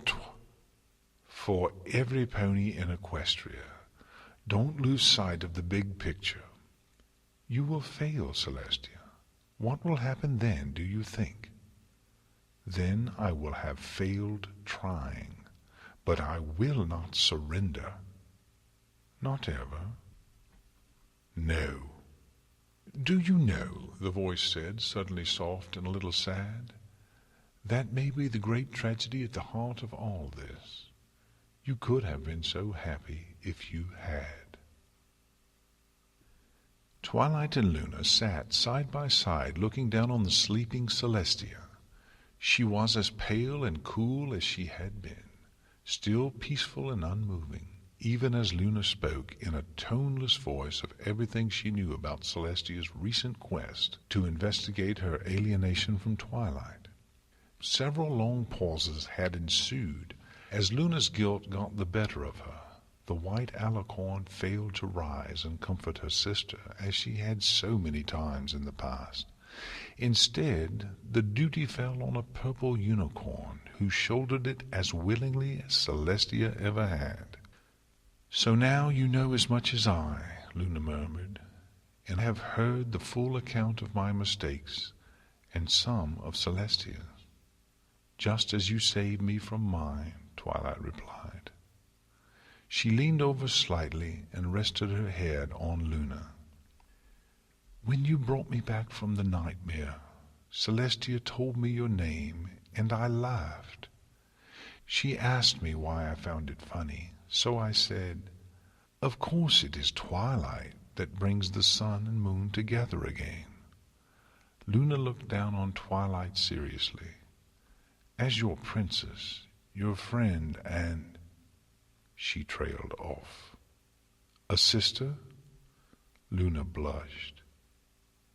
every pony in Equestria. Don't lose sight of the big picture. You will fail, Celestia. What will happen then, do you think? Then I will have failed trying, but I will not surrender. Not ever. No. Do you know, the voice said, suddenly soft and a little sad, that may be the great tragedy at the heart of all this. You could have been so happy if you had. Twilight and Luna sat side by side looking down on the sleeping Celestia. She was as pale and cool as she had been, still peaceful and unmoving, even as Luna spoke in a toneless voice of everything she knew about Celestia's recent quest to investigate her alienation from Twilight. Several long pauses had ensued as Luna's guilt got the better of her. The white alicorn failed to rise and comfort her sister as she had so many times in the past. Instead, the duty fell on a purple unicorn who shouldered it as willingly as Celestia ever had. "So now you know as much as I," Luna murmured, "and have heard the full account of my mistakes and some of Celestia's, just as you saved me from mine," Twilight replied. She leaned over slightly and rested her head on Luna. "When you brought me back from the nightmare, Celestia told me your name, and I laughed. She asked me why I found it funny, so I said, 'Of course it is twilight that brings the sun and moon together again.'" Luna looked down on Twilight seriously. "As your princess, your friend, and—" She trailed off. "A sister?" Luna blushed.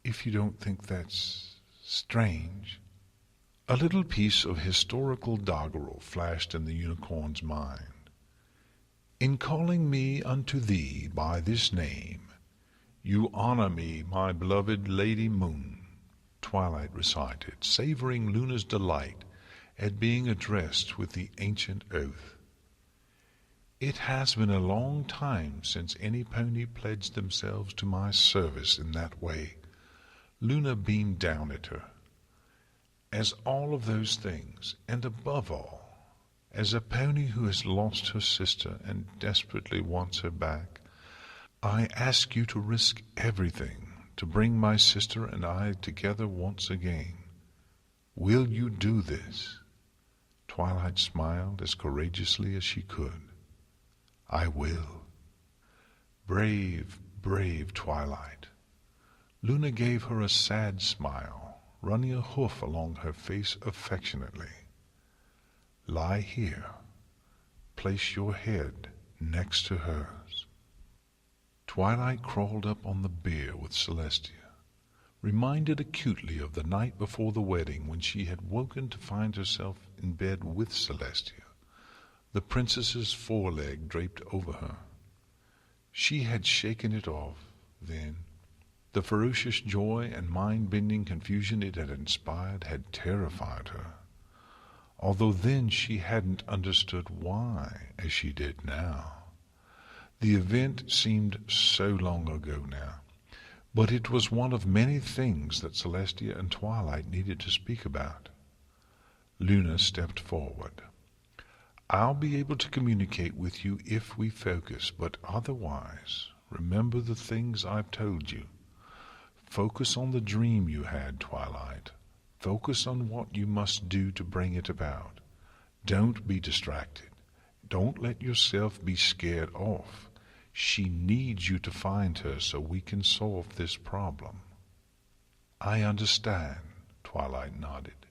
"If you don't think that's strange." A little piece of historical doggerel flashed in the unicorn's mind. "In calling me unto thee by this name, you honor me, my beloved Lady Moon," Twilight recited, savoring Luna's delight at being addressed with the ancient oath. "It has been a long time since any pony pledged themselves to my service in that way." Luna beamed down at her. "As all of those things, and above all, as a pony who has lost her sister and desperately wants her back, I ask you to risk everything to bring my sister and I together once again. Will you do this?" Twilight smiled as courageously as she could. "I will." "Brave, brave Twilight." Luna gave her a sad smile, running a hoof along her face affectionately. "Lie here. Place your head next to hers." Twilight crawled up on the bier with Celestia, reminded acutely of the night before the wedding when she had woken to find herself in bed with Celestia, the princess's foreleg draped over her. She had shaken it off then. The ferocious joy and mind-bending confusion it had inspired had terrified her, although then she hadn't understood why as she did now. The event seemed so long ago now, but it was one of many things that Celestia and Twilight needed to speak about. Luna stepped forward. "I'll be able to communicate with you if we focus, but otherwise, remember the things I've told you. Focus on the dream you had, Twilight. Focus on what you must do to bring it about. Don't be distracted. Don't let yourself be scared off. She needs you to find her so we can solve this problem." "I understand," Twilight nodded.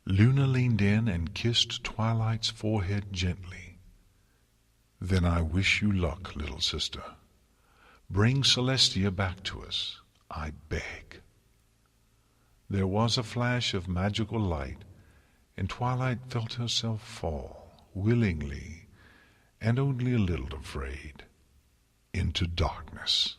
Luna leaned in and kissed Twilight's forehead gently. "Then I wish you luck, little sister. Bring Celestia back to us, I beg." There was a flash of magical light, and Twilight felt herself fall, willingly and only a little afraid, into darkness.